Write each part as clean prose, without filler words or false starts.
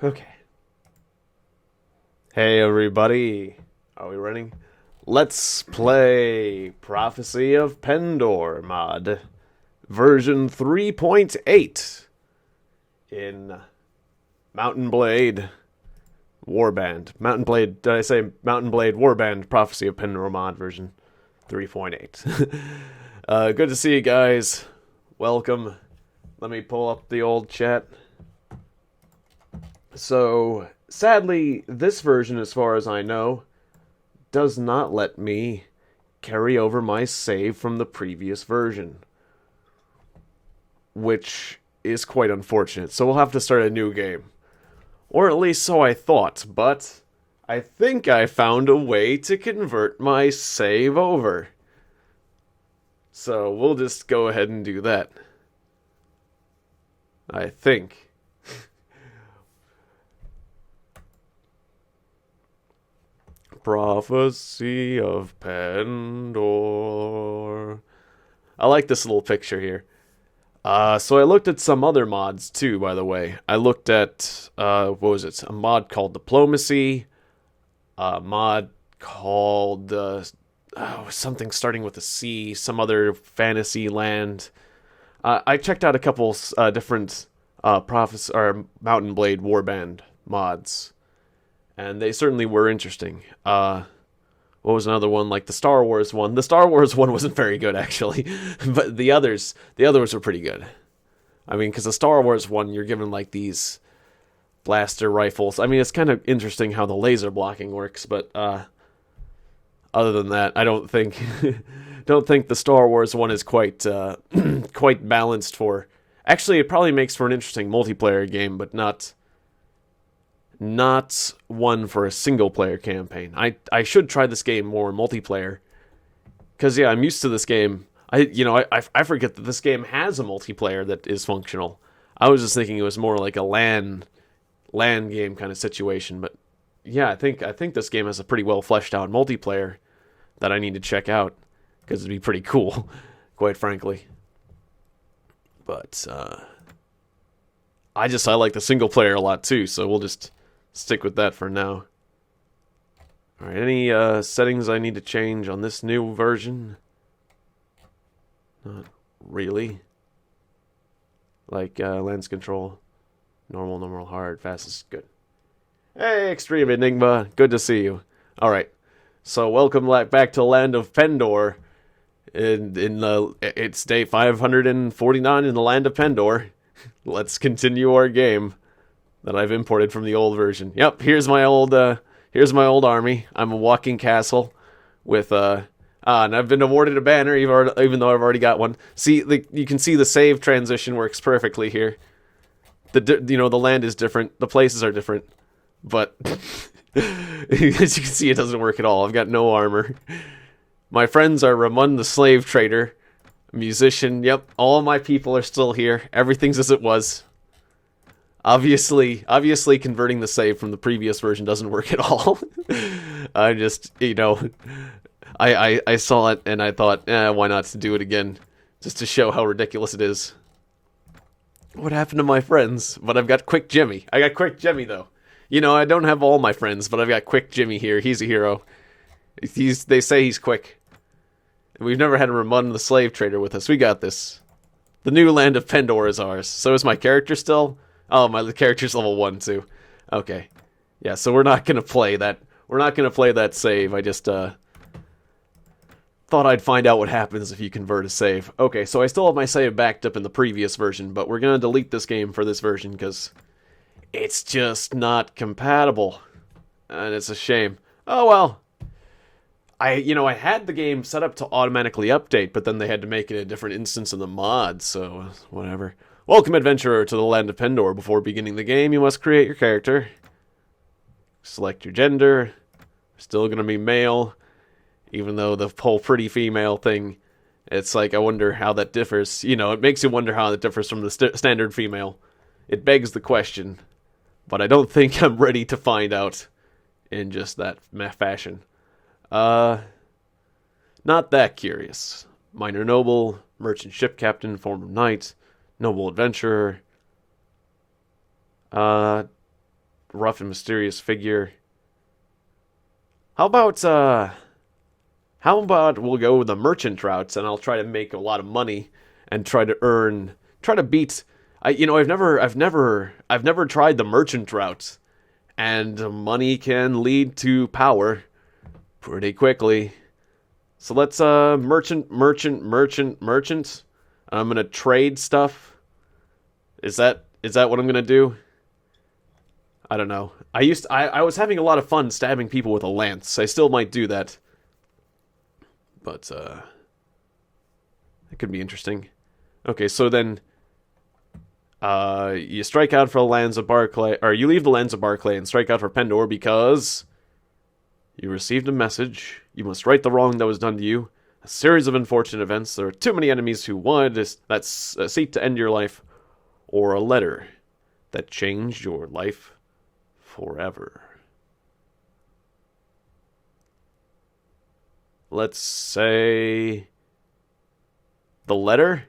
Okay. Hey everybody. Are we running? Let's play Prophecy of Pendor mod. Version 3.8 in Mountain Blade Warband. Mountain Blade, did I say Mountain Blade Warband Prophecy of Pendor mod version 3.8. Good to see you guys. Welcome. Let me pull up the old chat. So, sadly, this version, as far as I know, does not let me carry over my save from the previous version, which is quite unfortunate. So we'll have to start a new game. Or at least so I thought, but I think I found a way to convert my save over. So we'll just go ahead and do that. I think. Prophecy of Pendor. I like this little picture here. So I looked at some other mods too, by the way. I looked at, what was it? A mod called Diplomacy. A mod called, something starting with a C. Some other fantasy land. I checked out a couple different Prophecy or Mountain Blade Warband mods. And they certainly were interesting. What was another one? Like the Star Wars one. The Star Wars one wasn't very good, actually. But the others were pretty good. I mean, because the Star Wars one, you're given like these blaster rifles. I mean, it's kind of interesting how the laser blocking works, but other than that, I don't think the Star Wars one is quite quite balanced for. Actually, it probably makes for an interesting multiplayer game, but not one for a single player campaign. I should try this game more multiplayer, because yeah, I'm used to this game. I forget that this game has a multiplayer that is functional. I was just thinking it was more like a LAN game kind of situation, but yeah, I think this game has a pretty well fleshed out multiplayer that I need to check out, because it'd be pretty cool, quite frankly. But I like the single player a lot too, so we'll just stick with that for now. Alright, any settings I need to change on this new version? Not really. Like lens control. Normal, hard, fastest, good. Hey, Extreme Enigma, good to see you. Alright, so welcome back to the land of Pendor. It's day 549 in the land of Pendor. Let's continue our game that I've imported from the old version. Yep, here's my old army. I'm a walking castle with and I've been awarded a banner even though I've already got one. See, you can see the save transition works perfectly here. The land is different, the places are different, but as you can see, it doesn't work at all. I've got no armor. My friends are Ramon the slave trader, musician. Yep, all my people are still here. Everything's as it was. Obviously, converting the save from the previous version doesn't work at all. I just, I saw it and I thought, why not to do it again, just to show how ridiculous it is. What happened to my friends? But I've got Quick Jimmy. I got Quick Jimmy though. I don't have all my friends, but I've got Quick Jimmy here. He's a hero. They say he's quick. And we've never had Ramon the slave trader with us. We got this. The new land of Pendor is ours. So is my character still? Oh, my character's level 1 too. Okay. Yeah, so we're not gonna play that. We're not gonna play that save. I just thought I'd find out what happens if you convert a save. Okay, so I still have my save backed up in the previous version, but we're gonna delete this game for this version because it's just not compatible. And it's a shame. Oh well. I had the game set up to automatically update, but then they had to make it a different instance in the mod, so whatever. Welcome, adventurer, to the land of Pendor. Before beginning the game, you must create your character. Select your gender. Still going to be male, even though the whole pretty female thing, it's like, I wonder how that differs. It makes you wonder how it differs from the standard female. It begs the question, but I don't think I'm ready to find out in just that fashion. Not that curious. Minor noble, merchant ship captain, former knight, noble adventurer. rough and mysterious figure. How about we'll go with the merchant routes, and I'll try to make a lot of money and try to beat. I've never tried the merchant route, and money can lead to power pretty quickly. So let's merchant. I'm gonna trade stuff. Is that what I'm gonna do? I don't know. I was having a lot of fun stabbing people with a lance. I still might do that. But it could be interesting. Okay, so then you strike out for the lands of Barclay, or you leave the lands of Barclay and strike out for Pendor because you received a message. You must right the wrong that was done to you. A series of unfortunate events. There are too many enemies who wanted seek to end your life, or a letter that changed your life forever. Let's say the letter.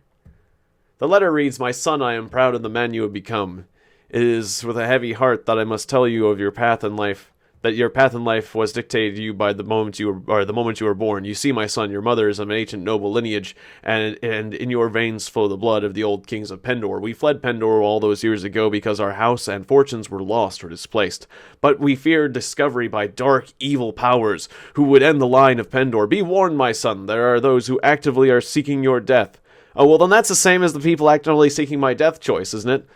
The letter reads, "My son, I am proud of the man you have become. It is with a heavy heart that I must tell you of your path in life. That your path in life was dictated to you by the moment you were born. You see, my son, your mother is of an ancient noble lineage, and in your veins flow the blood of the old kings of Pendor. We fled Pendor all those years ago because our house and fortunes were lost or displaced. But we feared discovery by dark, evil powers who would end the line of Pendor. Be warned, my son, there are those who actively are seeking your death." Oh, well, then that's the same as the people actively seeking my death choice, isn't it?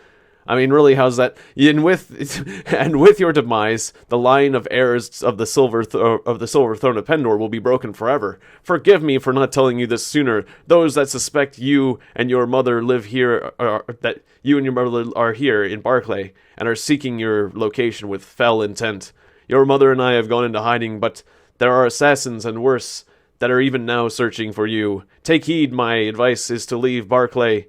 I mean, really, how's that? And with your demise, the line of heirs of the silver throne of Pendor will be broken forever. Forgive me for not telling you this sooner. Those that suspect you and your mother live here, that you and your mother are here in Barclay and are seeking your location with fell intent. Your mother and I have gone into hiding, but there are assassins and worse that are even now searching for you. Take heed. My advice is to leave Barclay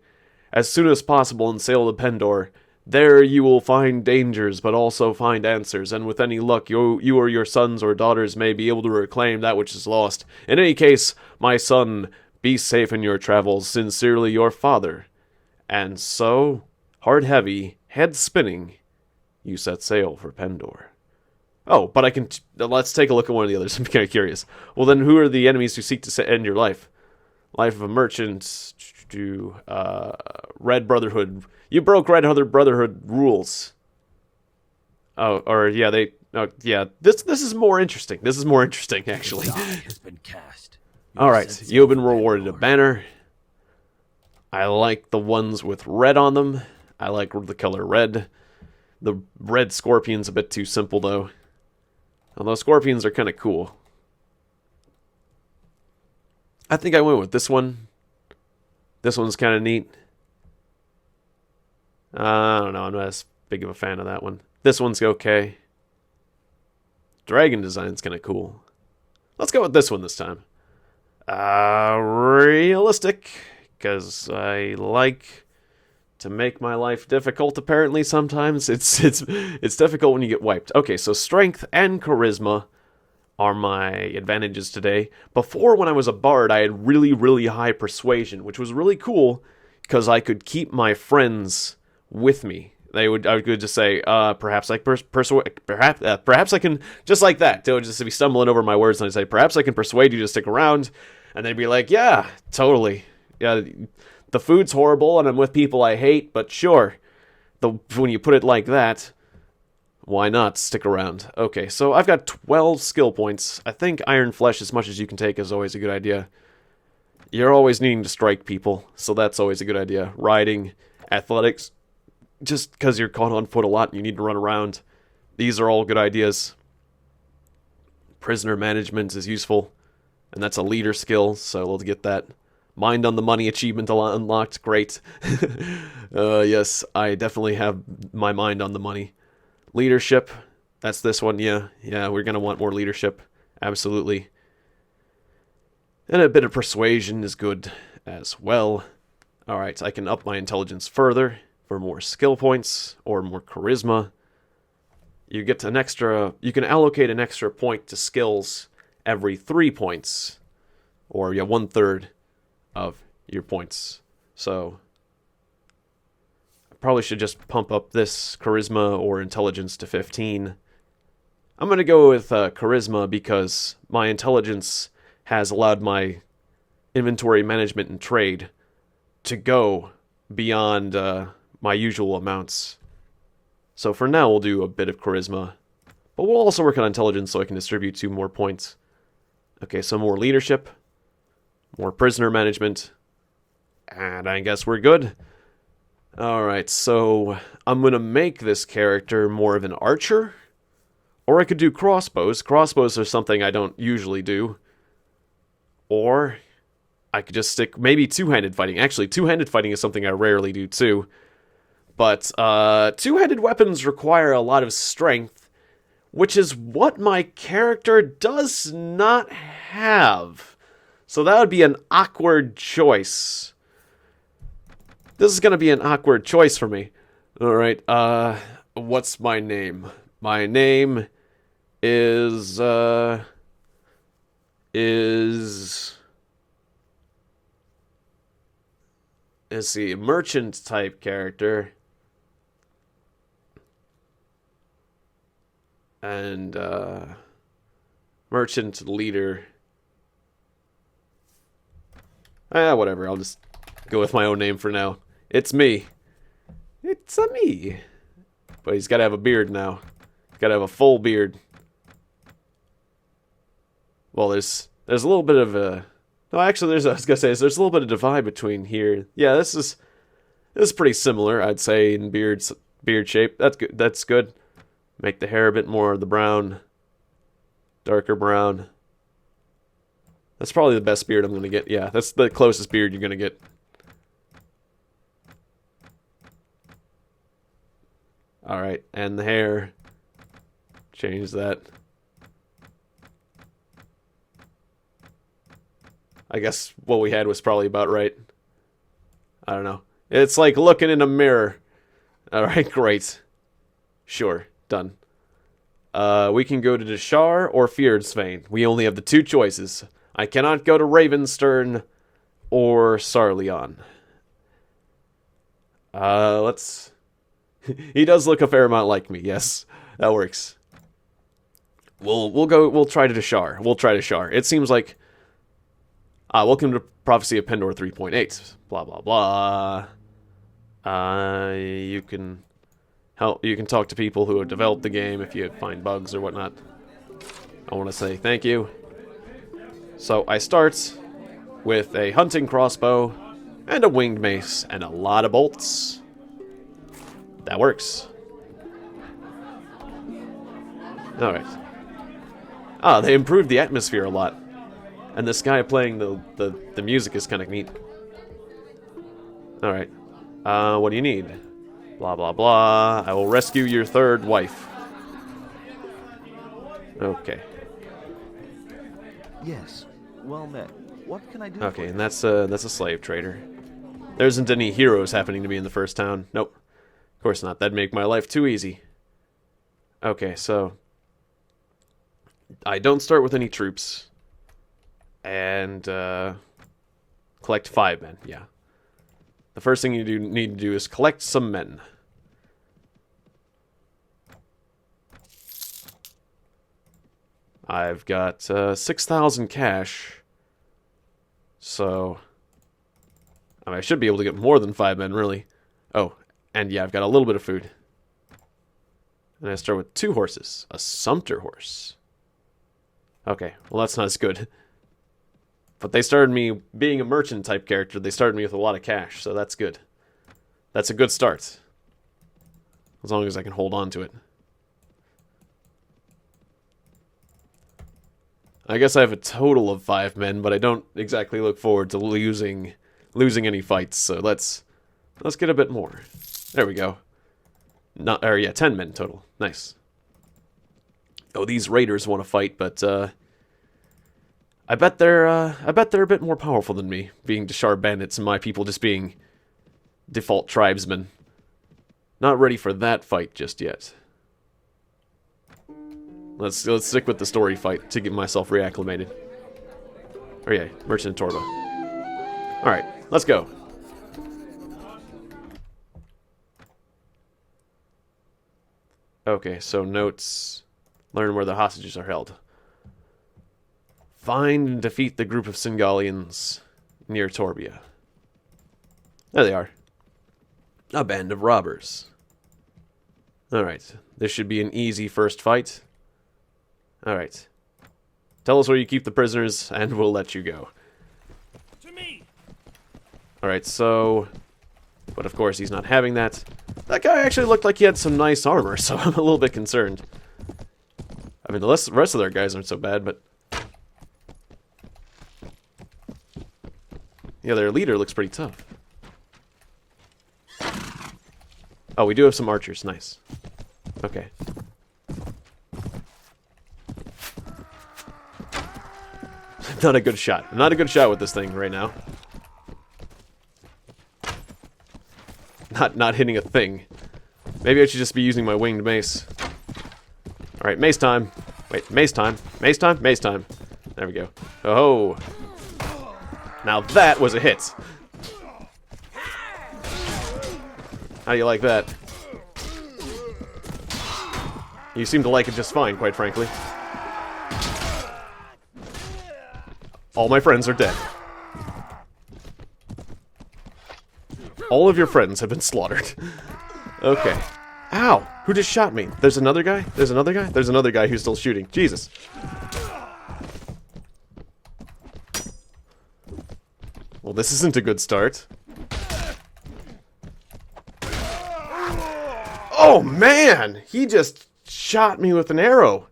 as soon as possible and sail to Pendor. There you will find dangers, but also find answers, and with any luck, you or your sons or daughters may be able to reclaim that which is lost. In any case, my son, be safe in your travels. Sincerely, your father. And so, heart heavy, head spinning, you set sail for Pendor. Oh, but let's take a look at one of the others. I'm kind of curious. Well, then, who are the enemies who seek to end your life? Life of a merchant, Red Brotherhood. You broke Red Brotherhood rules. Oh, or yeah, This is more interesting. This is more interesting, actually. All right, you have been rewarded a banner. I like the ones with red on them. I like the color red. The red scorpion's a bit too simple, though. Although scorpions are kind of cool. I think I went with this one. This one's kind of neat. I don't know. I'm not as big of a fan of that one. This one's okay. Dragon design's kind of cool. Let's go with this one this time. Realistic, because I like to make my life difficult. Apparently, sometimes it's difficult when you get wiped. Okay, so strength and charisma are my advantages today. Before, when I was a bard, I had really, really high persuasion, which was really cool because I could keep my friends with me. I would just say, perhaps I perhaps I can, just like that. They would just be stumbling over my words, and I'd say, perhaps I can persuade you to stick around, and they'd be like, yeah, totally. Yeah, the food's horrible, and I'm with people I hate, but sure. When you put it like that, why not stick around? Okay, so I've got 12 skill points. I think Iron Flesh, as much as you can take, is always a good idea. You're always needing to strike people, so that's always a good idea. Riding, athletics, just because you're caught on foot a lot and you need to run around. These are all good ideas. Prisoner management is useful, and that's a leader skill, so let's get that. Mind on the money achievement unlocked, great. Yes, I definitely have my mind on the money. Leadership, that's this one, yeah, we're going to want more leadership, absolutely. And a bit of persuasion is good as well. Alright, I can up my intelligence further for more skill points or more charisma. You can allocate an extra point to skills every 3 points, or 1/3 of your points. So Probably should just pump up this charisma or intelligence to 15. I'm going to go with charisma because my intelligence has allowed my inventory management and trade to go beyond my usual amounts. So for now, we'll do a bit of charisma. But we'll also work on intelligence so I can distribute 2 more points. Okay, so more leadership, more prisoner management, and I guess we're good. Alright, so I'm going to make this character more of an archer, or I could do crossbows. Crossbows are something I don't usually do. Or I could just stick maybe two-handed fighting. Actually, two-handed fighting is something I rarely do too. But two-handed weapons require a lot of strength, which is what my character does not have. So that would be an awkward choice. This is going to be an awkward choice for me. Alright, what's my name? My name is let's see, a merchant type character. And, merchant leader. Whatever, I'll just go with my own name for now. It's me. It's a me. But he's got to have a beard now. He's got to have a full beard. Well, there's a little bit of a... No, actually, I was going to say, there's a little bit of divide between here. Yeah, this is pretty similar, I'd say, in beard shape. That's good. That's good. Make the hair a bit more of the brown. Darker brown. That's probably the best beard I'm going to get. Yeah, that's the closest beard you're going to get. Alright, and the hair. Change that. I guess what we had was probably about right. I don't know. It's like looking in a mirror. Alright, great. Sure, done. We can go to Deshar or Fierdsvain. We only have the 2 choices. I cannot go to Ravenstern or Sarleon. Let's... He does look a fair amount like me, yes. That works. We'll try to Deshar. We'll try Deshar. It seems like... welcome to Prophecy of Pendor 3.8. Blah, blah, blah. You can talk to people who have developed the game if you find bugs or whatnot. I want to say thank you. So I start with a hunting crossbow and a winged mace and a lot of bolts. That works. Alright. They improved the atmosphere a lot. And this guy playing the music is kind of neat. Alright. What do you need? Blah, blah, blah. I will rescue your 3rd wife. Okay. Yes. Well met. What can I do? Okay, and that's a slave trader. There isn't any heroes happening to be in the first town. Nope. Of course not. That'd make my life too easy. Okay, so... I don't start with any troops. And, collect 5 men, yeah. The first thing you need to do is collect some men. I've got 6,000 cash. So, I should be able to get more than 5 men, really. Oh, and yeah, I've got a little bit of food. And I start with 2 horses. A sumpter horse. Okay, well that's not as good. But they started me, being a merchant type character, they started me with a lot of cash, so that's good. That's a good start. As long as I can hold on to it. I guess I have a total of 5 men, but I don't exactly look forward to losing any fights, so let's get a bit more. There we go. 10 men total. Nice. Oh, these raiders want to fight, but I bet they're a bit more powerful than me, being Deshar bandits and my people just being default tribesmen. Not ready for that fight just yet. Let's stick with the story fight to get myself reacclimated. Oh yeah, Merchant of Torba. Alright, let's go. Okay, so notes. Learn where the hostages are held. Find and defeat the group of Singalians near Torbia. There they are. A band of robbers. Alright, this should be an easy first fight. Alright. Tell us where you keep the prisoners, and we'll let you go. To me. Alright, so... But of course he's not having that. That guy actually looked like he had some nice armor, so I'm a little bit concerned. I mean, the rest of their guys aren't so bad, but... Yeah, their leader looks pretty tough. Oh, we do have some archers. Nice. Okay. Not a good shot. Not a good shot with this thing right now. Not hitting a thing. Maybe I should just be using my winged mace. Alright, mace time. Wait, mace time. Mace time? Mace time. There we go. Oh. Now that was a hit. How do you like that? You seem to like it just fine, quite frankly. All my friends are dead. All of your friends have been slaughtered. Okay. Ow! Who just shot me? There's another guy? There's another guy? There's another guy who's still shooting. Jesus. Well, this isn't a good start. Oh, man! He just shot me with an arrow.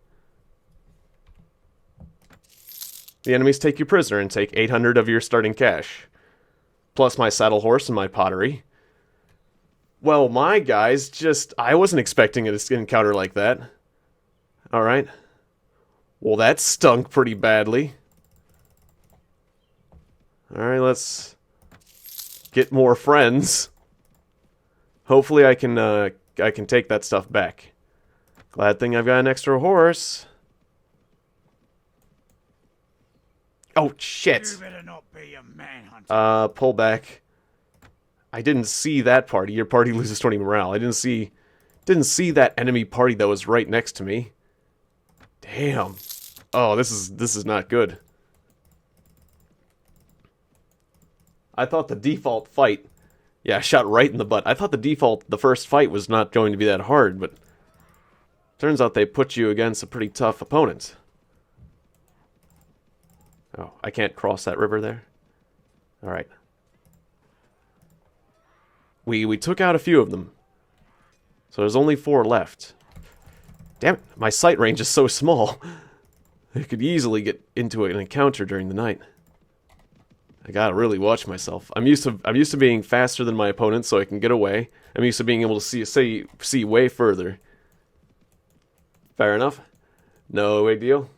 The enemies take you prisoner and take 800 of your starting cash. Plus my saddle horse and my pottery. Well, my guys just... I wasn't expecting an encounter like that. Alright. Well, that stunk pretty badly. Alright, let's... get more friends. Hopefully I can take that stuff back. Glad thing I've got an extra horse. Oh, shit. You better not be a manhunter. Pull back. I didn't see that party. Your party loses 20 morale. I didn't see that enemy party that was right next to me. Damn. Oh, this is not good. I thought the default fight... Yeah, I shot right in the butt. I thought the first fight was not going to be that hard, but... Turns out they put you against a pretty tough opponent. Oh, I can't cross that river there? Alright. We took out a few of them. So there's only 4 left. Damn it, my sight range is so small. I could easily get into an encounter during the night. I gotta really watch myself. I'm used to being faster than my opponent so I can get away. I'm used to being able to see way further. Fair enough. No big deal.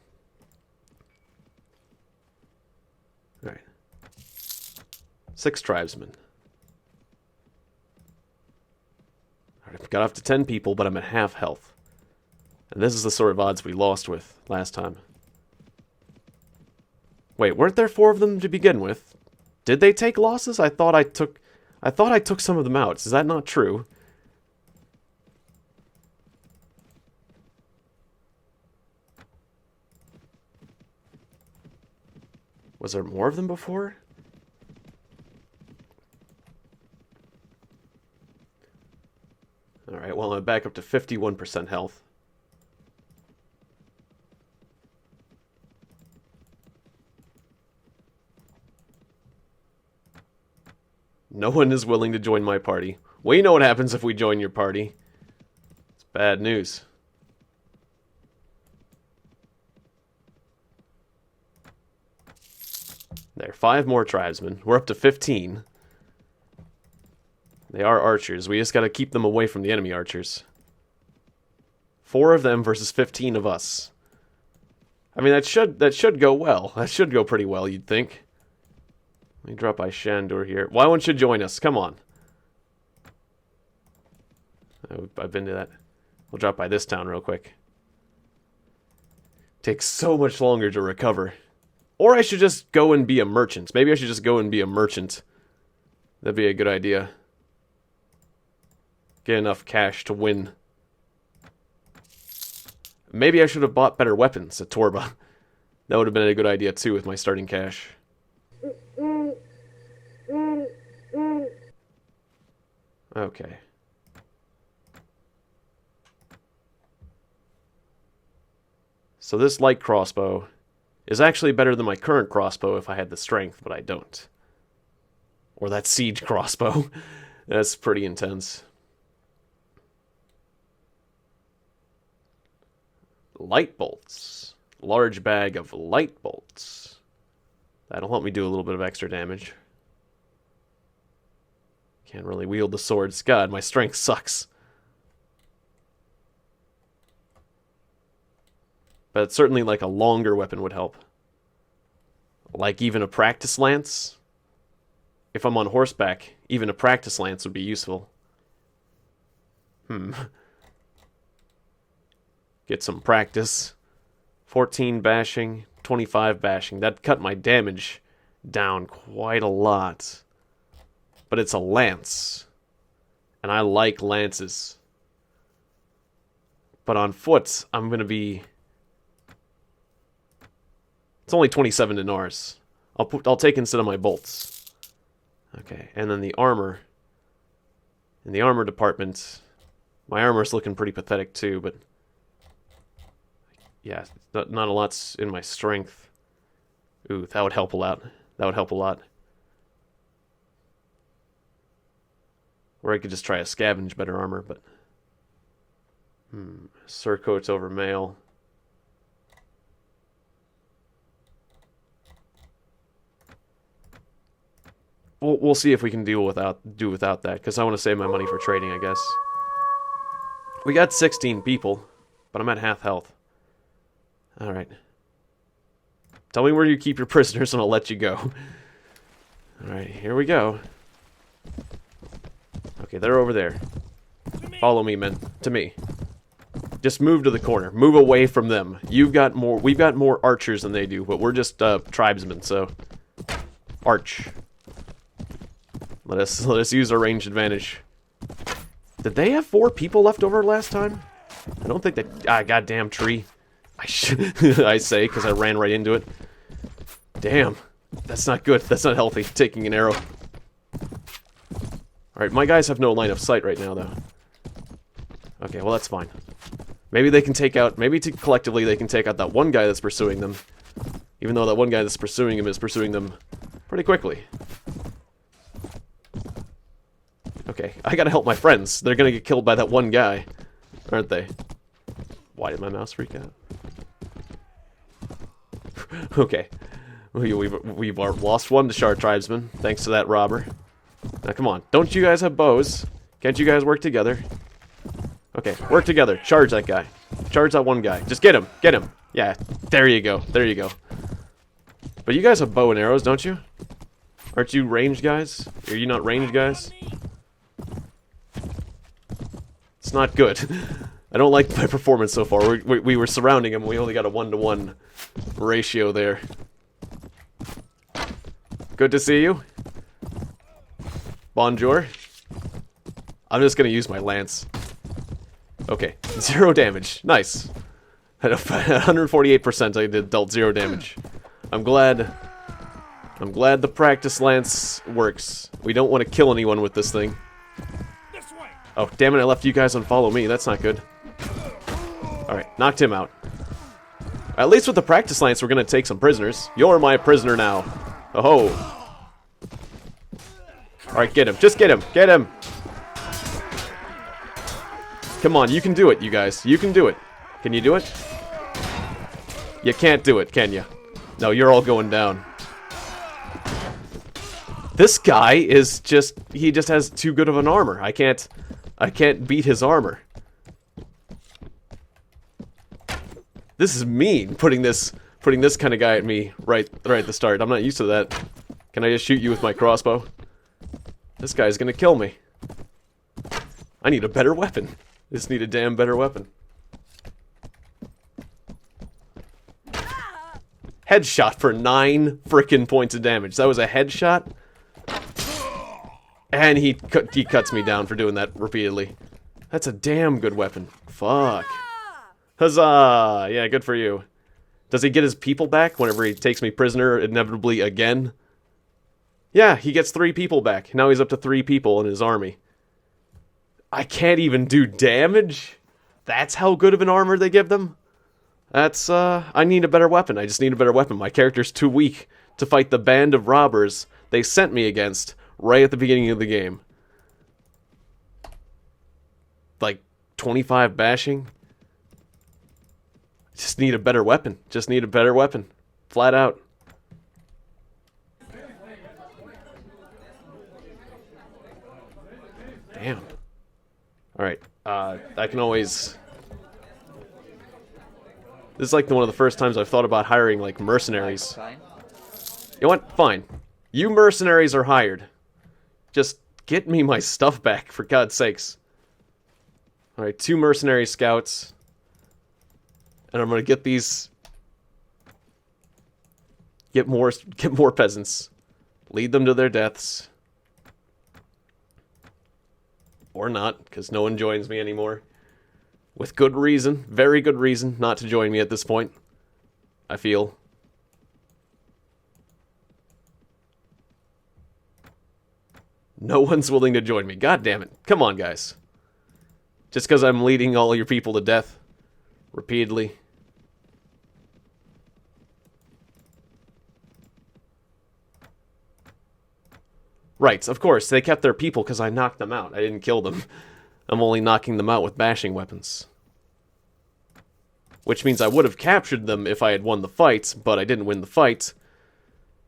Alright. 6 tribesmen. Alright, I've got up to 10 people, but I'm at half health. And this is the sort of odds we lost with last time. Wait, weren't there 4 of them to begin with? Did they take losses? I thought I took some of them out. Is that not true? Was there more of them before? Alright, well, I'm back up to 51% health. No one is willing to join my party. Well, you know what happens if we join your party. It's bad news. There, 5 more tribesmen. We're up to 15. They are archers. We just gotta keep them away from the enemy archers. 4 of them versus 15 of us. I mean, that should go well. That should go pretty well, you'd think. Let me drop by Shandor here. Why won't you join us? Come on. I've been to that. We'll drop by this town real quick. Takes so much longer to recover. Or I should just go and be a merchant. Maybe I should just go and be a merchant. That'd be a good idea. Get enough cash to win. Maybe I should have bought better weapons at Torba. That would have been a good idea too with my starting cash. Okay. So this light crossbow is actually better than my current crossbow if I had the strength, but I don't. Or that siege crossbow. That's pretty intense. Light bolts. Large bag of light bolts. That'll help me do a little bit of extra damage. Can't really wield the swords. God, my strength sucks. But certainly like a longer weapon would help. Like even a practice lance. If I'm on horseback, even a practice lance would be useful. Get some practice. 14 bashing, 25 bashing. That cut my damage down quite a lot. But it's a lance. And I like lances. But on foot, I'm going to be... It's only 27 dinars. I'll take instead of my bolts. Okay, and then the armor. In the armor department, my armor's looking pretty pathetic too, but... Yeah, not a lot's in my strength. Ooh, that would help a lot. That would help a lot. Or I could just try to scavenge better armor, but... Surcoats over mail. We'll see if we can do without that, because I want to save my money for trading, I guess. We got 16 people, but I'm at half health. Alright. Tell me where you keep your prisoners and I'll let you go. Alright, here we go. Okay, they're over there. Follow me, men. To me. Just move to the corner. Move away from them. We've got more archers than they do, but we're just tribesmen, so... Arch. Let us use our range advantage. Did they have 4 people left over last time? I don't think that... goddamn tree. I say, because I ran right into it. Damn. That's not good. That's not healthy, taking an arrow. Alright, my guys have no line of sight right now, though. Okay, well, that's fine. Maybe they can take out... Maybe collectively they can take out that one guy that's pursuing them. Even though that one guy that's pursuing him is pursuing them pretty quickly. Okay, I gotta help my friends. They're gonna get killed by that one guy, aren't they? Why did my mouse freak out? Okay, we've lost one to Shard Tribesman, thanks to that robber. Now come on, don't you guys have bows? Can't you guys work together? Okay, work together. Charge that guy. Charge that one guy. Just get him. Get him. Yeah, there you go. There you go. But you guys have bow and arrows, don't you? Aren't you ranged guys? Are you not ranged guys? It's not good. I don't like my performance so far. We were surrounding him. We only got a 1-to-1 ratio there. Good to see you. Bonjour. I'm just going to use my lance. Okay. 0 damage. Nice. At 148% I dealt 0 damage. I'm glad the practice lance works. We don't want to kill anyone with this thing. Oh, damn it, I left you guys on follow me. That's not good. Alright, knocked him out. At least with the practice lance, we're going to take some prisoners. You're my prisoner now. Oh-ho. Alright, get him. Just get him. Get him. Come on, you can do it, you guys. You can do it. Can you do it? You can't do it, can you? No, you're all going down. This guy is just... He just has too good of an armor. I can't beat his armor. This is mean, putting this kind of guy at me right at the start. I'm not used to that. Can I just shoot you with my crossbow? This guy's gonna kill me. I need a better weapon. I just need a damn better weapon. Headshot for 9 frickin' points of damage. That was a headshot? And he cuts me down for doing that repeatedly. That's a damn good weapon. Fuck. Huzzah! Yeah, good for you. Does he get his people back whenever he takes me prisoner inevitably again? Yeah, he gets 3 people back. Now he's up to 3 people in his army. I can't even do damage? That's how good of an armor they give them? That's, I need a better weapon. I just need a better weapon. My character's too weak to fight the band of robbers they sent me against right at the beginning of the game. Like, 25 bashing? Just need a better weapon. Just need a better weapon. Flat out. Damn. Alright, I can always... This is like one of the first times I've thought about hiring, like, mercenaries. You know what? Fine. You mercenaries are hired. Just get me my stuff back, for God's sakes. Alright, 2 mercenary scouts. And I'm gonna get these... Get more peasants. Lead them to their deaths. Or not, because no one joins me anymore. With good reason, very good reason, not to join me at this point. I feel. No one's willing to join me. God damn it. Come on, guys. Just because I'm leading all your people to death. Repeatedly. Right, of course, they kept their people because I knocked them out. I didn't kill them. I'm only knocking them out with bashing weapons. Which means I would have captured them if I had won the fight, but I didn't win the fight.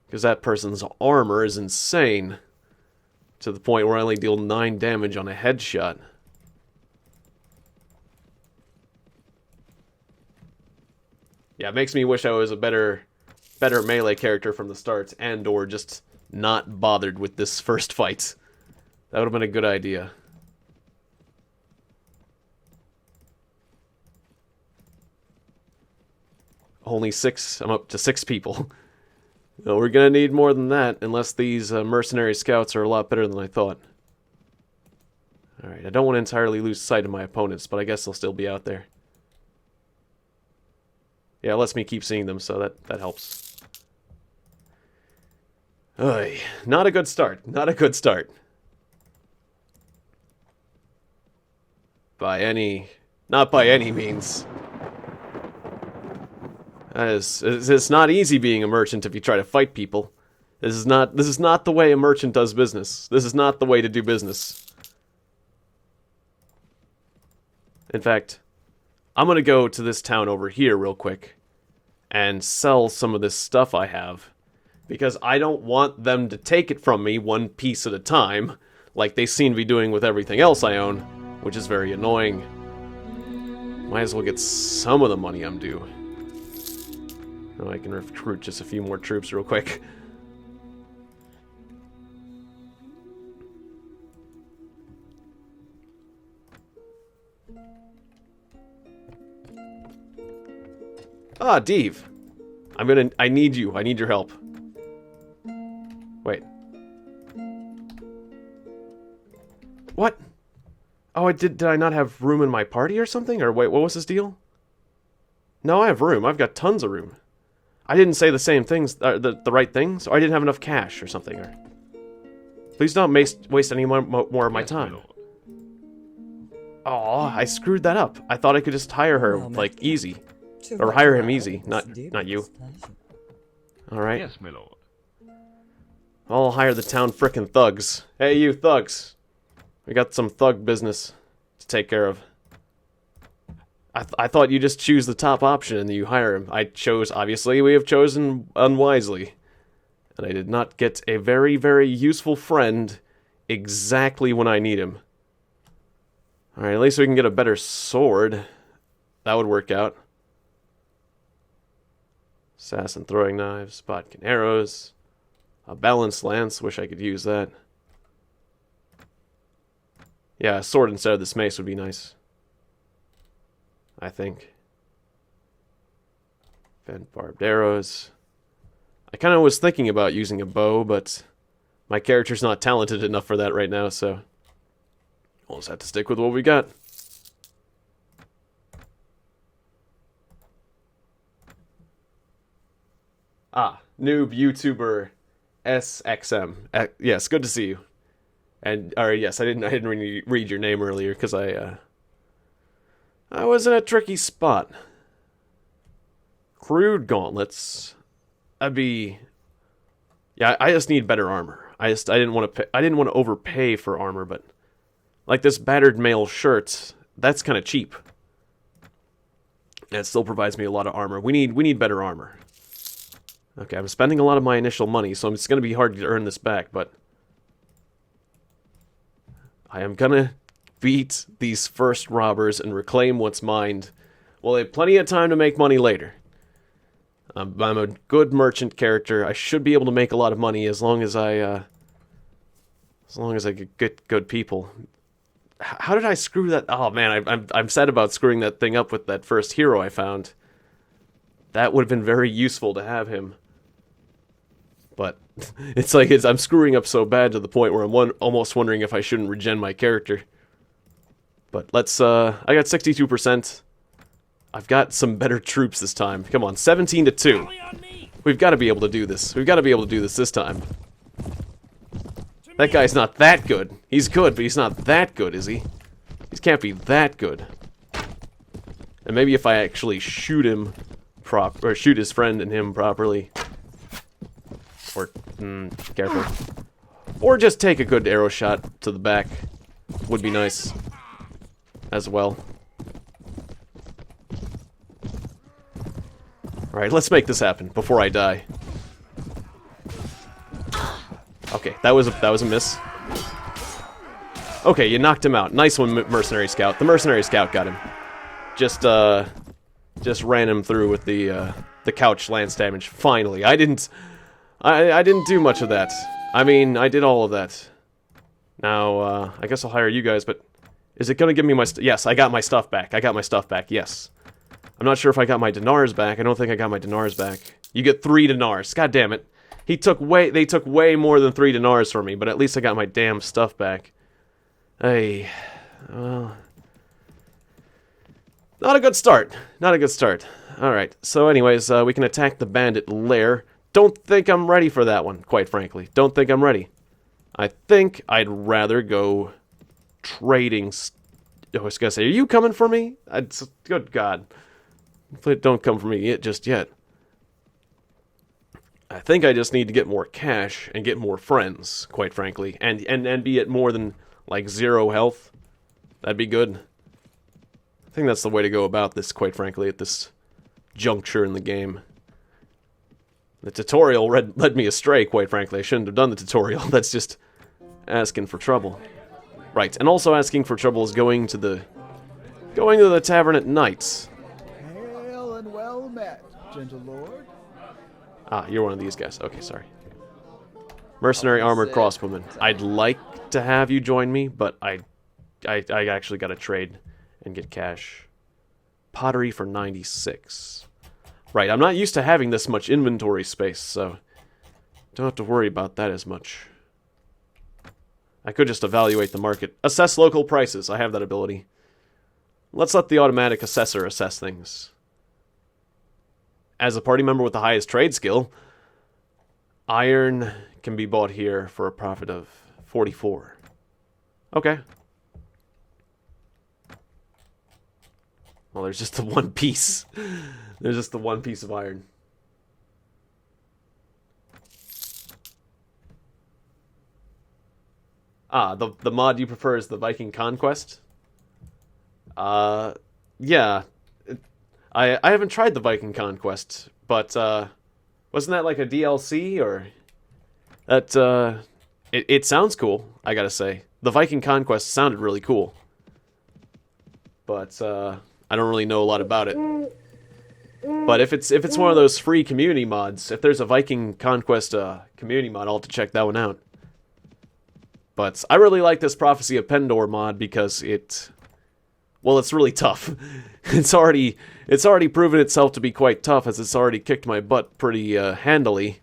Because that person's armor is insane. To the point where I only deal 9 damage on a headshot. Yeah, it makes me wish I was a better melee character from the start, and or just not bothered with this first fight. That would have been a good idea. Only 6, I'm up to 6 people. No, we're gonna need more than that, unless these mercenary scouts are a lot better than I thought. Alright, I don't want to entirely lose sight of my opponents, but I guess they'll still be out there. Yeah, it lets me keep seeing them, so that helps. Oy, not a good start. Not a good start. Not by any means. It's not easy being a merchant if you try to fight people. This is not the way a merchant does business. This is not the way to do business. In fact, I'm gonna go to this town over here real quick and sell some of this stuff I have. Because I don't want them to take it from me one piece at a time, like they seem to be doing with everything else I own, which is very annoying. Might as well get some of the money I'm due. Oh, I can recruit just a few more troops real quick. Ah, Deve. I need you. I need your help. Wait. What? Oh, did I not have room in my party or something? Or wait, what was this deal? No, I have room. I've got tons of room. I didn't say the same things, the right things, or I didn't have enough cash or something. Or please don't waste any more of my time. Oh, I screwed that up. I thought I could just hire her, like, easy. Or hire him easy, not you. Alright. Yes, my lord. I'll hire the town frickin' thugs. Hey, you thugs. We got some thug business to take care of. I thought you just choose the top option and you hire him. Obviously, we have chosen unwisely. And I did not get a very, very useful friend exactly when I need him. Alright, at least we can get a better sword. That would work out. Assassin throwing knives, bodkin arrows. A balanced lance, wish I could use that. Yeah, a sword instead of this mace would be nice. I think. Bent barbed arrows. I kind of was thinking about using a bow, but my character's not talented enough for that right now, so we'll just have to stick with what we got. Noob YouTuber SXM. Yes, good to see you. And yes, I didn't really read your name earlier because I was in a tricky spot. Crude gauntlets. That'd be. Yeah, I just need better armor. I didn't want to overpay for armor, but like this battered mail shirt, that's kind of cheap. And it still provides me a lot of armor. We need better armor. Okay, I'm spending a lot of my initial money, so it's going to be hard to earn this back, but I am going to beat these first robbers and reclaim what's mine. Well, I have plenty of time to make money later. I'm a good merchant character. I should be able to make a lot of money as long as I get good people. How did I screw that? Oh man, I'm sad about screwing that thing up with that first hero I found. That would have been very useful to have him. But it's like I'm screwing up so bad to the point where I'm almost wondering if I shouldn't regen my character. But let's. I got 62%. I've got some better troops this time. Come on, 17-2. We've got to be able to do this. We've got to be able to do this time. That guy's not that good. He's good, but he's not that good, is he? He can't be that good. And maybe if I actually shoot him or shoot his friend and him properly. Or, careful. Or just take a good arrow shot to the back. Would be nice. As well. Alright, let's make this happen before I die. Okay, that was a miss. Okay, you knocked him out. Nice one, Mercenary Scout. The Mercenary Scout got him. Just ran him through with the couch lance damage. Finally, I didn't do much of that. I mean, I did all of that. Now, I guess I'll hire you guys, but is it gonna give me my yes, I got my stuff back. I got my stuff back, yes. I'm not sure if I got my dinars back. I don't think I got my dinars back. You get 3 dinars. God damn it. They took way more than 3 dinars from me, but at least I got my damn stuff back. Hey, well, not a good start. Not a good start. Alright, so anyways, we can attack the Bandit lair. Don't think I'm ready for that one, quite frankly. Don't think I'm ready. I think I'd rather go trading. I was gonna say, are you coming for me? Good God. Don't come for me just yet. I think I just need to get more cash and get more friends, quite frankly. And be at more than, like, 0 health. That'd be good. I think that's the way to go about this, quite frankly, at this juncture in the game. The tutorial led me astray, quite frankly. I shouldn't have done the tutorial. That's just asking for trouble. Right, and also asking for trouble is going to the tavern at night. Hail and well met, gentle lord. Ah, you're one of these guys. Okay, sorry. Mercenary armored crossbowman. I'd like to have you join me, but I actually got to trade and get cash. Pottery for 96. Right, I'm not used to having this much inventory space, so don't have to worry about that as much. I could just evaluate the market. Assess local prices. I have that ability. Let's let the automatic assessor assess things. As a party member with the highest trade skill, iron can be bought here for a profit of 44. Okay. Well, there's just the one piece. There's just the one piece of iron. Ah, the mod you prefer is the Viking Conquest? Yeah. I haven't tried the Viking Conquest, but, wasn't that like a DLC, or... That, it sounds cool, I gotta say. The Viking Conquest sounded really cool. But, I don't really know a lot about it. But if it's one of those free community mods, if there's a Viking Conquest, community mod, I'll have to check that one out. But I really like this Prophecy of Pendor mod because well, it's really tough. It's already proven itself to be quite tough, as it's already kicked my butt pretty handily.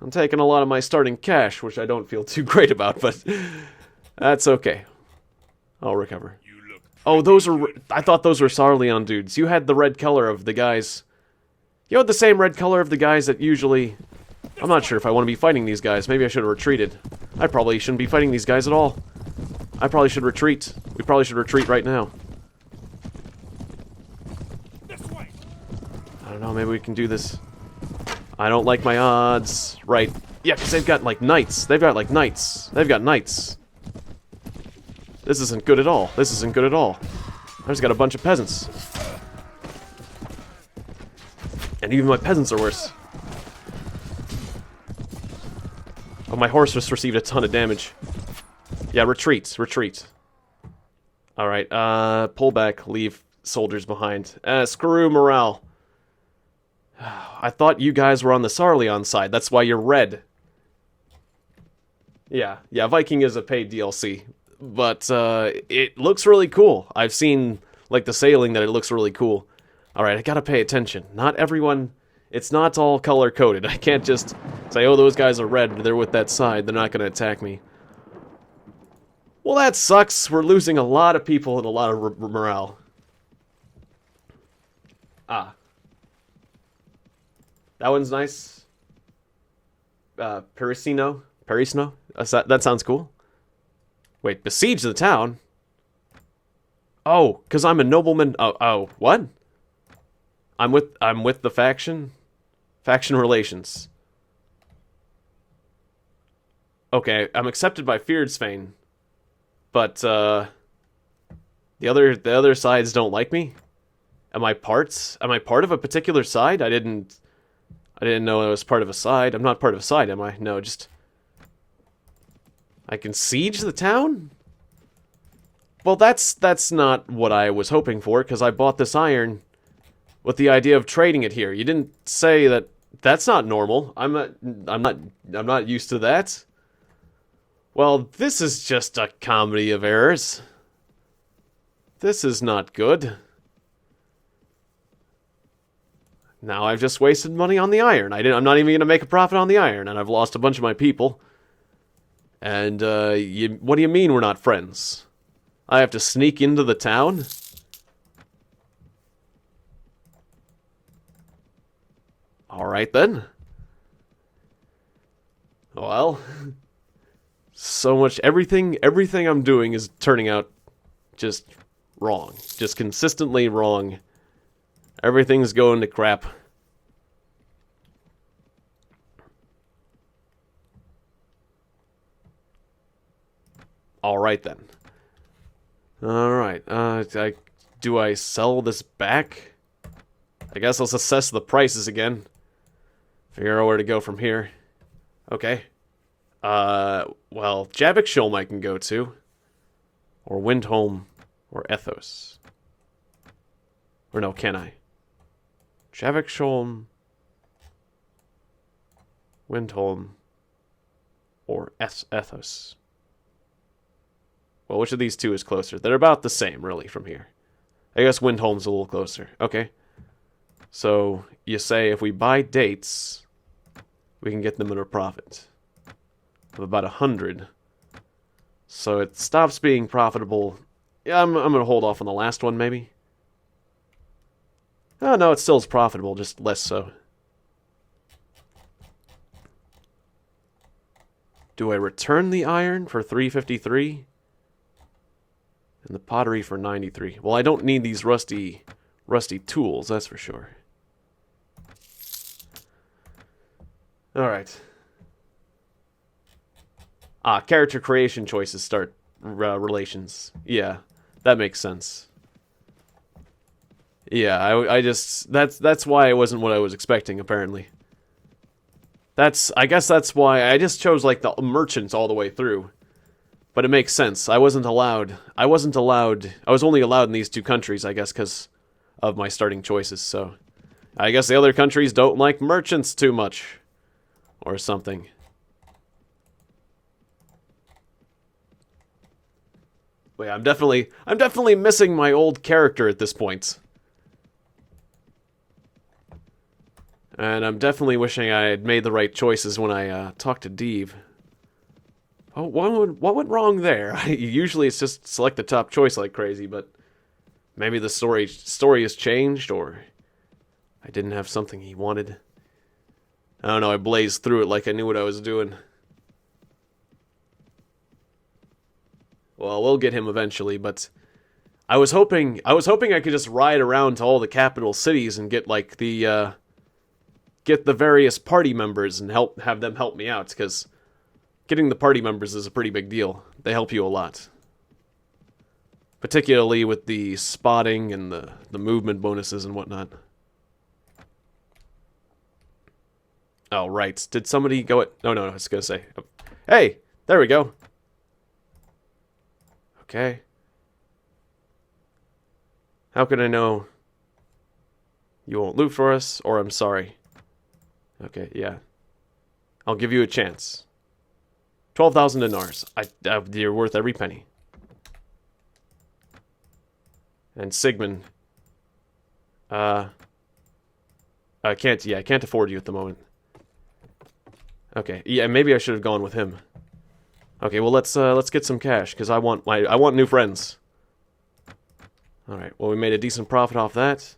I'm taking a lot of my starting cash, which I don't feel too great about, but that's okay. I'll recover. Oh, I thought those were Sarleon dudes. You had the red color of the guys. You know, the same red color of the guys that usually... I'm not sure if I want to be fighting these guys. Maybe I should have retreated. I probably shouldn't be fighting these guys at all. I probably should retreat. We probably should retreat right now. This way. I don't know, maybe we can do this. I don't like my odds. Right. Yeah, because they've got, like, knights. They've got, like, knights. They've got knights. This isn't good at all. This isn't good at all. I just got a bunch of peasants. And even my peasants are worse. Oh, my horse just received a ton of damage. Yeah, retreat. Retreat. Alright, pull back. Leave soldiers behind. Screw morale. I thought you guys were on the Sarleon side. That's why you're red. Yeah, Viking is a paid DLC. But, it looks really cool. I've seen, like, the sailing that it looks really cool. Alright, I gotta pay attention. Not everyone... It's not all color-coded. I can't just say, oh, those guys are red, they're with that side, they're not gonna attack me. Well, that sucks. We're losing a lot of people and a lot of morale. Ah. That one's nice. Parisino? Parisino? That sounds cool. Wait, besiege the town? Oh, because I'm a nobleman. Oh, what? I'm with the faction? Faction relations. Okay, I'm accepted by Feardsfane. But, the other sides don't like me? Am I part of a particular side? I didn't know I was part of a side. I'm not part of a side, am I? No, just... I can siege the town? Well, that's not what I was hoping for, because I bought this iron with the idea of trading it here. You didn't say that. That's not normal. I'm not used to that. Well, this is just a comedy of errors. This is not good. Now I've just wasted money on the iron. I'm not even going to make a profit on the iron, and I've lost a bunch of my people. And, what do you mean we're not friends? I have to sneak into the town? Alright then. Well, so much, everything I'm doing is turning out just wrong. Just consistently wrong. Everything's going to crap. Alright then. Alright, do I sell this back? I guess let's assess the prices again. Figure out where to go from here. Okay. Well, Javikshulm I can go to. Or Windholm. Or Ethos. Or no, can I? Javikshulm. Windholm. Or Ethos. Well, which of these two is closer? They're about the same, really, from here. I guess Windholm's a little closer. Okay. So, you say if we buy dates, we can get them at a profit of about 100. So it stops being profitable. Yeah, I'm going to hold off on the last one, maybe. Oh, no, it still is profitable, just less so. Do I return the iron for 353? And the pottery for 93. Well, I don't need these rusty tools, that's for sure. Alright. Character creation choices start relations. Yeah, that makes sense. Yeah, I just... That's why it wasn't what I was expecting, apparently. I guess that's why I just chose, like, the merchants all the way through. But it makes sense. I was only allowed in these two countries, I guess, because of my starting choices, so... I guess the other countries don't like merchants too much. Or something. But yeah, I'm definitely missing my old character at this point. And I'm definitely wishing I had made the right choices when I talked to Deve. Oh, what went wrong there? Usually it's just select the top choice like crazy, but maybe the story has changed, or I didn't have something he wanted. I don't know, I blazed through it like I knew what I was doing. Well, we'll get him eventually, but I was hoping I could just ride around to all the capital cities and get like the various party members and have them help me out, because getting the party members is a pretty big deal. They help you a lot. Particularly with the spotting and the movement bonuses and whatnot. Oh, right. Did somebody go at... No, I was going to say. Hey! There we go. Okay. How can I know you won't loot for us, or I'm sorry? Okay, yeah. I'll give you a chance. 12,000 dinars. You're worth every penny. And Sigmund. I can't afford you at the moment. Okay, yeah, maybe I should have gone with him. Okay, well let's get some cash, because I want new friends. Alright, well we made a decent profit off that.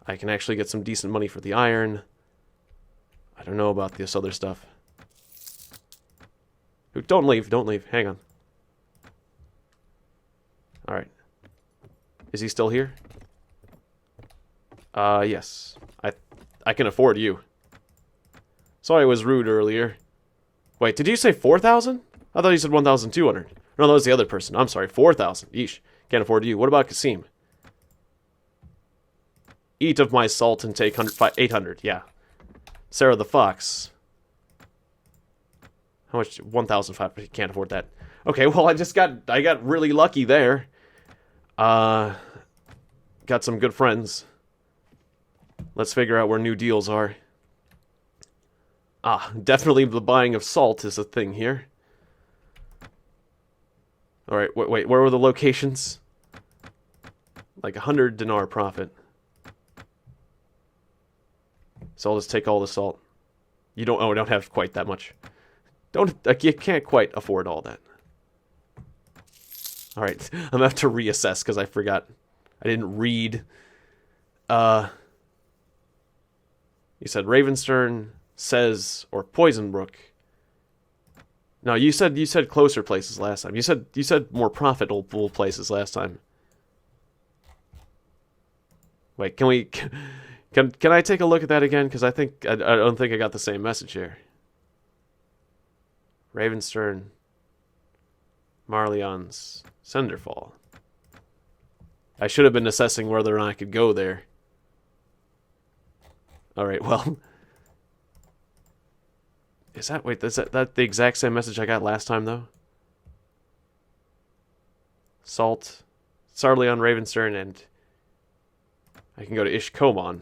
I can actually get some decent money for the iron. I don't know about this other stuff. Don't leave, hang on. Alright. Is he still here? Yes. I can afford you. Sorry I was rude earlier. Wait, did you say 4,000? I thought you said 1,200. No, that was the other person. I'm sorry, 4,000. Yeesh. Can't afford you. What about Kasim? Eat of my salt and take 800. Yeah. Sarah the Fox. How much? 1,500. Can't afford that. Okay, well, I got really lucky there. Got some good friends. Let's figure out where new deals are. Ah, definitely the buying of salt is a thing here. Alright, wait, where were the locations? Like 100 dinar profit. So I'll just take all the salt. You don't have quite that much. You can't quite afford all that. Alright, I'm gonna have to reassess because I forgot. I didn't read. You said Ravenstern, Says, or Poisonbrook. No, you said closer places last time. You said more profitable places last time. Wait, can I take a look at that again? Because I don't think I got the same message here. Ravenstern, Marleon's, Cinderfall. I should have been assessing whether or not I could go there. Alright, well. Is that the exact same message I got last time, though? Salt, Sarleon, Ravenstern, and I can go to Ishkomon.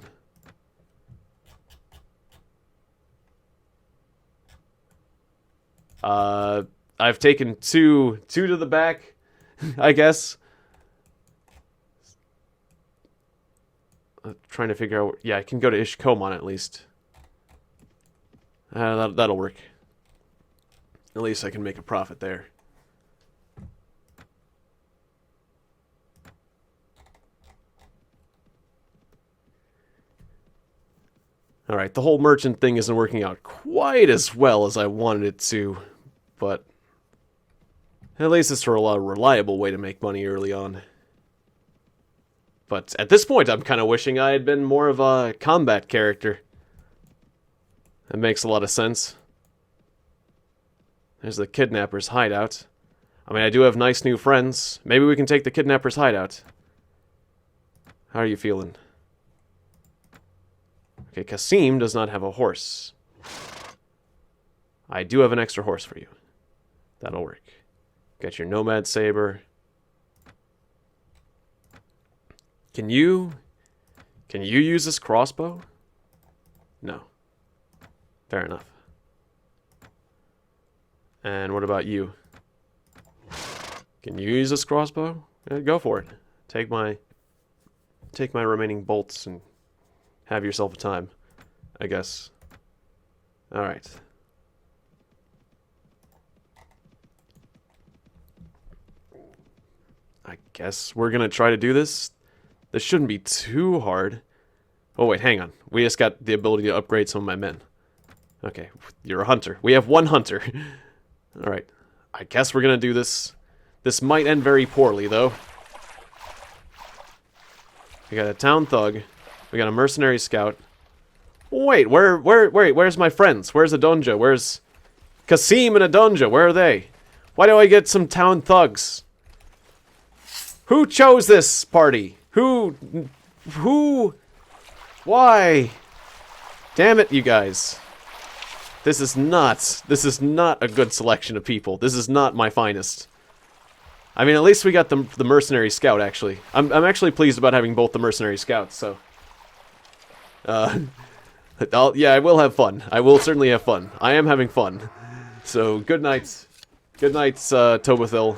I've taken two to the back, I guess. I'm trying to figure out. Yeah, I can go to Ishkomon at least. That'll work. At least I can make a profit there. Alright, the whole merchant thing isn't working out quite as well as I wanted it to, but at least it's a reliable way to make money early on. But at this point, I'm kind of wishing I had been more of a combat character. That makes a lot of sense. There's the kidnapper's hideout. I mean, I do have nice new friends. Maybe we can take the kidnapper's hideout. How are you feeling? Okay, Kasim does not have a horse. I do have an extra horse for you. That'll work. Got your nomad saber. Can you use this crossbow? No. Fair enough. And what about you? Can you use this crossbow? Yeah, go for it. Take my remaining bolts and have yourself a time, I guess. Alright. I guess we're gonna try to do this. This shouldn't be too hard. Oh, wait, hang on. We just got the ability to upgrade some of my men. Okay, you're a hunter. We have one hunter. Alright. I guess we're gonna do this. This might end very poorly, though. We got a town thug. We got a mercenary scout. Wait, where's my friends? Where's Adonja? Where's Kasim and Adonja? Where are they? Why do I get some town thugs? Who chose this party? Who? Why? Damn it, you guys. This is not a good selection of people. This is not my finest. I mean, at least we got the mercenary scout, actually. I'm actually pleased about having both the mercenary scouts, so. Yeah, I will have fun. I will certainly have fun. I am having fun. So, good night. Good night, Tobathil.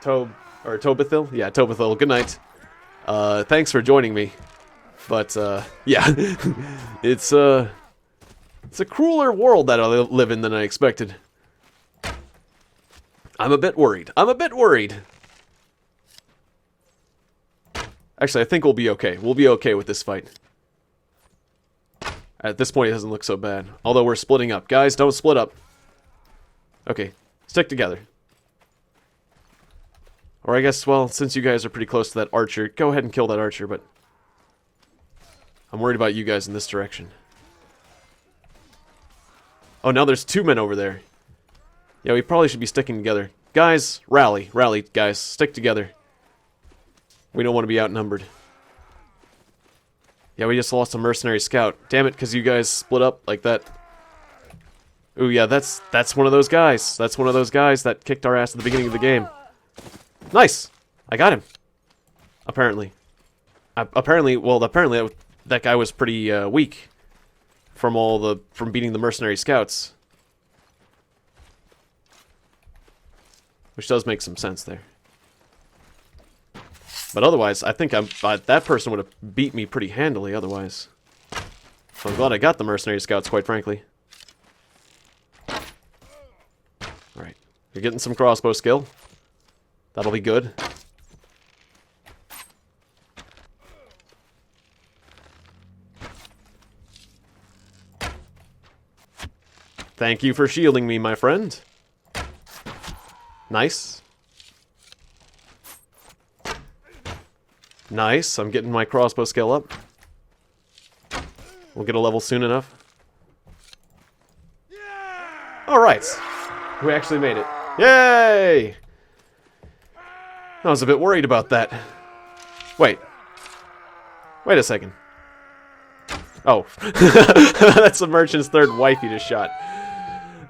Tobathil? Yeah, Tobathil. Good night. Thanks for joining me. But, yeah. It's a crueler world that I live in than I expected. I'm a bit worried. I'm a bit worried. Actually, I think we'll be okay. We'll be okay with this fight. At this point, it doesn't look so bad. Although we're splitting up. Guys, don't split up. Okay, stick together. Or I guess, well, since you guys are pretty close to that archer, go ahead and kill that archer, but I'm worried about you guys in this direction. Oh, now there's 2 men over there. Yeah, we probably should be sticking together. Guys, rally. Rally, guys. Stick together. We don't want to be outnumbered. Yeah, we just lost a mercenary scout. Damn it, because you guys split up like that. Ooh, yeah, that's one of those guys. That's one of those guys that kicked our ass at the beginning of the game. Nice! I got him. Apparently. Apparently that guy was pretty weak from beating the mercenary scouts. Which does make some sense there. But otherwise, I think that person would have beat me pretty handily otherwise. So I'm glad I got the mercenary scouts, quite frankly. Alright. You're getting some crossbow skill. That'll be good. Thank you for shielding me, my friend. Nice. Nice, I'm getting my crossbow skill up. We'll get a level soon enough. Alright. We actually made it. Yay! I was a bit worried about that. Wait. Wait a second. Oh. That's the merchant's third wife you just shot.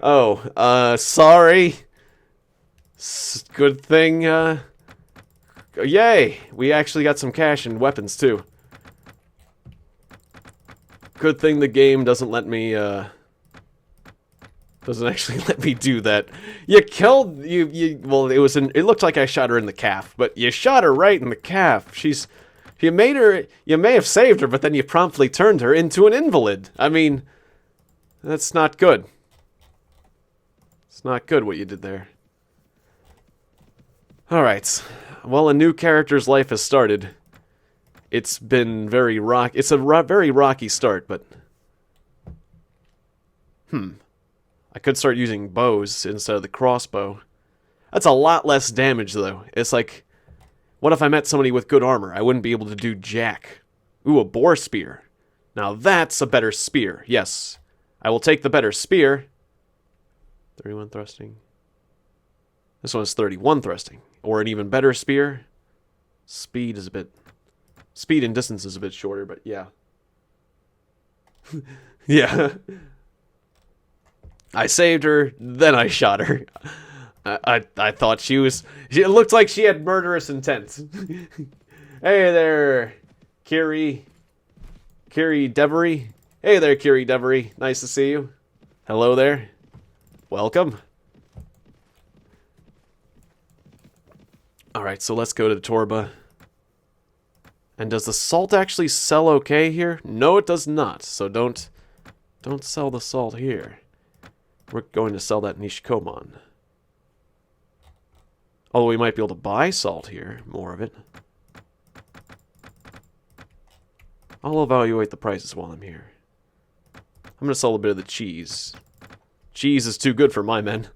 Oh, sorry. Good thing, yay! We actually got some cash and weapons, too. Good thing the game doesn't let me, doesn't actually let me do that. You killed, well, it looked like I shot her in the calf, but you shot her right in the calf. You may have saved her, but then you promptly turned her into an invalid. I mean, that's not good. It's not good what you did there. Alright. Well, a new character's life has started. It's been very it's a very rocky start, but I could start using bows instead of the crossbow. That's a lot less damage, though. It's like, what if I met somebody with good armor? I wouldn't be able to do jack. Ooh, a boar spear. Now that's a better spear. Yes. I will take the better spear. 31 thrusting. This one is 31 thrusting. Or an even better spear. Speed and distance is a bit shorter, but yeah. Yeah. I saved her, then I shot her. I thought it looked like she had murderous intent. Hey there, Kiri Devery. Hey there, Kiri Devery. Nice to see you. Hello there. Welcome. Alright, so let's go to the Torba. And does the salt actually sell okay here? No, it does not. So don't sell the salt here. We're going to sell that in Ishkoman. Although we might be able to buy salt here, more of it. I'll evaluate the prices while I'm here. I'm going to sell a bit of the cheese. Cheese is too good for my men.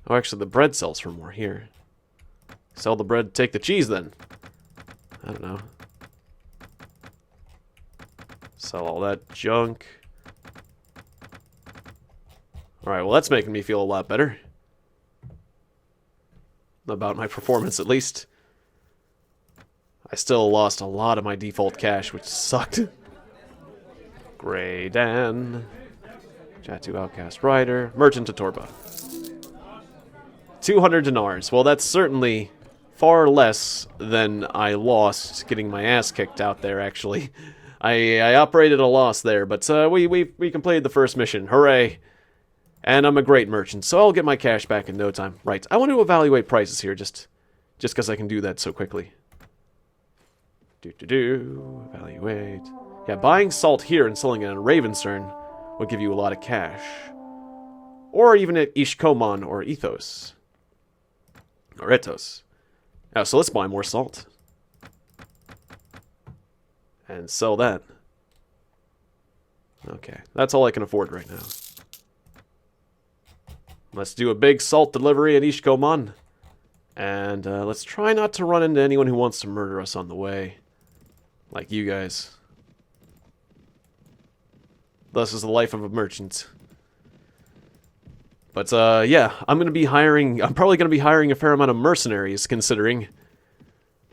Oh, actually, the bread sells for more here. Sell the bread, take the cheese then. I don't know. Sell all that junk. Alright, well that's making me feel a lot better. About my performance, at least. I still lost a lot of my default cash, which sucked. Grey Dan. Jatu Outcast Rider. Merchant to Torba. 200 dinars. Well, that's certainly far less than I lost getting my ass kicked out there, actually. I operated a loss there, but we completed the first mission. Hooray. And I'm a great merchant, so I'll get my cash back in no time. Right, I want to evaluate prices here, just because I can do that so quickly. Evaluate. Yeah, buying salt here and selling it in Ravenstern would give you a lot of cash. Or even at Ishkoman or Ethos. Or Etos. Oh, so let's buy more salt. And sell that. Okay, that's all I can afford right now. Let's do a big salt delivery at Ishkoman. And let's try not to run into anyone who wants to murder us on the way. Like you guys. Thus is the life of a merchant. But yeah, I'm probably going to be hiring a fair amount of mercenaries, considering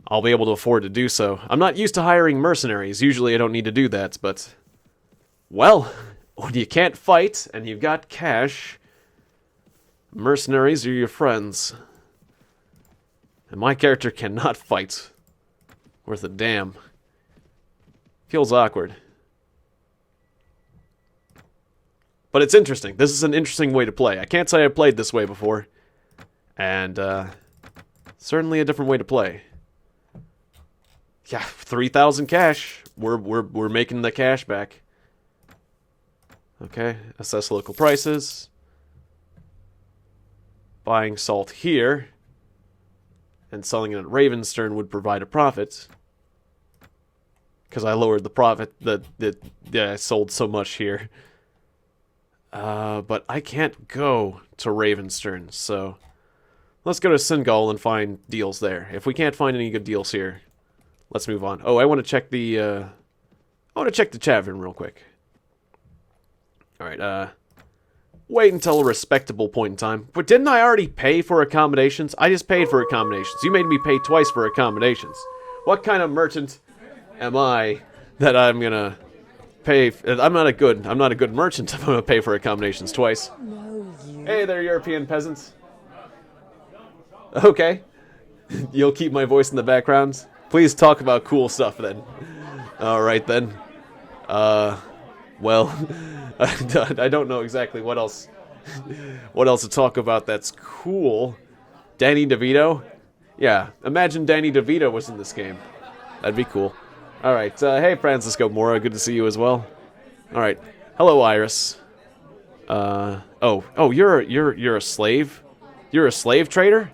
I'll be able to afford to do so. I'm not used to hiring mercenaries. Usually I don't need to do that, but... Well, when you can't fight and you've got cash... Mercenaries are your friends. And my character cannot fight. Worth a damn. Feels awkward. But it's interesting. This is an interesting way to play. I can't say I played this way before. And, certainly a different way to play. Yeah, 3,000 cash. We're making the cash back. Okay, assess local prices. Buying salt here and selling it at Ravenstern would provide a profit. Because I lowered the profit yeah, I sold so much here. But I can't go to Ravenstern, so let's go to Singal and find deals there. If we can't find any good deals here, let's move on. Oh, I want to check the tavern real quick. Alright, wait until a respectable point in time. But didn't I already pay for accommodations? I just paid for accommodations. You made me pay twice for accommodations. What kind of merchant am I that I'm gonna pay? I'm not a good merchant if I'm gonna pay for accommodations twice. No, you. Hey there, European peasants. Okay. You'll keep my voice in the background. Please talk about cool stuff then. Alright then. Well, I don't know exactly what else to talk about that's cool. Danny DeVito? Yeah, imagine Danny DeVito was in this game. That'd be cool. Alright, hey Francisco Mora, good to see you as well. Alright, hello Iris. Oh, you're a slave? You're a slave trader?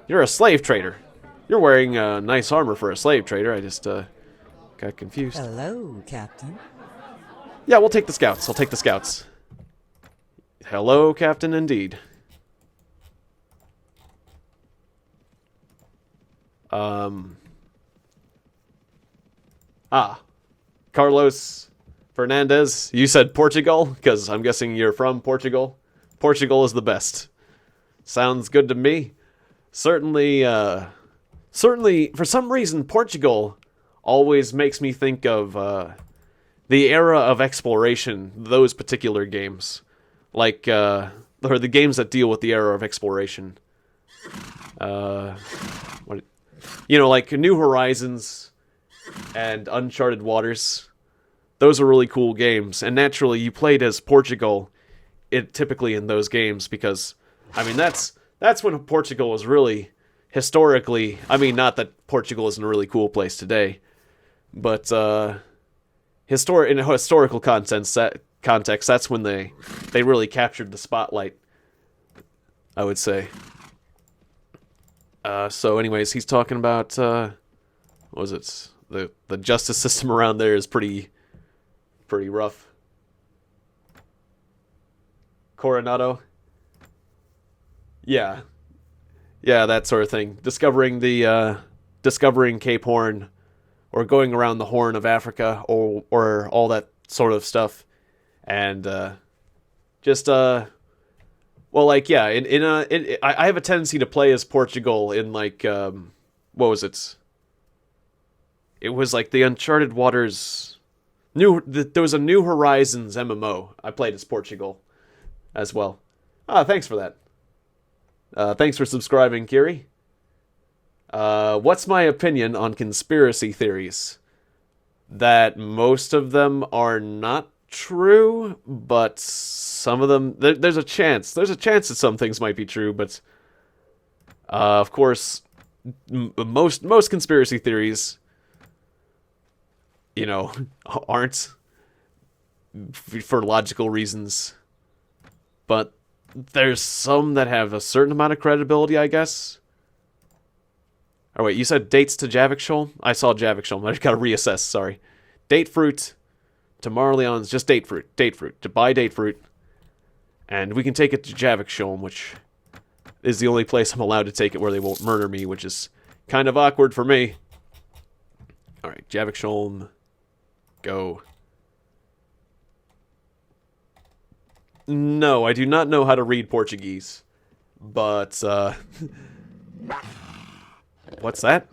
You're a slave trader. You're wearing nice armor for a slave trader, I just, got confused. Hello, Captain. Yeah, we'll take the scouts. I'll take the scouts. Hello, Captain, indeed. Carlos Fernandez. You said Portugal? Because I'm guessing you're from Portugal. Portugal is the best. Sounds good to me. Certainly, for some reason, Portugal always makes me think of, the era of exploration, those particular games. Like, or the games that deal with the era of exploration. Like New Horizons and Uncharted Waters. Those are really cool games. And naturally, you played as Portugal typically in those games because, I mean, that's when Portugal was really historically... I mean, not that Portugal isn't a really cool place today, but, in a historical context, that's when they really captured the spotlight, I would say. So anyways, he's talking about, what was it? the justice system around there is pretty rough. Coronado. Yeah, that sort of thing. Discovering Cape Horn, or going around the Horn of Africa, or all that sort of stuff, and just well, like, yeah, I have a tendency to play as Portugal in, like, what was it? It was like the Uncharted Waters. There was a New Horizons MMO. I played as Portugal as well. Ah, thanks for that. Thanks for subscribing, Kiri. What's my opinion on conspiracy theories? That most of them are not true, but some of them, there's a chance that some things might be true, but of course, most conspiracy theories, you know, aren't, for logical reasons, but there's some that have a certain amount of credibility, I guess. Oh wait, you said dates to Javik I saw Javik I gotta reassess, sorry. Date fruit to Marleon's, just date fruit. To buy date fruit. And we can take it to Javik, which is the only place I'm allowed to take it where they won't murder me, which is kind of awkward for me. Alright, Javik, go. No, I do not know how to read Portuguese. But, what's that?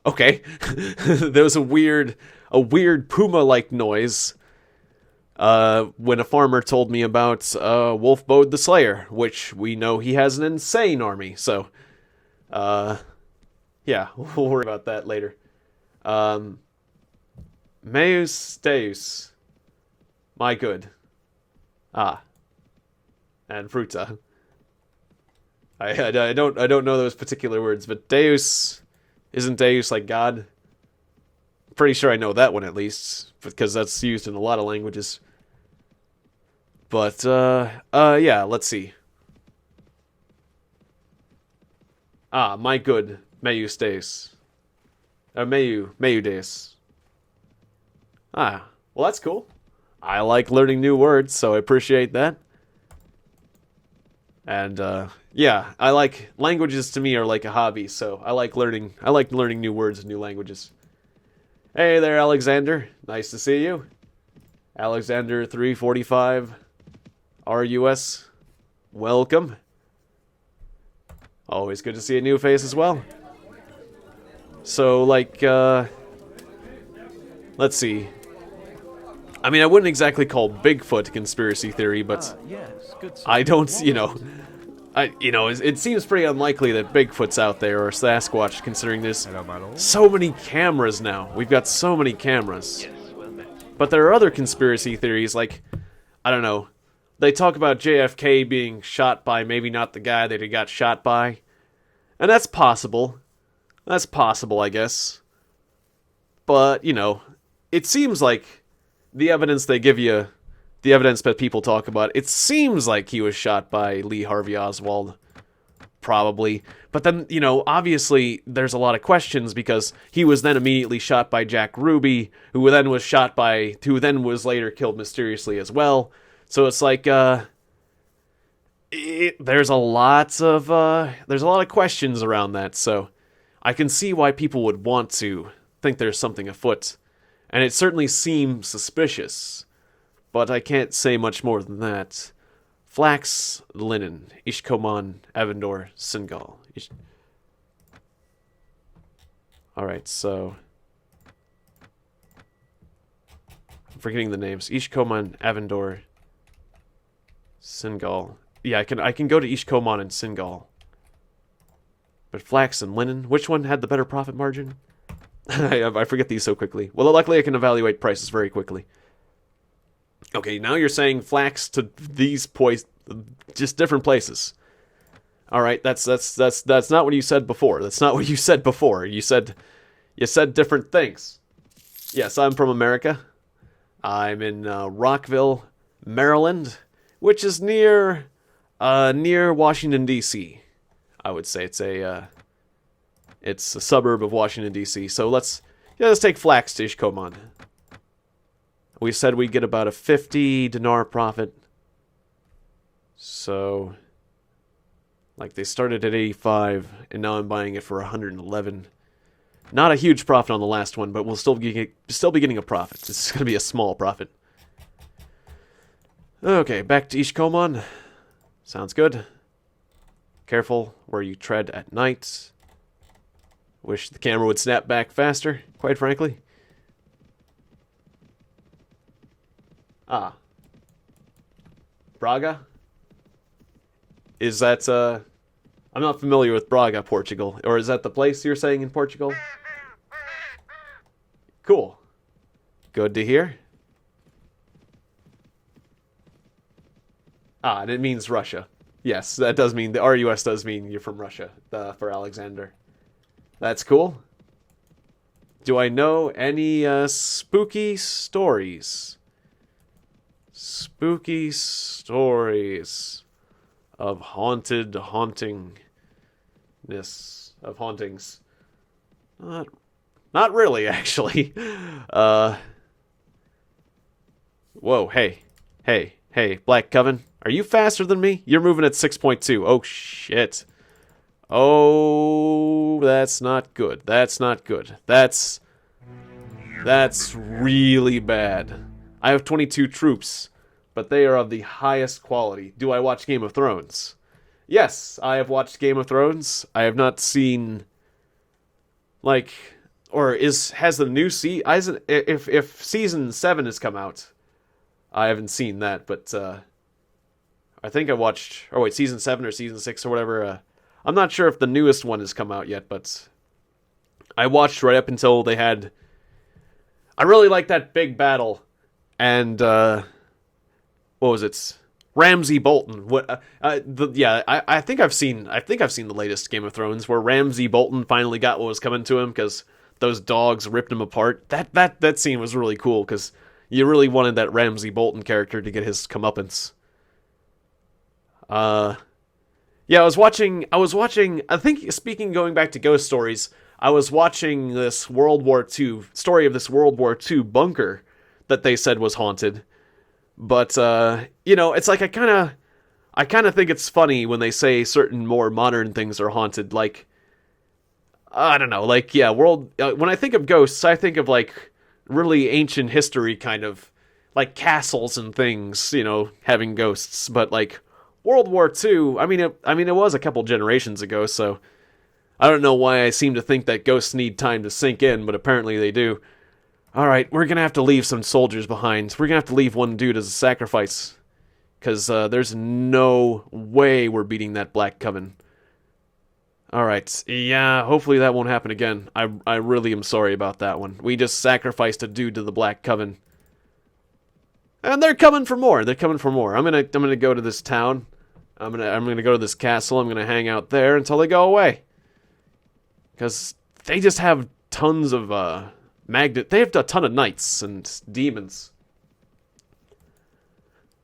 Okay. There was a weird puma-like noise when a farmer told me about Wolfbode the Slayer, which we know he has an insane army, so yeah, we'll worry about that later. Meus Deus, my good. Ah. And Fruta. I don't know those particular words, but Deus, isn't Deus like God? Pretty sure I know that one at least, because that's used in a lot of languages. But yeah, let's see. Ah, my good, Meus Deus. Meu Deus. Ah, well that's cool. I like learning new words, so I appreciate that. And yeah, I like languages. To me are like a hobby, so I like learning new words and new languages. Hey there, Alexander. Nice to see you. Alexander 345 RUS. Welcome. Always good to see a new face as well. So, like, let's see. I mean, I wouldn't exactly call Bigfoot a conspiracy theory, but Yes, good sir. I don't, it seems pretty unlikely that Bigfoot's out there, or Sasquatch, considering there's so many cameras now. We've got so many cameras. But there are other conspiracy theories, like, I don't know, they talk about JFK being shot by maybe not the guy that he got shot by. And that's possible. That's possible, I guess. But, it seems like the evidence they give you, the evidence that people talk about, it seems like he was shot by Lee Harvey Oswald. Probably. But then, obviously there's a lot of questions, because he was then immediately shot by Jack Ruby, who then was later killed mysteriously as well. So it's like, there's a lot of questions around that, so I can see why people would want to think there's something afoot. And it certainly seems suspicious, but I can't say much more than that. Flax, linen, Ishkoman, Avendor, Singal. Alright, so I'm forgetting the names. Ishkoman, Avendor, Singal. Yeah, I can go to Ishkoman and Singal. But flax and linen, which one had the better profit margin? I forget these so quickly. Well, luckily I can evaluate prices very quickly. Okay, now you're saying flax to these just different places. All right, that's not what you said before. That's not what you said before. You said different things. Yes, I'm from America. I'm in Rockville, Maryland, which is near Washington D.C. I would say it's a It's a suburb of Washington, D.C. So let's take flax to Ishkoman. We said we'd get about a 50 dinar profit. So, like, they started at 85, and now I'm buying it for 111. Not a huge profit on the last one, but we'll still be getting a profit. This is going to be a small profit. Okay, back to Ishkoman. Sounds good. Careful where you tread at night. Wish the camera would snap back faster, quite frankly. Ah. Braga? Is that, I'm not familiar with Braga, Portugal. Or is that the place you're saying in Portugal? Cool. Good to hear. Ah, and it means Russia. Yes, that does mean, the RUS does mean you're from Russia, for Alexander. That's cool. Do I know any, spooky stories? Spooky stories of hauntingness, of hauntings. Not really, actually. Whoa, hey, Black Coven. Are you faster than me? You're moving at 6.2. Oh, shit. Oh, that's not good. That's not good. That's really bad. I have 22 troops, but they are of the highest quality. Do I watch Game of Thrones? Yes, I have watched Game of Thrones. I have not seen, like, or has the new season, if season 7 has come out, I haven't seen that, but, I think I watched, oh wait, season 7 or season 6 or whatever, I'm not sure if the newest one has come out yet, but I watched right up until they had, I really liked that big battle, and, what was it? Ramsay Bolton. I think I've seen the latest Game of Thrones where Ramsay Bolton finally got what was coming to him because those dogs ripped him apart. That scene was really cool because you really wanted that Ramsay Bolton character to get his comeuppance. Yeah, I was watching, I think, going back to ghost stories, I was watching this story of this World War II bunker that they said was haunted. But, it's like I kind of think it's funny when they say certain more modern things are haunted. Like, I don't know, like, yeah, when I think of ghosts, I think of, like, really ancient history kind of, like, castles and things, having ghosts. But, like, World War II, I mean, it was a couple generations ago, so I don't know why I seem to think that ghosts need time to sink in, but apparently they do. Alright, we're gonna have to leave some soldiers behind. We're gonna have to leave one dude as a sacrifice. Because there's no way we're beating that Black Coven. Alright, yeah, hopefully that won't happen again. I really am sorry about that one. We just sacrificed a dude to the Black Coven. And they're coming for more. They're coming for more. I'm gonna go to this town. I'm gonna go to this castle. I'm gonna hang out there until they go away. Because they just have tons of they have a ton of knights and demons.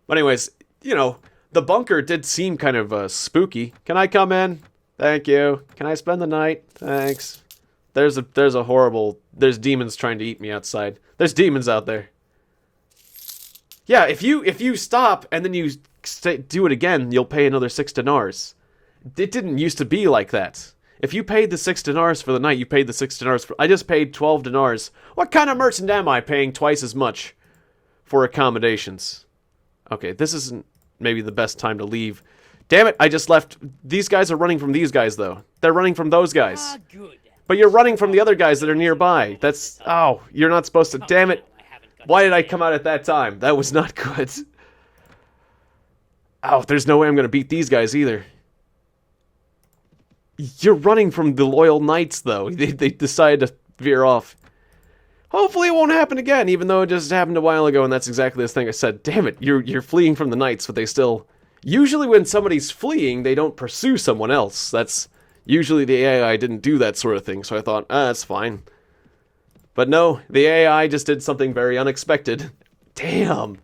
But anyways, the bunker did seem kind of spooky. Can I come in? Thank you. Can I spend the night? Thanks. There's demons trying to eat me outside. There's demons out there. Yeah, if you stop and then you do it again, you'll pay another 6 dinars. It didn't used to be like that. If you paid the 6 dinars for the night, you paid the 6 dinars for... I just paid 12 dinars. What kind of merchant am I paying twice as much for accommodations? Okay, this isn't maybe the best time to leave. Damn it, I just left. These guys are running from these guys, though. They're running from those guys. Good. But you're running from the other guys that are nearby. That's... Oh, you're not supposed to... Damn it. Why did I come out at that time? That was not good. Oh, there's no way I'm going to beat these guys either. You're running from the loyal knights, though. They decided to veer off. Hopefully it won't happen again, even though it just happened a while ago, and that's exactly the thing I said. Damn it, you're fleeing from the knights, but they still... Usually when somebody's fleeing, they don't pursue someone else. That's... Usually the AI didn't do that sort of thing, so I thought, that's fine. But no, the AI just did something very unexpected. Damn.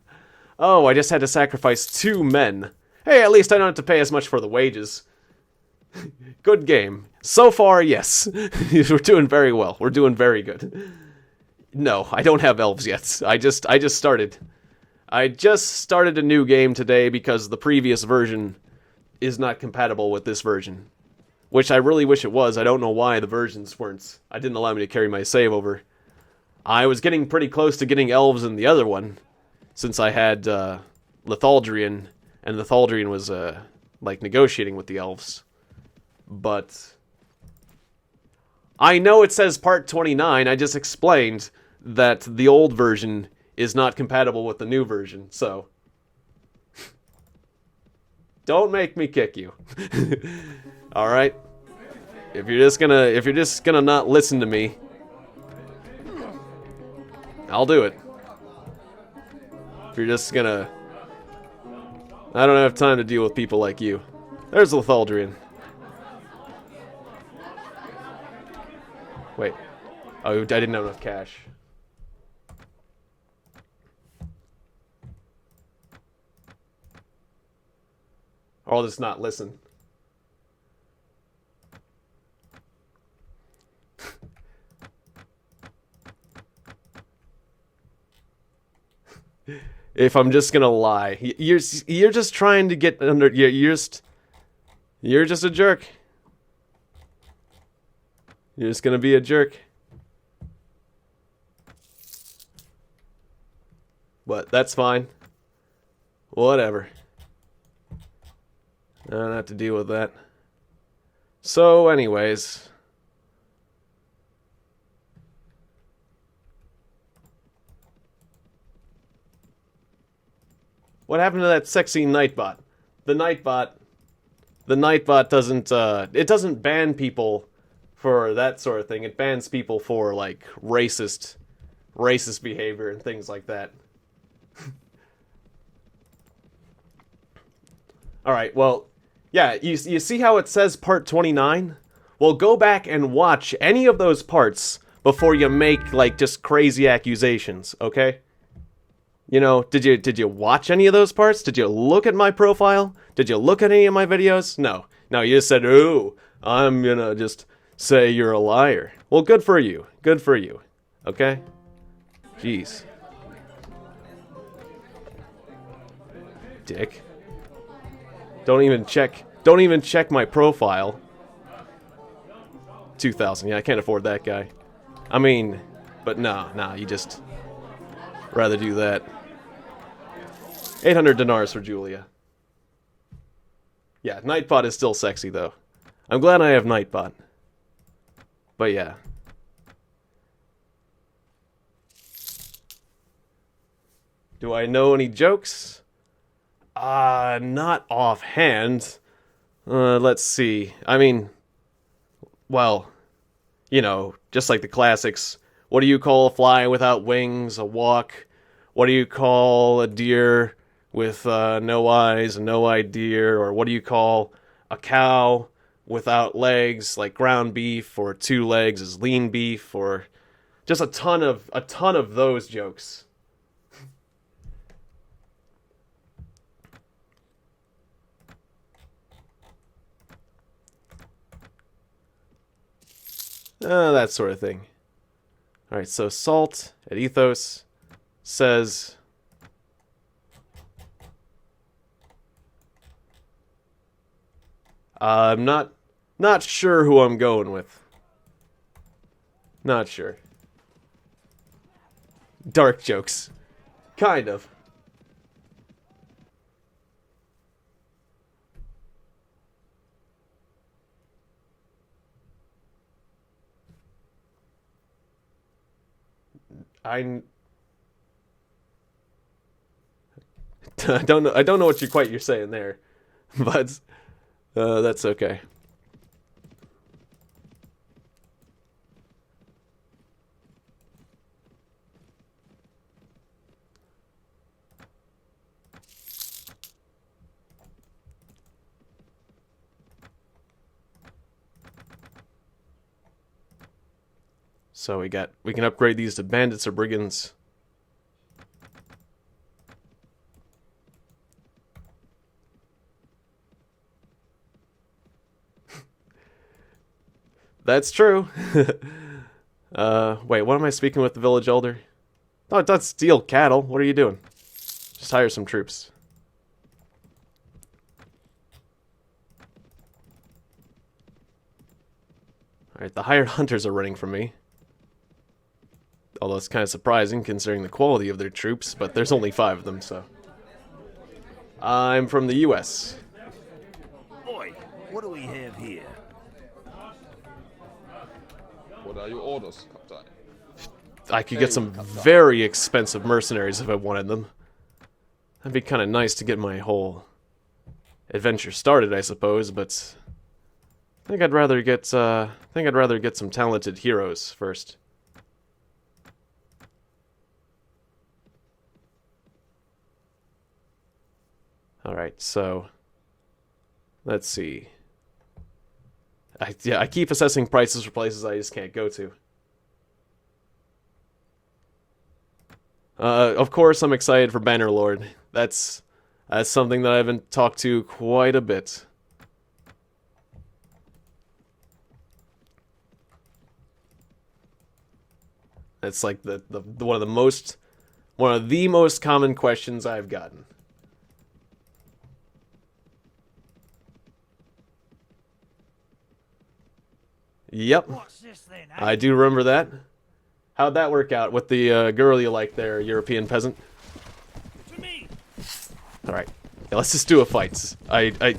Oh, I just had to sacrifice 2 men. Hey, at least I don't have to pay as much for the wages. Good game. So far, yes. We're doing very well. We're doing very good. No, I don't have elves yet. I just started. I just started a new game today because the previous version is not compatible with this version. Which I really wish it was. I don't know why the versions weren't. I didn't allow me to carry my save over. I was getting pretty close to getting elves in the other one, since I had Lithaldrian, and Lithaldrian was like negotiating with the elves. But I know it says part 29. I just explained that the old version is not compatible with the new version, so don't make me kick you. All right? If you're just gonna not listen to me, I'll do it. If you're just gonna... I don't have time to deal with people like you. There's Lithaldrian. Wait. Oh, I didn't have enough cash. Or I'll just not listen. If I'm just gonna lie, you're just trying to get under. You're just a jerk. You're just gonna be a jerk. But that's fine. Whatever. I don't have to deal with that. So, anyways. What happened to that sexy Nightbot? The Nightbot doesn't, it doesn't ban people for that sort of thing. It bans people for, like, racist behavior and things like that. Alright, well, yeah, you see how it says part 29? Well, go back and watch any of those parts before you make, like, just crazy accusations, okay? You know, did you watch any of those parts? Did you look at my profile? Did you look at any of my videos? No. No, you just said, "Ooh, I'm gonna just say you're a liar." Well, good for you. Good for you. Okay? Jeez. Dick. Don't even check my profile. 2,000. Yeah, I can't afford that guy. I mean, but nah, you just rather do that. 800 dinars for Julia. Yeah, Nightbot is still sexy, though. I'm glad I have Nightbot. But yeah. Do I know any jokes? Not offhand. Let's see. I mean, well, you know, just like the classics. What do you call a fly without wings? A walk. What do you call a deer with no eyes, a no-eyed deer? Or what do you call a cow without legs, like ground beef, or 2 legs is lean beef, or just a ton of those jokes. That sort of thing. Alright, so Salt at Ethos says... I'm not sure who I'm going with. Not sure. Dark jokes. Kind of. I don't know what you're saying there, but that's okay. So we can upgrade these to bandits or brigands. That's true. Wait, what am I speaking with the village elder? Oh, don't steal cattle. What are you doing? Just hire some troops. Alright, the hired hunters are running from me. Although it's kind of surprising considering the quality of their troops, but there's only 5 of them, so. I'm from the US. Oi, what do we have here? What are your orders, Captain? I could get some very expensive mercenaries if I wanted them. That'd be kind of nice to get my whole adventure started, I suppose, but I think I'd rather get some talented heroes first. All right, so let's see. I keep assessing prices for places I just can't go to. Of course, I'm excited for Bannerlord. That's something that I haven't talked to quite a bit. It's like one of the most common questions I've gotten. Yep, What's this then, eh? I do remember that. How'd that work out with the girl you like there, European peasant? To me! All right, yeah, let's just do a fight. I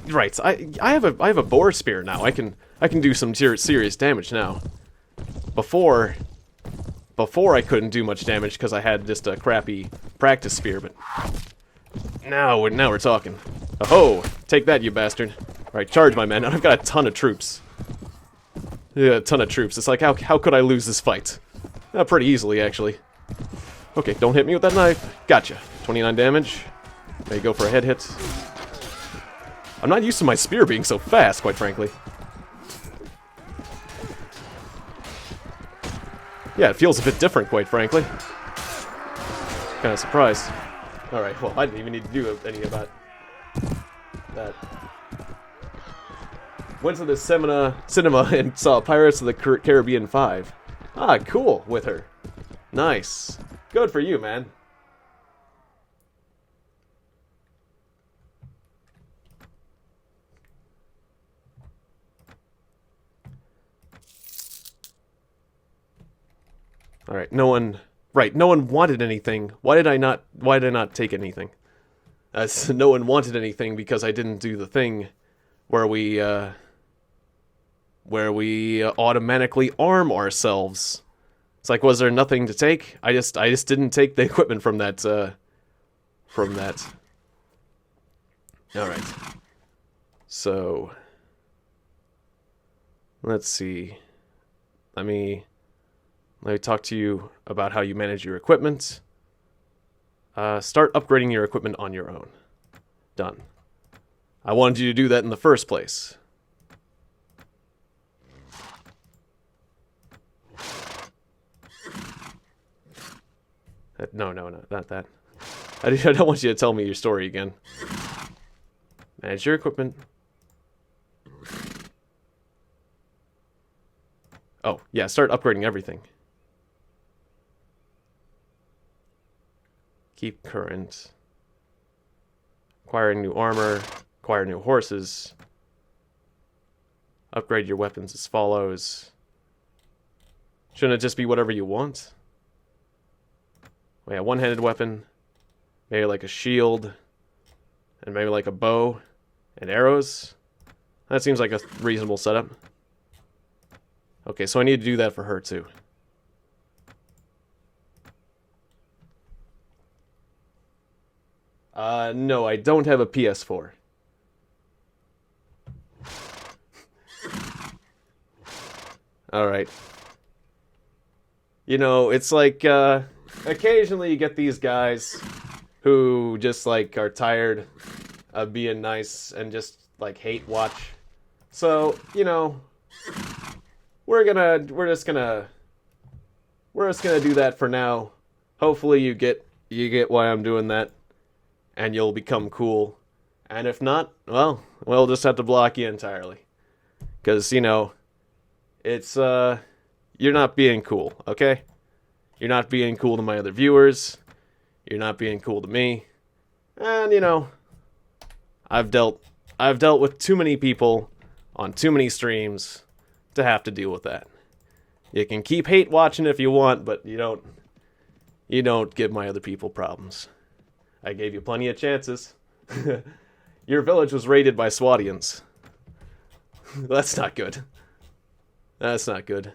have a boar spear now. I can do some serious damage now. Before I couldn't do much damage because I had just a crappy practice spear, but now we're talking. Oh, take that, you bastard! All right, charge, my man. I've got a ton of troops. Yeah, a ton of troops. It's like, how could I lose this fight? Pretty easily, actually. Okay, don't hit me with that knife. Gotcha. 29 damage. There you go for a head hit. I'm not used to my spear being so fast, quite frankly. Yeah, it feels a bit different, quite frankly. Kind of surprised. Alright, well, I didn't even need to do any of that. Went to the cinema and saw Pirates of the Caribbean 5. Ah, cool, with her. Nice. Good for you, man. All right, no one wanted anything. Why did I not take anything? No one wanted anything because I didn't do the thing where we automatically arm ourselves. It's like, was there nothing to take? I just didn't take the equipment from that. All right. So let's see. Let me talk to you about how you manage your equipment. Start upgrading your equipment on your own. Done. I wanted you to do that in the first place. No, not that. I don't want you to tell me your story again. Manage your equipment. Oh, yeah, start upgrading everything. Keep current. Acquiring new armor. Acquire new horses. Upgrade your weapons as follows. Shouldn't it just be whatever you want? Oh, yeah, one-handed weapon. Maybe like a shield. And maybe like a bow. And arrows. That seems like a reasonable setup. Okay, so I need to do that for her too. No, I don't have a PS4. Alright. You know, it's like, occasionally you get these guys who just, like, are tired of being nice and just, like, hate watch. So, you know, we're just gonna do that for now. Hopefully you get why I'm doing that, and you'll become cool. And if not, well, we'll just have to block you entirely. Because, you know, It's, you're not being cool, okay? You're not being cool to my other viewers. You're not being cool to me. And, you know, I've dealt with too many people on too many streams to have to deal with that. You can keep hate watching if you want, but you don't give my other people problems. I gave you plenty of chances. Your village was raided by Swatians. That's not good. That's not good.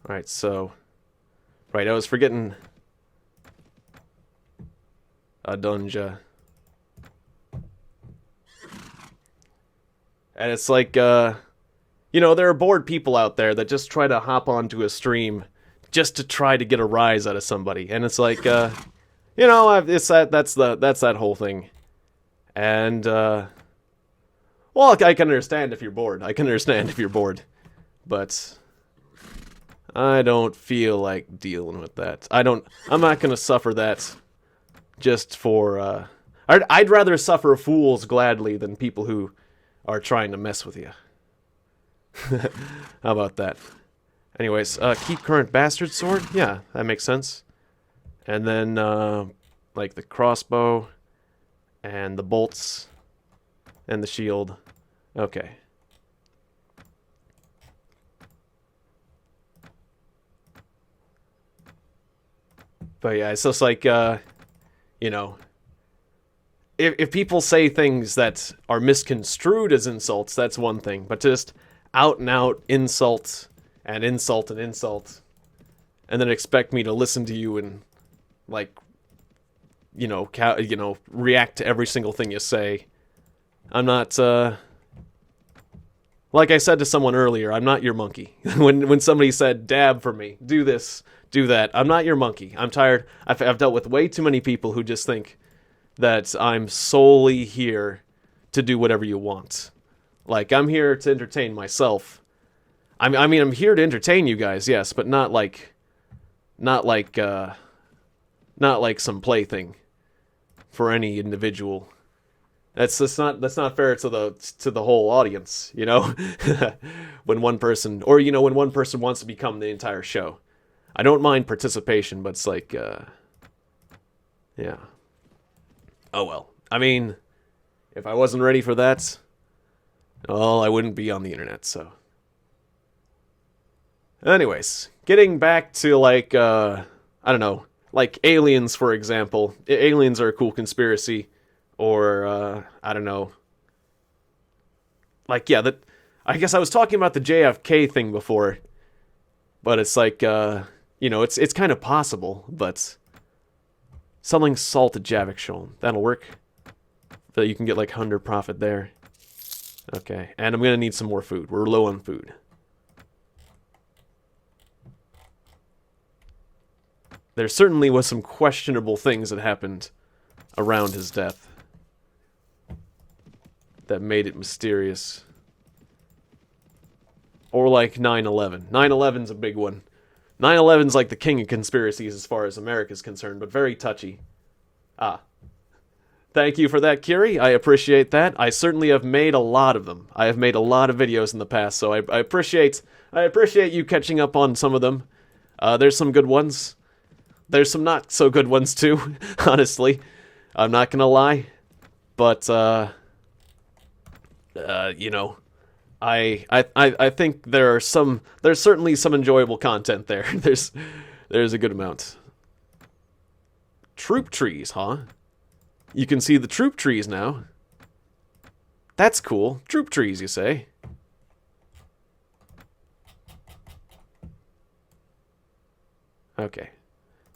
Alright, so... Right, I was forgetting... a dungeon. And it's like, you know, there are bored people out there that just try to hop onto a stream just to try to get a rise out of somebody. And it's like, you know, that's that whole thing. And, well, I can understand if you're bored. I can understand if you're bored. But I don't feel like dealing with that. I'm not going to suffer that just for, I'd rather suffer fools gladly than people who are trying to mess with you. How about that? Anyways, keep current bastard sword? Yeah, that makes sense. And then, like the crossbow, and the bolts, and the shield. Okay. But yeah, it's just like, you know, if people say things that are misconstrued as insults, that's one thing. But just out and out insult and insult and insult, and then expect me to listen to you and, like, you know, react to every single thing you say. I'm not, like I said to someone earlier, I'm not your monkey. when somebody said, dab for me, do this, do that, I'm not your monkey. I'm tired. I've dealt with way too many people who just think that I'm solely here to do whatever you want. Like, I'm here to entertain myself. I mean, I'm here to entertain you guys, yes, but not like some plaything for any individual. That's not fair to the whole audience, you know? When one person wants to become the entire show. I don't mind participation, but it's like, yeah. Oh well. I mean, if I wasn't ready for that, well, I wouldn't be on the internet, so. Anyways, getting back to, like, I don't know, like aliens, for example. Aliens are a cool conspiracy, or, I don't know. Like, yeah, I guess I was talking about the JFK thing before, but it's like, you know, it's kind of possible, but selling salt at Javik Sholm, that'll work. That you can get like 100 profit there. Okay, and I'm gonna need some more food. We're low on food. There certainly was some questionable things that happened around his death that made it mysterious. Or like 9/11. 9/11's a big one. 9/11's like the king of conspiracies as far as America's concerned, but very touchy. Ah. Thank you for that, Kiri. I appreciate that. I certainly have made a lot of them. I have made a lot of videos in the past, so I appreciate you catching up on some of them. There's some good ones. There's some not so good ones too, honestly. I'm not gonna lie. But you know, I think there's certainly some enjoyable content there. There's a good amount. Troop trees, huh? You can see the troop trees now. That's cool. Troop trees, you say? Okay.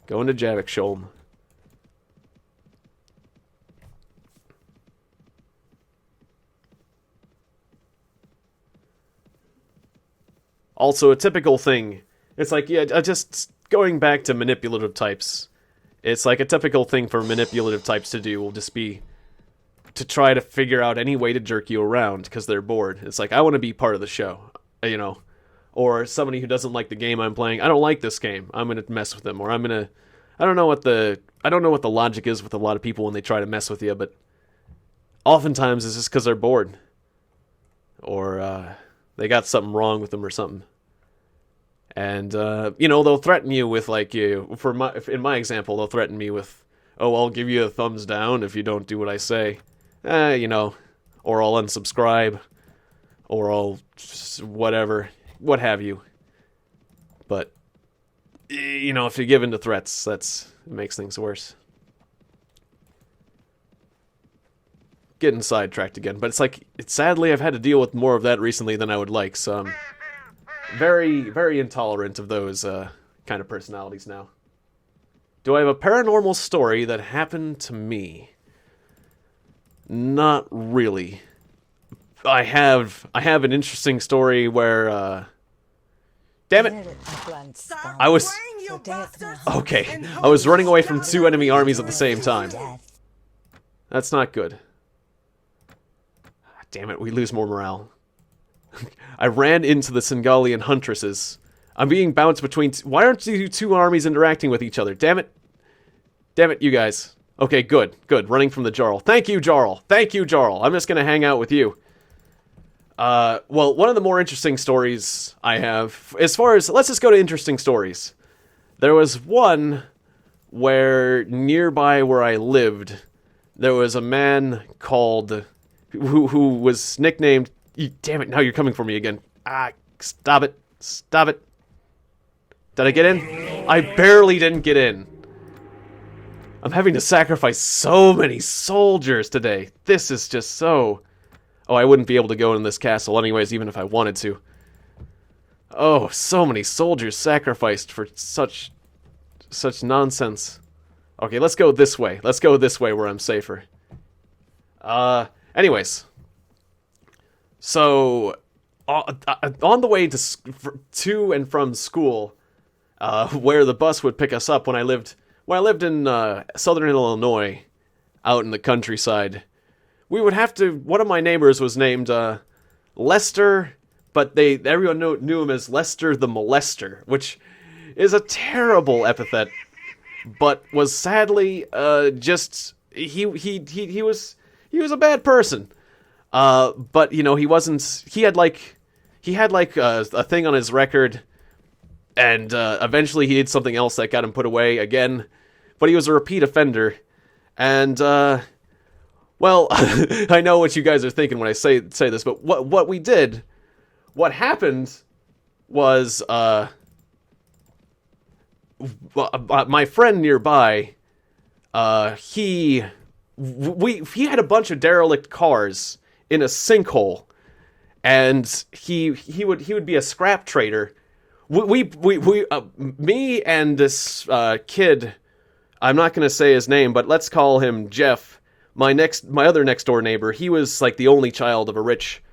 Going to Javik Sholm. Also, a typical thing. It's like, yeah, just going back to manipulative types. It's like a typical thing for manipulative types to do will just be to try to figure out any way to jerk you around because they're bored. It's like, I want to be part of the show, you know. Or somebody who doesn't like the game I'm playing. I don't like this game. I'm going to mess with them. Or I'm going to... I don't know what the I don't know what the logic is with a lot of people when they try to mess with you, but oftentimes it's just because they're bored. Or they got something wrong with them or something. And, you know, they'll threaten you with, like, in my example, they'll threaten me with, oh, I'll give you a thumbs down if you don't do what I say. You know, or I'll unsubscribe, or I'll whatever, what have you. But, you know, if you give in to threats, it makes things worse. Getting sidetracked again, but it's like, sadly I've had to deal with more of that recently than I would like, so I'm very, very intolerant of those kind of personalities now. Do I have a paranormal story that happened to me? Not really. I have an interesting story where, damn it! I was... Okay, I was running away from 2 enemy armies at the same time. That's not good. Damn it, we lose more morale. I ran into the Singalian huntresses. I'm being bounced between... Why aren't you 2 armies interacting with each other? Damn it. Damn it, you guys. Okay, good, good. Running from the Jarl. Thank you, Jarl. Thank you, Jarl. I'm just gonna hang out with you. Well, one of the more interesting stories I have... As far as... Let's just go to interesting stories. There was one where, nearby where I lived, there was a man called... Who was nicknamed... Damn it, now you're coming for me again. Ah, stop it. Stop it. Did I get in? I barely didn't get in. I'm having to sacrifice so many soldiers today. This is just so... Oh, I wouldn't be able to go in this castle anyways, even if I wanted to. Oh, so many soldiers sacrificed for such nonsense. Okay, let's go this way. Let's go this way where I'm safer. Anyways, so on the way to and from school, where the bus would pick us up when I lived in southern Illinois, out in the countryside, we would have to. One of my neighbors was named Lester, but everyone knew him as Lester the Molester, which is a terrible epithet, but was sadly just he was a bad person. But you know, he wasn't. He had like a thing on his record, and eventually he did something else that got him put away again. But he was a repeat offender, and well, I know what you guys are thinking when I say this, but what happened was my friend nearby, he had a bunch of derelict cars in a sinkhole, and he would be a scrap trader. Me and this kid, I'm not gonna say his name, but let's call him Jeff. My other next door neighbor, he was like the only child of a rich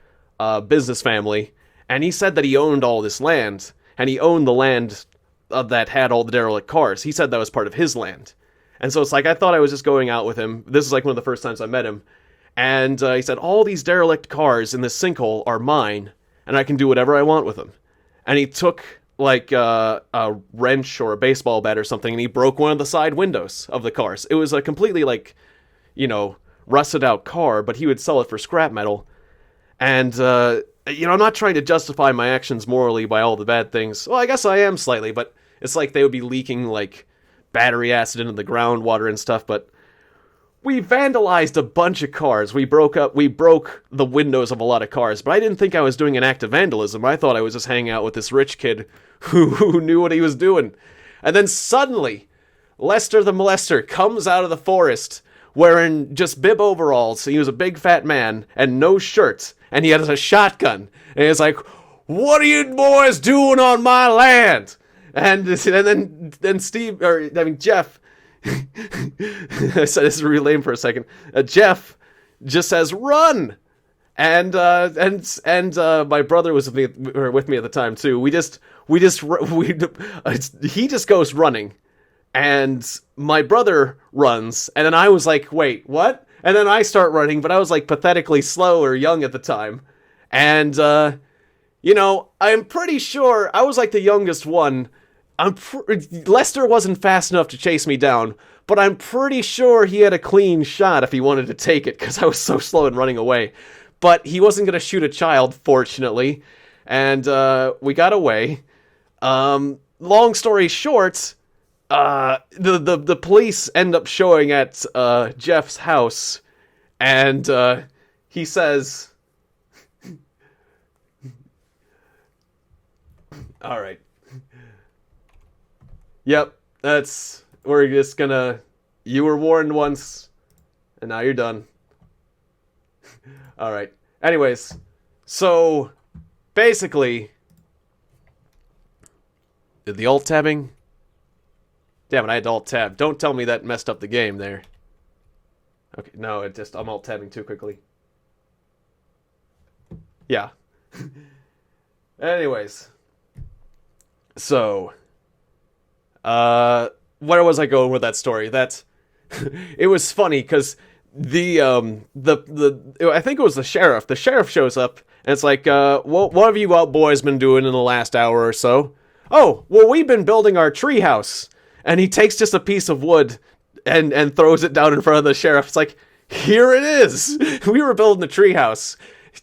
business family, and he said that he owned all this land, and he owned the land that had all the derelict cars. He said that was part of his land. And so it's like, I thought I was just going out with him. This is like one of the first times I met him. And he said, all these derelict cars in this sinkhole are mine, and I can do whatever I want with them. And he took like a wrench or a baseball bat or something, and he broke one of the side windows of the cars. It was a completely like, you know, rusted out car, but he would sell it for scrap metal. And, you know, I'm not trying to justify my actions morally by all the bad things. Well, I guess I am slightly, but it's like they would be leaking like battery acid into the groundwater and stuff, but we vandalized a bunch of cars. We broke the windows of a lot of cars, but I didn't think I was doing an act of vandalism. I thought I was just hanging out with this rich kid who knew what he was doing. And then suddenly, Lester the Molester comes out of the forest wearing just bib overalls. He was a big fat man and no shirt, and he has a shotgun. And he's like, "What are you boys doing on my land?" And then Jeff, I said this is really lame for a second. Jeff just says, "Run!" And my brother was with me at the time too. He just goes running, and my brother runs, and then I was like, "Wait, what?" And then I start running, but I was like pathetically slow or young at the time, and you know, I'm pretty sure I was like the youngest one. Lester wasn't fast enough to chase me down, but I'm pretty sure he had a clean shot if he wanted to take it, because I was so slow in running away. But he wasn't going to shoot a child, fortunately, and we got away. Long story short, the police end up showing at Jeff's house, and he says, all right. Yep, we're just gonna, you were warned once, and now you're done. All right. Anyways, so basically, the alt tabbing. Damn it, I had to alt tab. Don't tell me that messed up the game there. Okay, no, I'm alt tabbing too quickly. Yeah. Anyways, so where was I going with that story? It was funny because I think it was the sheriff. The sheriff shows up and it's like, what have you out boys been doing in the last hour or so? Oh, well, we've been building our treehouse. And he takes just a piece of wood and throws it down in front of the sheriff. It's like, here it is. We were building the treehouse.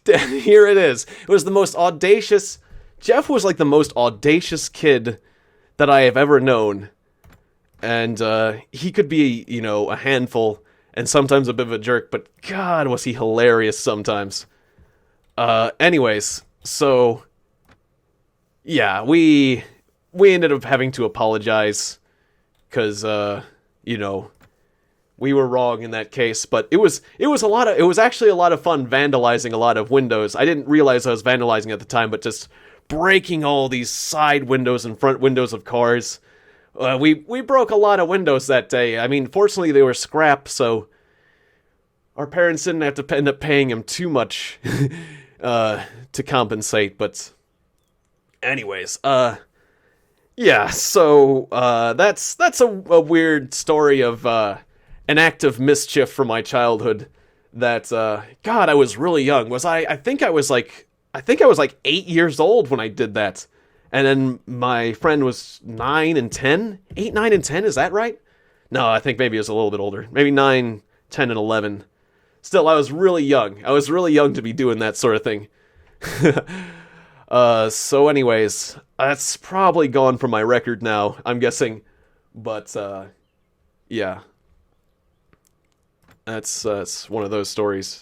Here it is. It was the most audacious. Jeff was like the most audacious kid that I have ever known. And he could be, a handful and sometimes a bit of a jerk, but God, was he hilarious sometimes. Anyways, so yeah, we ended up having to apologize because we were wrong in that case, but it was actually a lot of fun vandalizing a lot of windows. I didn't realize I was vandalizing at the time, but just breaking all these side windows and front windows of cars. We broke a lot of windows that day. I mean, fortunately they were scrap, so our parents didn't have to end up paying him too much to compensate. But anyways, yeah. So that's a weird story of an act of mischief from my childhood. That God, I was really young. I think I was like 8 years old when I did that. And then my friend was 9 and 10? 8, 9, and 10, is that right? No, I think maybe it was a little bit older. Maybe 9, 10, and 11. Still, I was really young. I was really young to be doing that sort of thing. So anyways, that's probably gone from my record now, I'm guessing. But, yeah. That's one of those stories.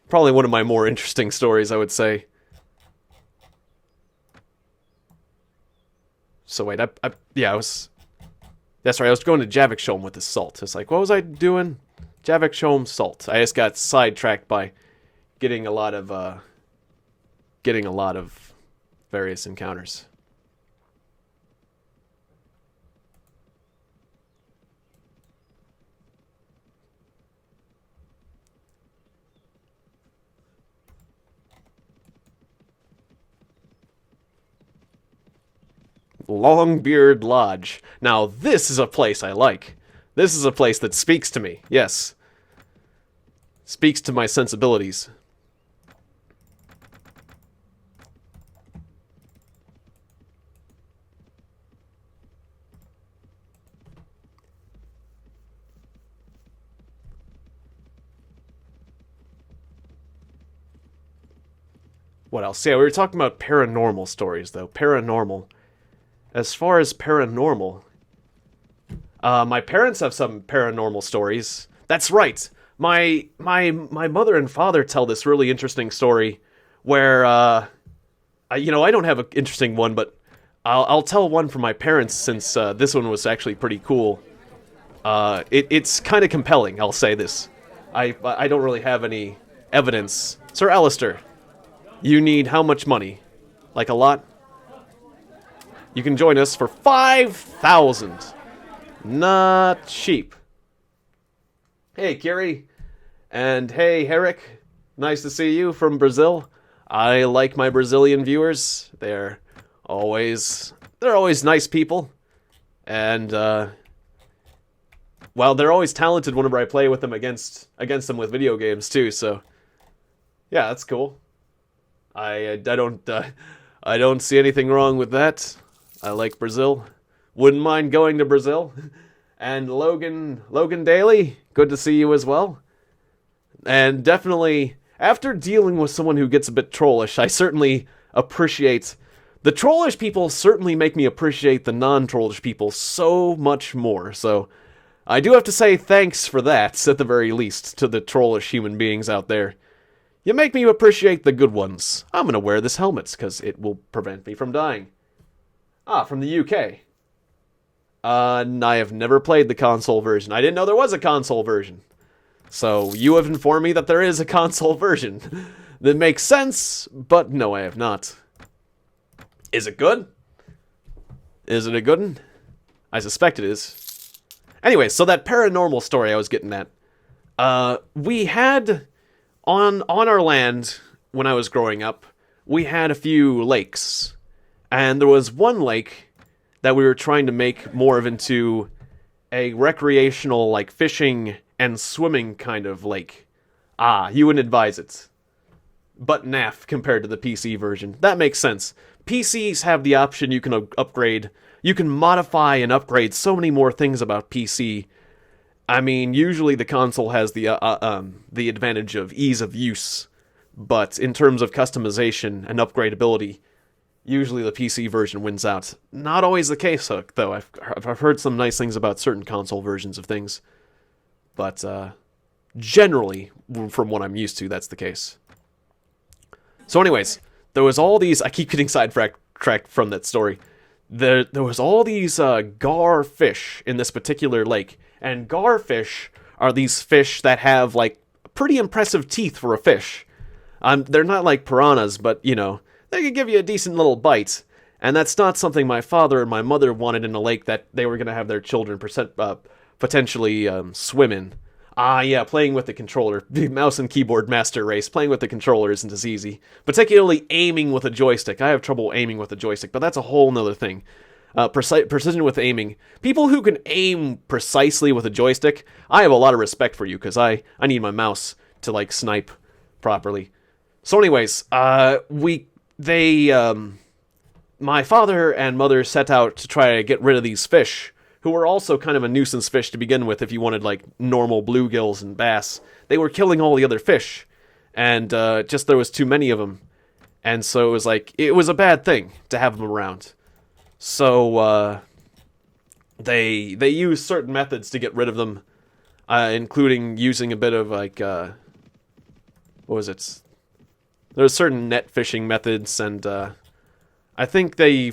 Probably one of my more interesting stories, I would say. So wait, that's right, I was going to Javikshom with the salt. It's like, what was I doing? Javikshom salt. I just got sidetracked by getting a lot of various encounters. Longbeard Lodge. Now, this is a place I like. This is a place that speaks to me. Yes. Speaks to my sensibilities. What else? Yeah, we were talking about paranormal stories, though. Paranormal. As far as paranormal, my parents have some paranormal stories. That's right. My mother and father tell this really interesting story where, I don't have an interesting one, but I'll tell one from my parents since this one was actually pretty cool. It's kind of compelling, I'll say this. I don't really have any evidence. Sir Alistair, you need how much money? Like a lot? You can join us for 5,000. Not cheap. Hey, Kiri. And hey, Herrick. Nice to see you from Brazil. I like my Brazilian viewers. They're always nice people. And, well, they're always talented whenever I play with them against them with video games, too, so... Yeah, that's cool. I don't see anything wrong with that. I like Brazil. Wouldn't mind going to Brazil. And Logan Daly, good to see you as well. And definitely, after dealing with someone who gets a bit trollish, I certainly appreciate... The trollish people certainly make me appreciate the non-trollish people so much more, so... I do have to say thanks for that, at the very least, to the trollish human beings out there. You make me appreciate the good ones. I'm gonna wear this helmet, because it will prevent me from dying. Ah, from the UK. I have never played the console version. I didn't know there was a console version. So, you have informed me that there is a console version. That makes sense, but no, I have not. Is it good? Is it a good one? I suspect it is. Anyway, so that paranormal story I was getting at. We had, on our land, when I was growing up, we had a few lakes. And there was one lake that we were trying to make more of into a recreational, like, fishing and swimming kind of lake. Ah, you wouldn't advise it. But naff compared to the PC version. That makes sense. PCs have the option you can upgrade. You can modify and upgrade so many more things about PC. I mean, usually the console has the advantage of ease of use. But in terms of customization and upgradability, usually the PC version wins out. Not always the case, though. I've heard some nice things about certain console versions of things. But generally, from what I'm used to, that's the case. So anyways, there was all these... I keep getting sidetracked from that story. There was all these gar fish in this particular lake. And gar fish are these fish that have, like, pretty impressive teeth for a fish. They're not like piranhas, but, you know, they could give you a decent little bite. And that's not something my father and my mother wanted in a lake that they were going to have their children potentially swim in. Ah, yeah, playing with the controller. The mouse and keyboard master race. Playing with the controller isn't as easy. Particularly aiming with a joystick. I have trouble aiming with a joystick, but that's a whole nother thing. Precision with aiming. People who can aim precisely with a joystick, I have a lot of respect for you, because I need my mouse to, like, snipe properly. So anyways, my father and mother set out to try to get rid of these fish, who were also kind of a nuisance fish to begin with if you wanted, like, normal bluegills and bass. They were killing all the other fish, and just there was too many of them. And so it was like, it was a bad thing to have them around. So, they used certain methods to get rid of them, including using a bit of, like, what was it? There was certain net fishing methods, and, I think there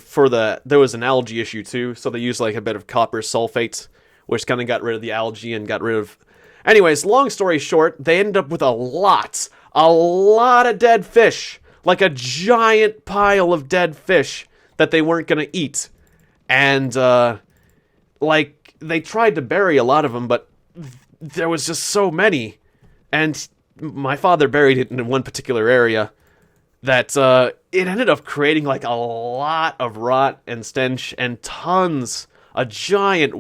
was an algae issue too, so they used like a bit of copper sulfate, which kind of got rid of the algae and got rid of... Anyways, long story short, they ended up with a lot of dead fish. Like a giant pile of dead fish that they weren't going to eat. And, like, they tried to bury a lot of them, but there was just so many. And my father buried it in one particular area that it ended up creating like a lot of rot and stench and a giant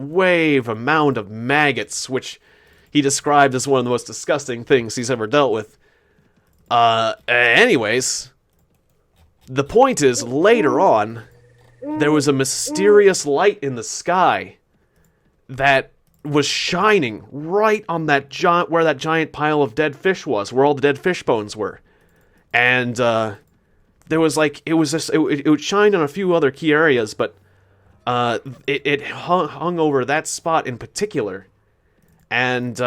amount of maggots, which he described as one of the most disgusting things he's ever dealt with. Anyways, the point is, later on, there was a mysterious light in the sky that was shining right on that where that giant pile of dead fish was, where all the dead fish bones were. And there was like, it would shine on a few other key areas, but it hung over that spot in particular. And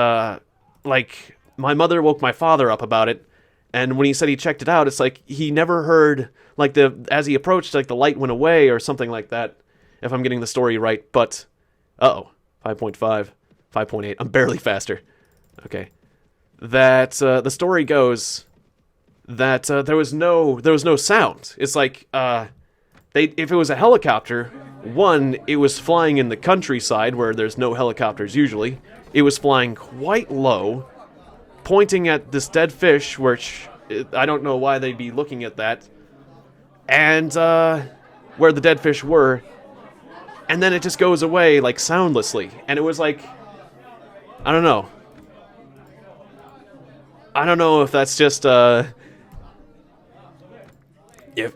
like, my mother woke my father up about it, and when he said he checked it out, it's like he never heard, like, as he approached, like, the light went away or something like that, if I'm getting the story right. But 5.5, 5.8, I'm barely faster. Okay. That the story goes that there was no sound. It's like if it was a helicopter, one, it was flying in the countryside where there's no helicopters usually. It was flying quite low, pointing at this dead fish, which I don't know why they'd be looking at that, and where the dead fish were, and then it just goes away like soundlessly. And it was like, I don't know if that's just if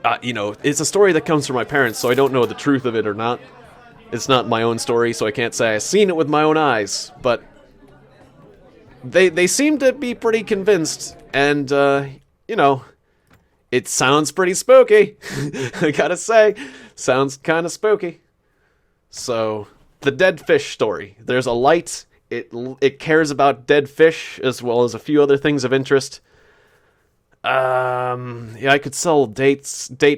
it's a story that comes from my parents, so I don't know the truth of it or not. It's not my own story, so I can't say I've seen it with my own eyes, but they seem to be pretty convinced, and, it sounds pretty spooky. I gotta say, sounds kind of spooky. So, the dead fish story. There's a light. It cares about dead fish as well as a few other things of interest. Yeah, I could sell date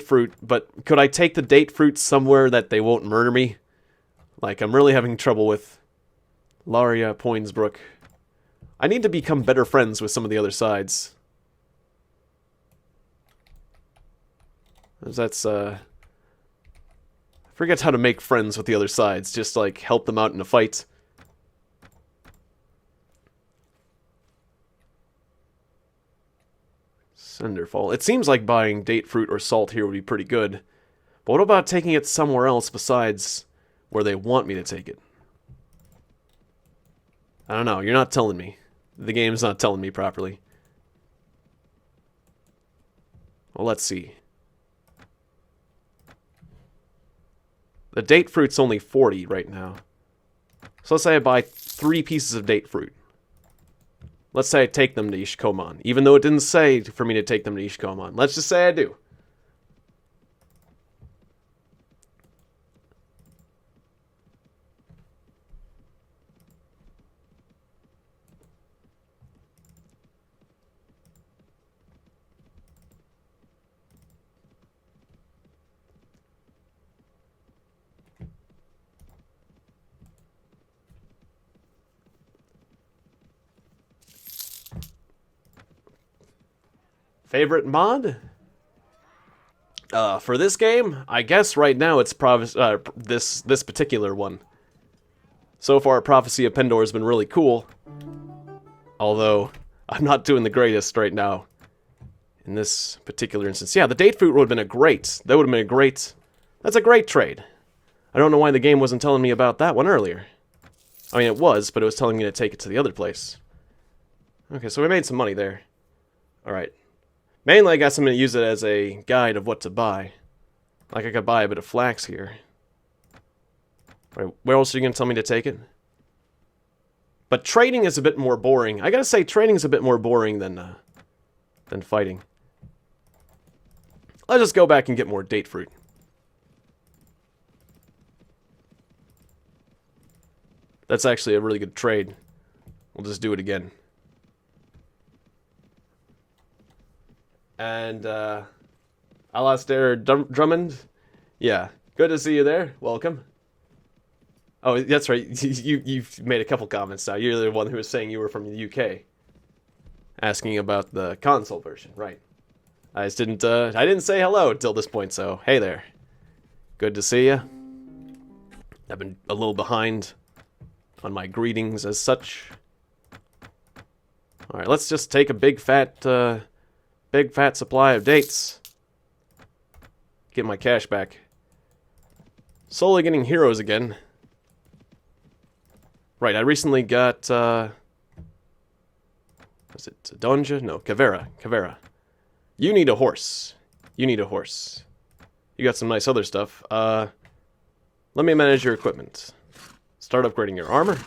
fruit, but could I take the date fruit somewhere that they won't murder me? Like, I'm really having trouble with Laria Poinsbrook. I need to become better friends with some of the other sides. That's, I forget how to make friends with the other sides. Just, like, help them out in a fight. Cinderfall. It seems like buying date fruit or salt here would be pretty good. But what about taking it somewhere else besides where they want me to take it? I don't know. You're not telling me. The game's not telling me properly. Well, let's see. The date fruit's only 40 right now. So let's say I buy 3 pieces of date fruit. Let's say I take them to Ishkoman, even though it didn't say for me to take them to Ishkoman. Let's just say I do. Favorite mod? For this game, I guess right now it's this particular one. So far, Prophecy of Pendor has been really cool. Although, I'm not doing the greatest right now. In this particular instance. Yeah, the date fruit would have been that would have been a great, that's a great trade. I don't know why the game wasn't telling me about that one earlier. I mean, it was, but it was telling me to take it to the other place. Okay, so we made some money there. Alright. Mainly, I guess I'm going to use it as a guide of what to buy. Like, I could buy a bit of flax here. Right, where else are you going to tell me to take it? But trading is a bit more boring. I gotta say, trading is a bit more boring than fighting. I'll just go back and get more date fruit. That's actually a really good trade. We'll just do it again. And, Alastair Drummond? Yeah, good to see you there. Welcome. Oh, that's right. You've made a couple comments now. You're the one who was saying you were from the UK. Asking about the console version, right. I didn't say hello until this point, so hey there. Good to see you. I've been a little behind on my greetings as such. Alright, let's just take a big fat supply of dates. Get my cash back. Slowly getting heroes again. Right, I recently got, was it Donja? No, Kavera. You need a horse. You got some nice other stuff. Let me manage your equipment. Start upgrading your armor.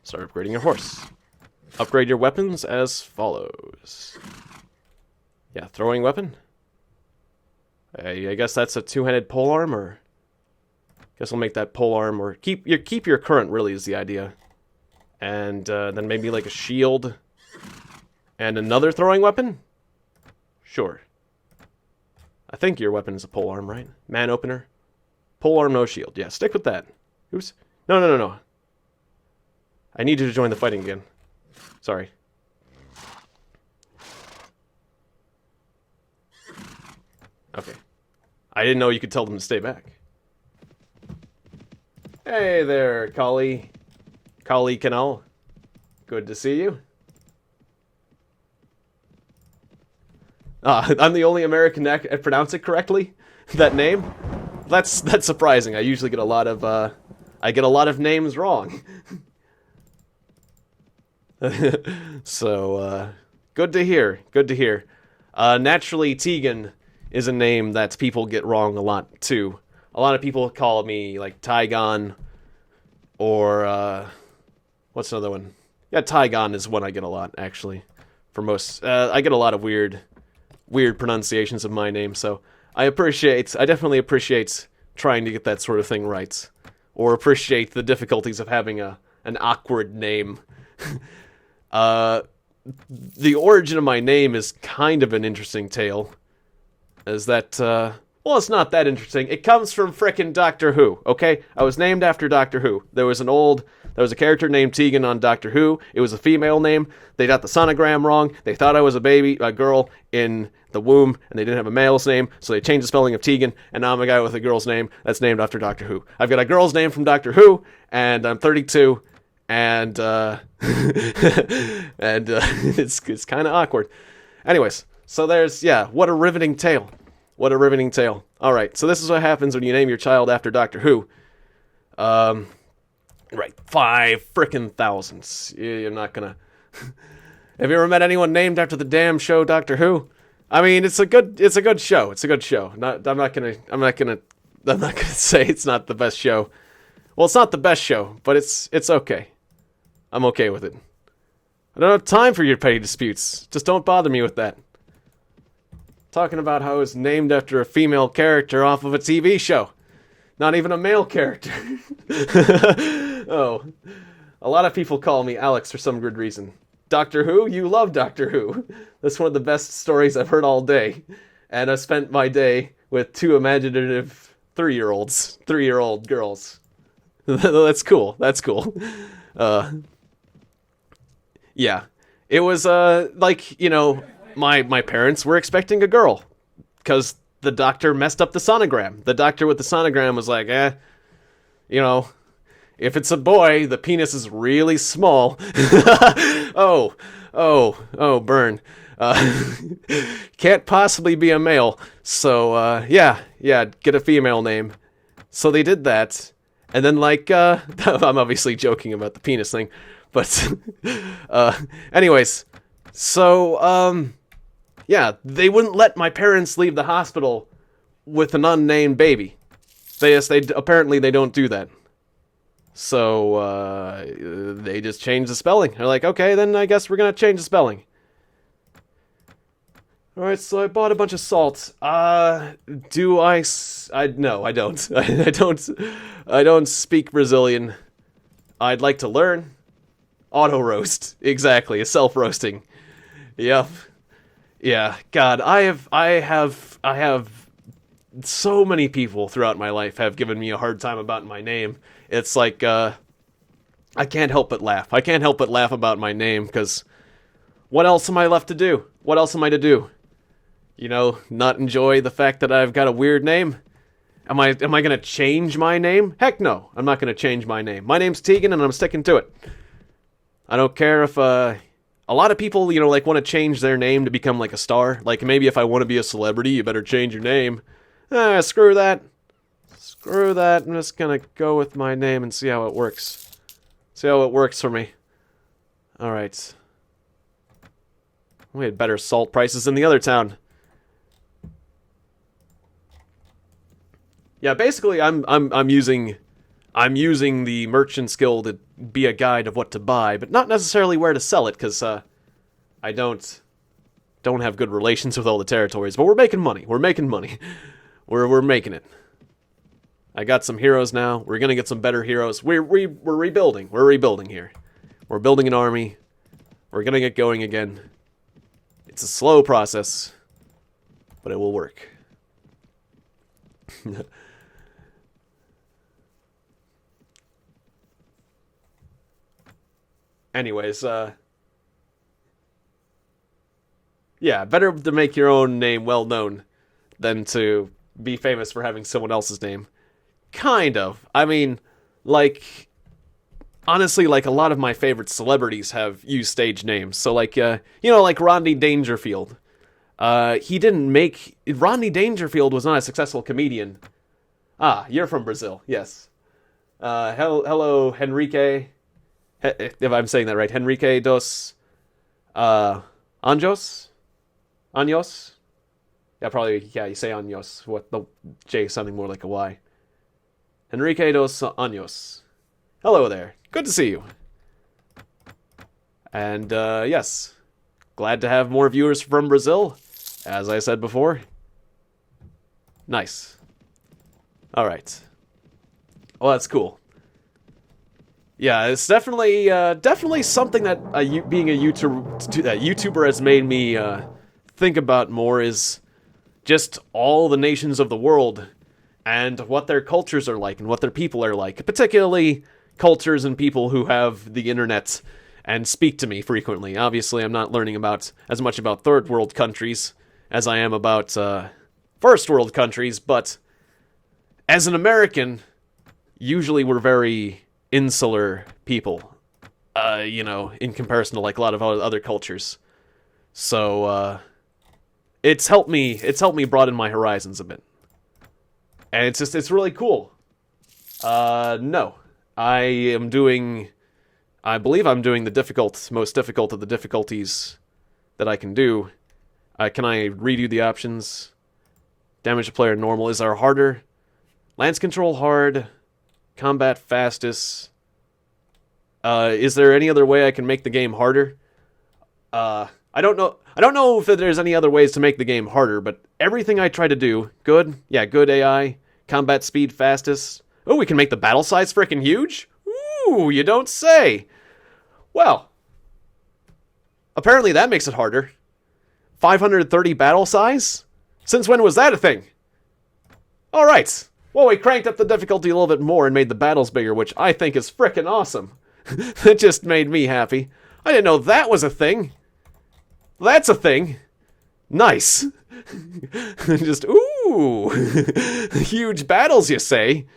Start upgrading your horse. Upgrade your weapons as follows. Yeah, throwing weapon. I guess that's a two-handed polearm, or guess we'll make that polearm, or keep your current really is the idea. And then maybe like a shield and another throwing weapon? Sure. I think your weapon is a polearm, right? Man opener. Polearm, no shield. Yeah, stick with that. Oops. No. I need you to join the fighting again. Sorry. Okay. I didn't know you could tell them to stay back. Hey there, Kali Canal. Good to see you. I'm the only American to pronounce it correctly? That name? That's surprising. I usually get a lot of names wrong. So, good to hear. Naturally, Tiegon is a name that people get wrong a lot too. A lot of people call me like Tiegon, or what's another one? Yeah, Tiegon is one I get a lot actually. For most, I get a lot of weird pronunciations of my name. So I definitely appreciate trying to get that sort of thing right, or appreciate the difficulties of having an awkward name. The origin of my name is kind of an interesting tale. Is that, well, it's not that interesting. It comes from frickin' Doctor Who, okay? I was named after Doctor Who. There was a character named Tiegon on Doctor Who. It was a female name. They got the sonogram wrong. They thought I was a girl in the womb, and they didn't have a male's name, so they changed the spelling of Tiegon, and now I'm a guy with a girl's name that's named after Doctor Who. I've got a girl's name from Doctor Who, and I'm 32, and, it's kind of awkward. Anyways, so there's, yeah, what a riveting tale. What a riveting tale. Alright, so this is what happens when you name your child after Doctor Who. Right, 5 frickin' thousands. You're not gonna... Have you ever met anyone named after the damn show Doctor Who? I mean, it's a good show. It's a good show. I'm not gonna say it's not the best show. Well, it's not the best show, but it's okay. I'm okay with it. I don't have time for your petty disputes. Just don't bother me with that. Talking about how it's named after a female character off of a TV show. Not even a male character. Oh. A lot of people call me Alex for some good reason. Doctor Who? You love Doctor Who. That's one of the best stories I've heard all day. And I spent my day with 2 imaginative 3-year-old girls. That's cool. That's cool. Yeah. It was, like, you know, my parents were expecting a girl. Because the doctor messed up the sonogram. The doctor with the sonogram was like, you know, if it's a boy, the penis is really small. Oh, burn. Can't possibly be a male. So, yeah, get a female name. So they did that. And then, like, I'm obviously joking about the penis thing. But, anyways, so, yeah, they wouldn't let my parents leave the hospital with an unnamed baby. Apparently they don't do that. So, they just changed the spelling. They're like, okay, then I guess we're gonna change the spelling. Alright, so I bought a bunch of salt. No, I don't. I don't speak Brazilian. I'd like to learn. Auto roast. Exactly, a self-roasting. Yep. Yeah, God, I have so many people throughout my life have given me a hard time about my name. It's like, I can't help but laugh. I can't help but laugh about my name, because what else am I left to do? What else am I to do? You know, not enjoy the fact that I've got a weird name? Am I gonna change my name? Heck no, I'm not gonna change my name. My name's Tiegon, and I'm sticking to it. I don't care if, a lot of people, you know, like, want to change their name to become, like, a star. Like, maybe if I want to be a celebrity, you better change your name. Screw that. Screw that. I'm just gonna go with my name and see how it works. See how it works for me. Alright. We had better salt prices in the other town. Yeah, basically, I'm using the merchant skill to be a guide of what to buy, but not necessarily where to sell it, because I don't have good relations with all the territories. But we're making money. We're making money. We're making it. I got some heroes now. We're gonna get some better heroes. We're rebuilding. We're rebuilding here. We're building an army. We're gonna get going again. It's a slow process, but it will work. Anyways, yeah, better to make your own name well known than to be famous for having someone else's name. Kind of. I mean, like, honestly, like, a lot of my favorite celebrities have used stage names. So, like, you know, like Rodney Dangerfield. Rodney Dangerfield was not a successful comedian. Ah, you're from Brazil, yes. Hello, Henrique. If I'm saying that right, Henrique dos Anjos? Anjos? Yeah, probably, yeah, you say años. What, the J sounding more like a Y. Enrique dos Años. Hello there. Good to see you. And, yes. Glad to have more viewers from Brazil, as I said before. Nice. Alright. Well, that's cool. Yeah, it's definitely something that being a YouTuber has made me think about more is just all the nations of the world and what their cultures are like and what their people are like. Particularly cultures and people who have the internet and speak to me frequently. Obviously, I'm not learning about as much about third world countries as I am about first world countries, but as an American, usually we're very insular people, you know, in comparison to like a lot of other cultures. So, it's helped me broaden my horizons a bit. And it's really cool. No. I believe I'm doing the most difficult of the difficulties that I can do. Can I redo the options? Damage to player normal. Is our harder? Lance control hard. Combat fastest. Is there any other way I can make the game harder? I don't know if there's any other ways to make the game harder, but everything I try to do, good. Yeah, good AI. Combat speed fastest. Oh, we can make the battle size frickin' huge? Ooh, you don't say. Well, apparently that makes it harder. 530 battle size? Since when was that a thing? Alright. Well, we cranked up the difficulty a little bit more and made the battles bigger, which I think is frickin' awesome. That just made me happy. I didn't know that was a thing. That's a thing. Nice. Just, ooh. Huge battles, you say?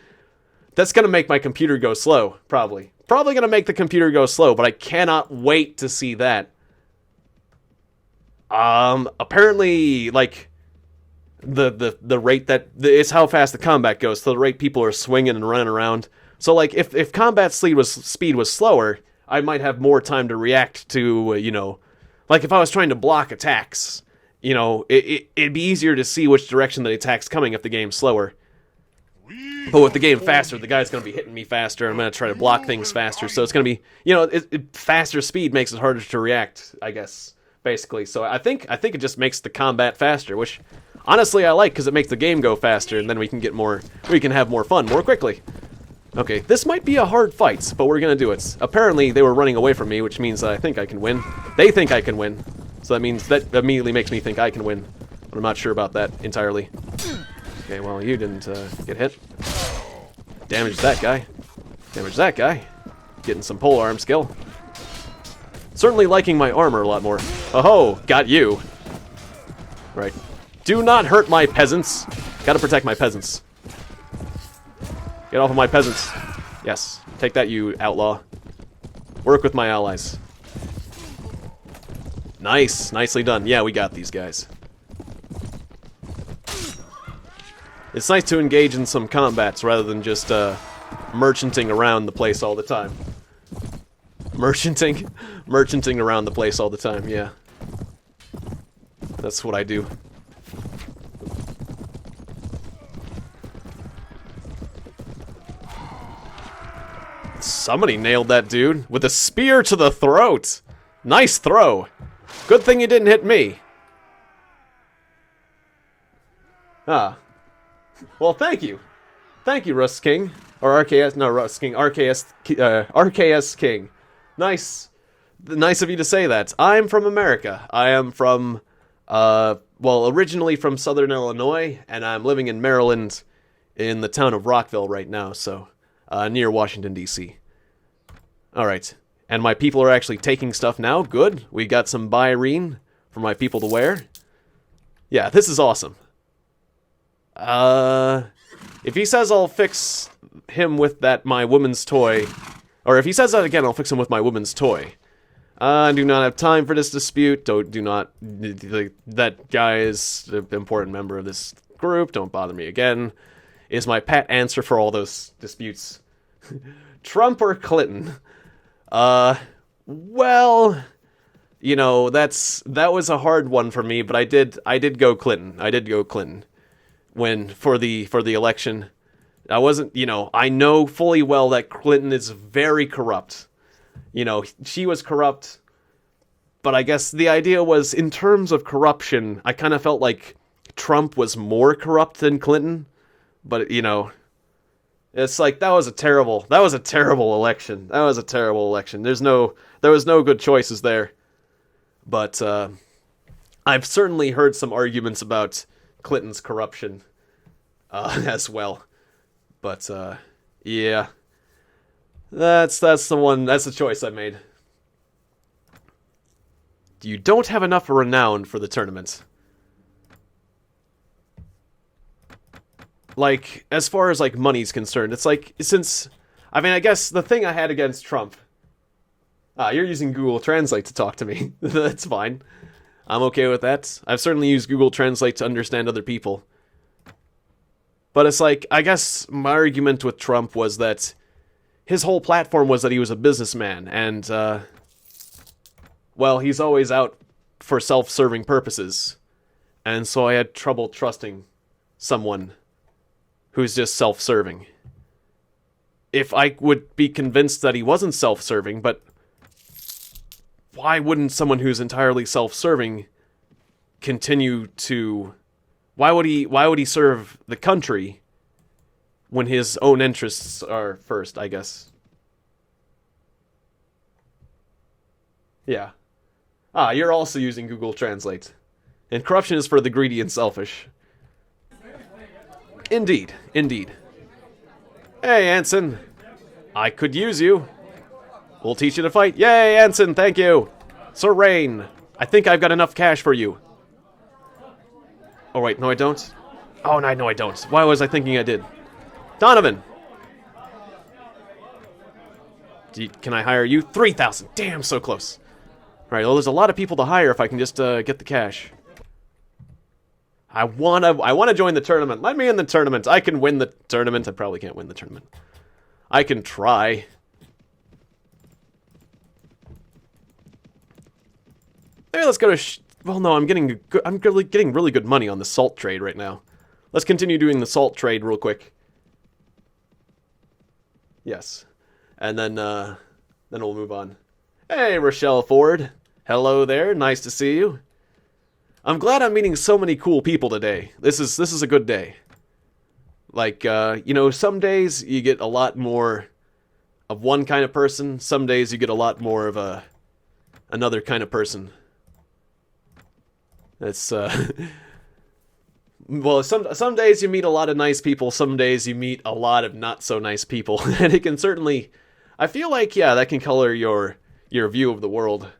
That's gonna make my computer go slow, probably. Probably gonna make the computer go slow, but I cannot wait to see that. Apparently, like, the rate that... it's how fast the combat goes, so the rate people are swinging and running around. So, like, if combat speed was slower, I might have more time to react to, you know... Like, if I was trying to block attacks, you know, it'd be easier to see which direction the attack's coming if the game's slower. But with the game faster, the guy's going to be hitting me faster. I'm going to try to block things faster. So it's going to be, you know, faster speed makes it harder to react, I guess, basically. So I think it just makes the combat faster, which honestly I like because it makes the game go faster, and then we can have more fun more quickly. Okay, this might be a hard fight, but we're going to do it. Apparently they were running away from me, which means I think I can win. They think I can win. So that means that immediately makes me think I can win. But I'm not sure about that entirely. Okay, well, you didn't get hit. Damage that guy. Damage that guy. Getting some polearm skill. Certainly liking my armor a lot more. Oh-ho, got you. Right. Do not hurt my peasants. Gotta protect my peasants. Get off of my peasants. Yes. Take that, you outlaw. Work with my allies. Nice. Nicely done. Yeah, we got these guys. It's nice to engage in some combats rather than just merchanting around the place all the time. Merchanting around the place all the time, yeah. That's what I do. Somebody nailed that dude with a spear to the throat. Nice throw. Good thing you didn't hit me. Ah. Well, thank you. Thank you, Rust King. Or RKS, no, Rust King. RKS King. Nice. Nice of you to say that. I'm from America. I am from, well, originally from Southern Illinois, and I'm living in Maryland in the town of Rockville right now, so, near Washington, D.C. Alright. And my people are actually taking stuff now. Good. We got some Byrene for my people to wear. Yeah, this is awesome. If he says I'll fix him with my woman's toy, or if he says that again, I'll fix him with my woman's toy. I do not have time for this dispute. That guy is an important member of this group. Don't bother me again. Is my pat answer for all those disputes. Trump or Clinton? Well, you know, that was a hard one for me, but I did go Clinton. I did go Clinton when for the election. I wasn't, you know, I know fully well that Clinton is very corrupt. You know, she was corrupt, but I guess the idea was, in terms of corruption, I kind of felt like Trump was more corrupt than Clinton. But, you know, it's like, that was a terrible election. That was a terrible election. There was no good choices there. But I've certainly heard some arguments about Clinton's corruption as well. But yeah, that's the choice I made. You don't have enough renown for the tournament. Like, as far as, like, money's concerned, it's like, I mean, I guess the thing I had against Trump... you're using Google Translate to talk to me. That's fine. I'm okay with that. I've certainly used Google Translate to understand other people. But it's like, I guess my argument with Trump was that his whole platform was that he was a businessman, and, well, he's always out for self-serving purposes. And so I had trouble trusting someone who's just self-serving. If I would be convinced that he wasn't self-serving, but why wouldn't someone who's entirely self-serving continue to... Why would he serve the country when his own interests are first, I guess? Yeah. You're also using Google Translate. And corruption is for the greedy and selfish. Indeed, indeed. Hey, Anson. I could use you. We'll teach you to fight. Yay, Anson, thank you. Sir Rain, I think I've got enough cash for you. Oh, wait, no I don't? Oh, no I don't. Why was I thinking I did? Donovan! Can I hire you? 3,000. Damn, so close. Alright, well, there's a lot of people to hire if I can just get the cash. I wanna join the tournament. Let me in the tournament. I can win the tournament. I probably can't win the tournament. I can try. Maybe let's go to... well, no, I'm getting really good money on the salt trade right now. Let's continue doing the salt trade real quick. Yes. And then we'll move on. Hey, Rochelle Ford. Hello there. Nice to see you. I'm glad I'm meeting so many cool people today. This is a good day. Like, you know, some days you get a lot more of one kind of person. Some days you get a lot more of another kind of person. It's, well, some days you meet a lot of nice people. Some days you meet a lot of not so nice people. And it can certainly, I feel like, yeah, that can color your view of the world.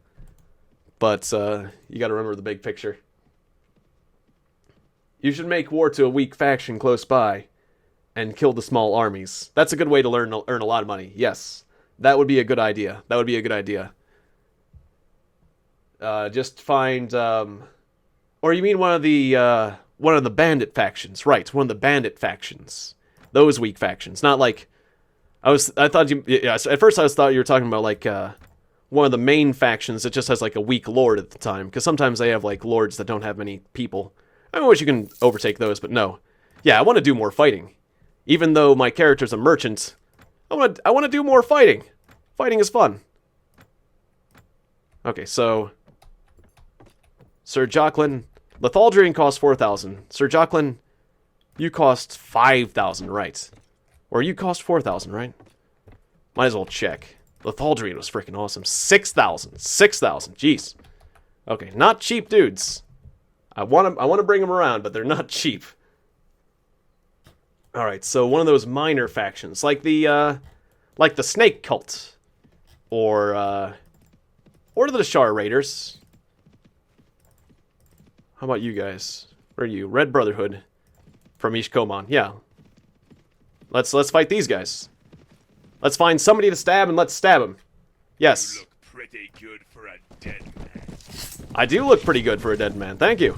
But, you gotta remember the big picture. You should make war to a weak faction close by and kill the small armies. That's a good way to earn a lot of money. Yes, that would be a good idea. That would be a good idea. Just find, or you mean one of the bandit factions, right? One of the bandit factions. Those weak factions, not like I thought you. Yeah, at first I thought you were talking about like one of the main factions that just has like a weak lord at the time, because sometimes they have like lords that don't have many people. I wish you can overtake those, but no. Yeah, I want to do more fighting. Even though my character's a merchant, I want to do more fighting. Fighting is fun. Okay, so Sir Jocelyn, Lethaldrian costs 4,000. Sir Jocelyn, you cost 5,000, right? Or you cost 4,000, right? Might as well check. Lethaldrian was freaking awesome. 6,000. 6,000. Jeez. Okay, not cheap dudes. I want to bring them around, but they're not cheap. All right, so one of those minor factions, like the Snake Cult, or the Shar Raiders. How about you guys? Where are you? Red Brotherhood from Ishkoman. Yeah. Let's fight these guys. Let's find somebody to stab and let's stab him. Yes. You look pretty good for a dead man. I do look pretty good for a dead man. Thank you.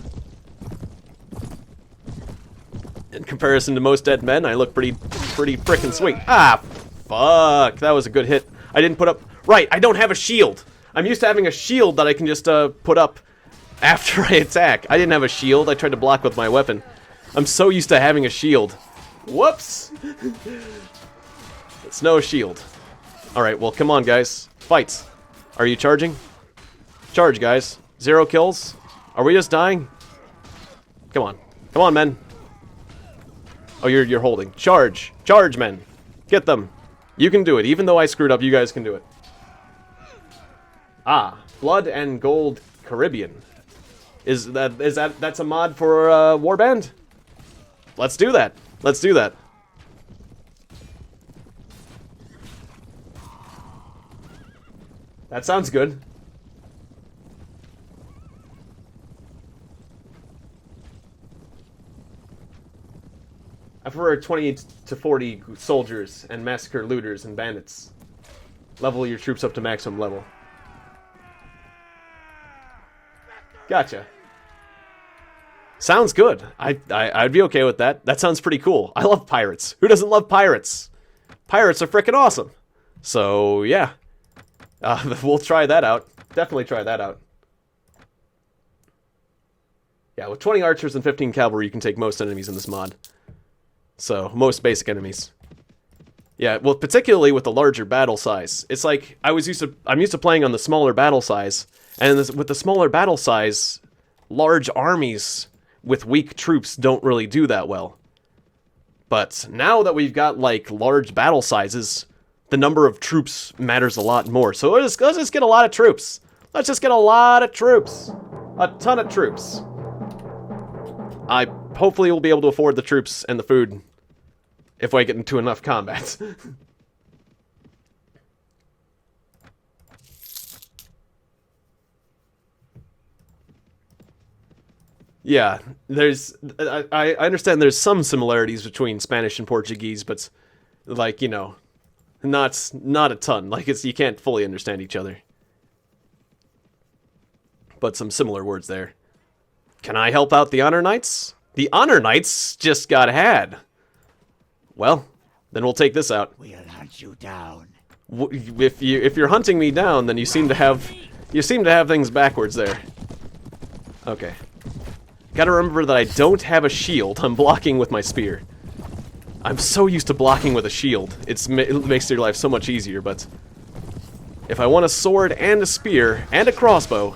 In comparison to most dead men, I look pretty frickin' sweet. Ah, fuck. That was a good hit. I didn't put up... Right, I don't have a shield. I'm used to having a shield that I can just put up after I attack. I didn't have a shield. I tried to block with my weapon. I'm so used to having a shield. Whoops! It's no shield. Alright, well, come on, guys. Fight. Are you charging? Charge, guys. 0 kills. Are we just dying? Come on. Come on, men. Oh, you're holding. Charge. Charge, men. Get them. You can do it. Even though I screwed up, you guys can do it. Ah, Blood and Gold Caribbean. That's a mod for Warband? Let's do that. Let's do that. That sounds good. I prefer 20 to 40 soldiers and massacre looters and bandits. Level your troops up to maximum level. Gotcha. Sounds good. I'd be okay with that. That sounds pretty cool. I love pirates. Who doesn't love pirates? Pirates are freaking awesome. So, yeah. We'll try that out. Definitely try that out. Yeah, with 20 archers and 15 cavalry, you can take most enemies in this mod. So, most basic enemies. Yeah, well, particularly with the larger battle size. It's like, I'm used to playing on the smaller battle size. And with the smaller battle size, large armies with weak troops don't really do that well. But now that we've got, like, large battle sizes, the number of troops matters a lot more. So let's just get a lot of troops. Let's just get a lot of troops. A ton of troops. I hopefully will be able to afford the troops and the food if I get into enough combat. Yeah, I understand there's some similarities between Spanish and Portuguese, but, like, you know, not a ton. Like, you can't fully understand each other. But some similar words there. Can I help out the Honor Knights? The Honor Knights just got had. Well, then we'll take this out. We'll hunt you down. If you're hunting me down, then you seem to have things backwards there. Okay. Gotta remember that I don't have a shield. I'm blocking with my spear. I'm so used to blocking with a shield. It makes your life so much easier, but if I want a sword and a spear and a crossbow,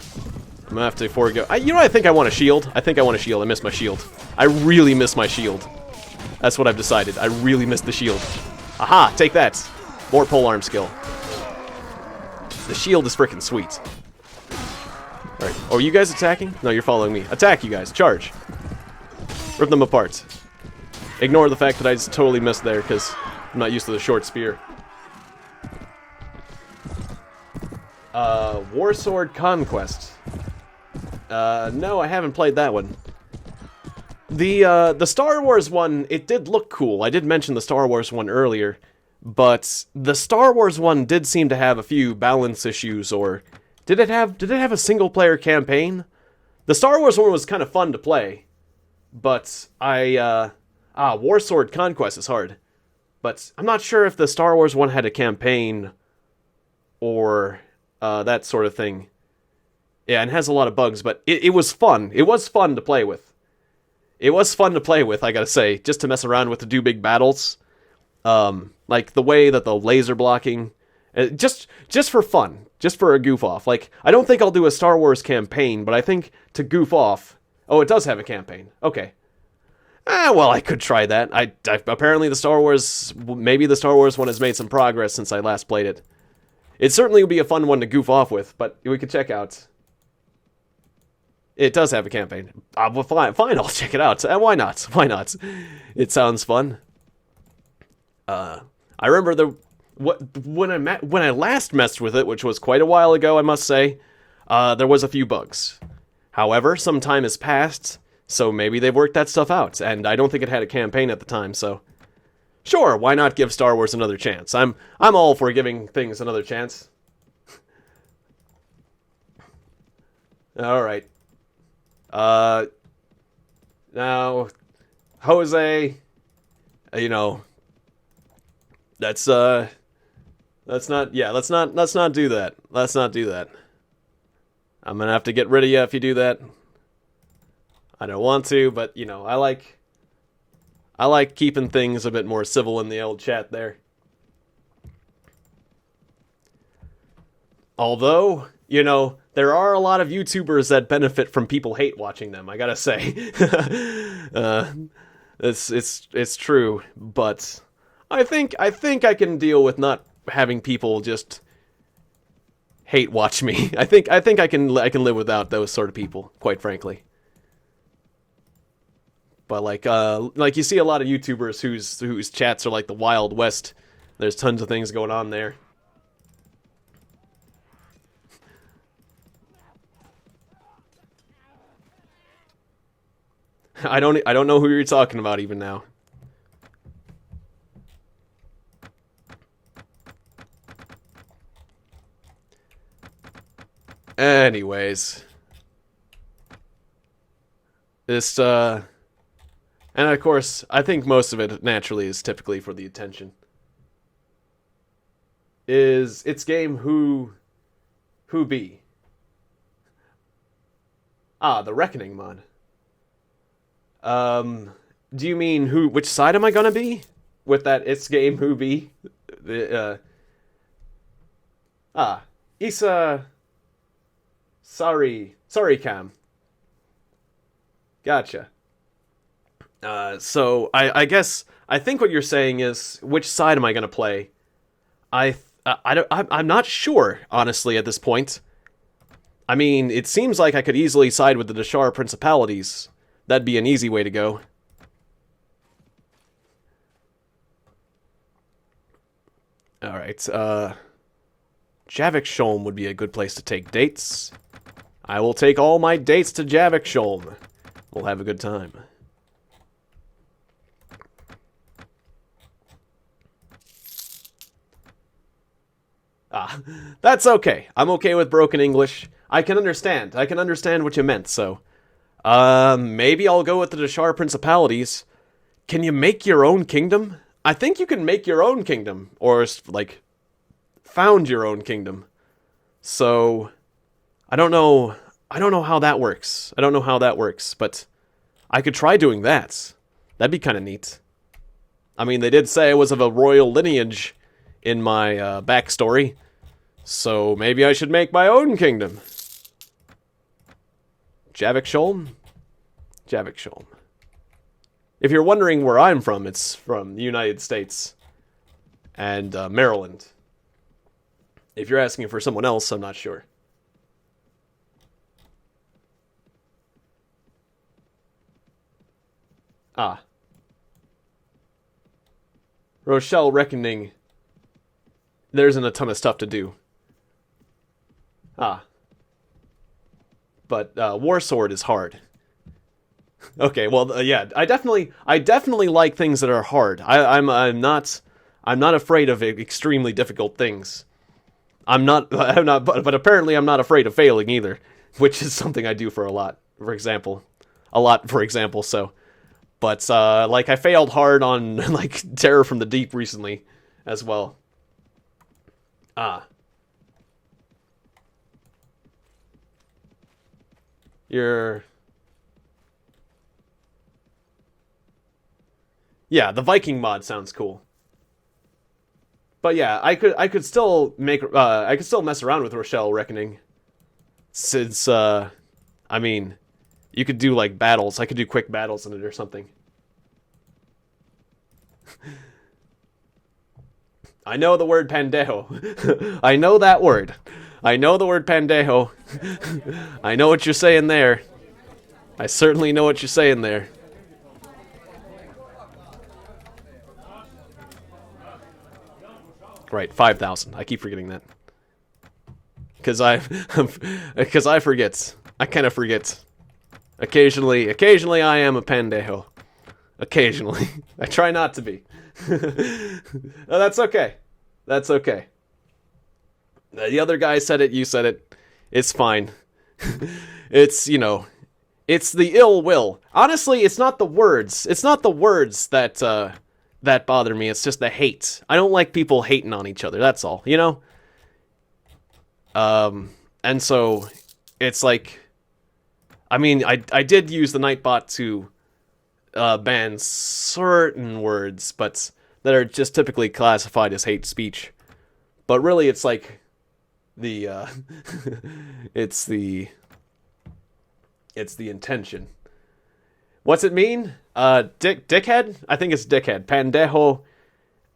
I'm gonna have to forego. You know, I think I want a shield. I think I want a shield. I miss my shield. I really miss my shield. That's what I've decided. I really miss the shield. Aha! Take that. More polearm skill. The shield is freaking sweet. Alright. Oh, are you guys attacking? No, you're following me. Attack, you guys. Charge. Rip them apart. Ignore the fact that I just totally missed there, because I'm not used to the short spear. Warsword Conquest. No, I haven't played that one. The Star Wars one, it did look cool. I did mention the Star Wars one earlier, but the Star Wars one did seem to have a few balance issues, or did it have a single-player campaign? The Star Wars one was kind of fun to play, but Warsword Conquest is hard. But I'm not sure if the Star Wars one had a campaign, or that sort of thing. Yeah, and it has a lot of bugs, but it was fun. It was fun to play with. It was fun to play with, I gotta say, just to mess around with the do big battles. Like the way that the laser blocking, just for fun, just for a goof off. Like, I don't think I'll do a Star Wars campaign, but I think to goof off. Oh, it does have a campaign. Okay. Well, I could try that. Apparently maybe the Star Wars one has made some progress since I last played it. It certainly would be a fun one to goof off with, but we could check out. It does have a campaign. Well, fine, I'll check it out. Why not? Why not? It sounds fun. I remember when I last messed with it, which was quite a while ago, I must say, there was a few bugs. However, some time has passed, so maybe they've worked that stuff out, and I don't think it had a campaign at the time, so sure, why not give Star Wars another chance? I'm all for giving things another chance. All right. Now, Jose, you know, let's not do that. Let's not do that. I'm gonna have to get rid of you if you do that. I don't want to, but, you know, I like keeping things a bit more civil in the old chat there. Although, you know, there are a lot of YouTubers that benefit from people hate watching them, I gotta say. It's true, but I think I can deal with not having people just hate watch me. I think I can live without those sort of people, quite frankly. But like you see a lot of YouTubers whose chats are like the Wild West. There's tons of things going on there. I don't know who you're talking about even now. Anyways, this and of course, I think most of it naturally is typically for the attention. It's game who be? Ah, the Reckoning mod. Do you mean which side am I gonna be? With that it's game who be? Isa. Sorry Cam. Gotcha. So I guess I think what you're saying is which side am I gonna play? I'm not sure, honestly, at this point. I mean, it seems like I could easily side with the Dashar Principalities. That'd be an easy way to go. Alright, Javik Sholm would be a good place to take dates. I will take all my dates to Javik Sholm. We'll have a good time. Ah, that's okay. I'm okay with broken English. I can understand. I can understand what you meant, so... maybe I'll go with the Dashar Principalities. Can you make your own kingdom? I think you can make your own kingdom. Or, like, found your own kingdom. So, I don't know how that works. I don't know how that works, but I could try doing that. That'd be kind of neat. I mean, they did say I was of a royal lineage in my backstory. So, maybe I should make my own kingdom. Javik Sholm? Javik Sholm. If you're wondering where I'm from, it's from the United States and Maryland. If you're asking for someone else, I'm not sure. Ah. Rochelle Reckoning. There isn't a ton of stuff to do. Ah. But War Sword is hard. Okay, well, yeah, I definitely like things that are hard. I'm not afraid of extremely difficult things. But apparently I'm not afraid of failing either, which is something I do for a lot. For example, so. But like I failed hard on like Terror from the Deep recently, as well. Ah. Yeah, the Viking mod sounds cool. But yeah, I could still mess around with Rochelle Reckoning. Since I mean, you could do like battles. I could do quick battles in it or something. I know the word pandejo. I know that word. I know the word pandejo. I know what you're saying there. I certainly know what you're saying there. Right, 5,000. I keep forgetting that. Because I forget. I kind of forget. Occasionally I am a pandejo. Occasionally. I try not to be. No, that's okay. That's okay. The other guy said it, you said it. It's fine. It's, you know, it's the ill will. Honestly, it's not the words. It's not the words that that bother me. It's just the hate. I don't like people hating on each other. That's all, you know? And so it's like, I mean, I did use the Nightbot to ban certain words, but that are just typically classified as hate speech. But really, it's like the it's the intention. What's it mean? Dickhead? I think it's dickhead. Pendejo.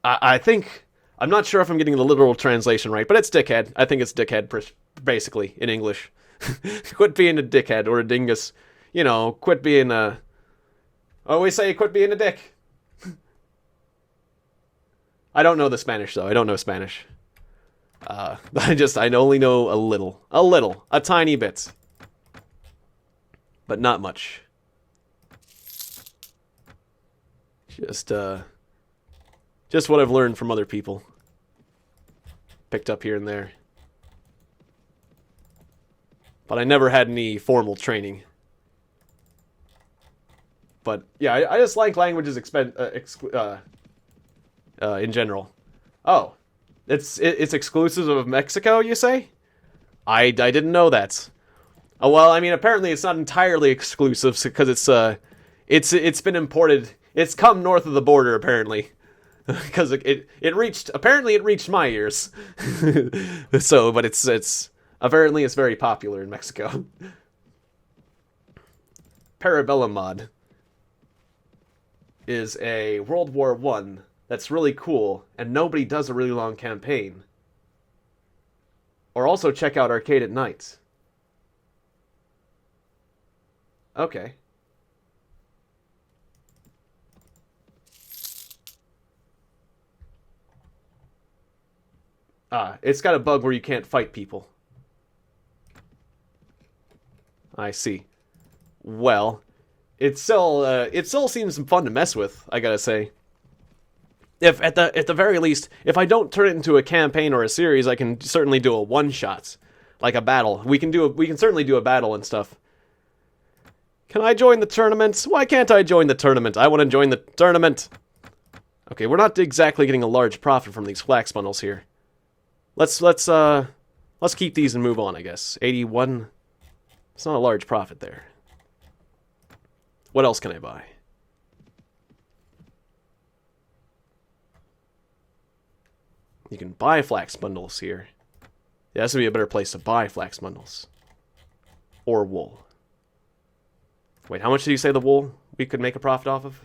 I think, I'm not sure if I'm getting the literal translation right, but it's dickhead. I think it's dickhead, basically, in English. Quit being a dickhead or a dingus. You know, quit being a... Oh, we say quit being a dick. I don't know the Spanish, though. I don't know Spanish. I only know a tiny bit. But not much. Just what I've learned from other people. Picked up here and there. But I never had any formal training. But yeah, I just like languages in general. Oh, it's exclusive of Mexico, you say? I didn't know that. Oh, well, I mean, apparently it's not entirely exclusive because it's been imported. It's come north of the border, apparently. Because it reached my ears. So, but it's apparently it's very popular in Mexico. Parabellum mod is a World War I that's really cool, and nobody does a really long campaign. Or also check out Arcade at Night. Okay. It's got a bug where you can't fight people. I see. Well, it still seems fun to mess with, I gotta say. If at the very least, if I don't turn it into a campaign or a series, I can certainly do a one-shot, like a battle. We can certainly do a battle and stuff. Can I join the tournament? Why can't I join the tournament? I want to join the tournament. Okay, we're not exactly getting a large profit from these flax bundles here. Let's keep these and move on, I guess. 81. It's not a large profit there. What else can I buy? You can buy flax bundles here. Yeah, this would be a better place to buy flax bundles. Or wool. Wait, how much did you say the wool we could make a profit off of?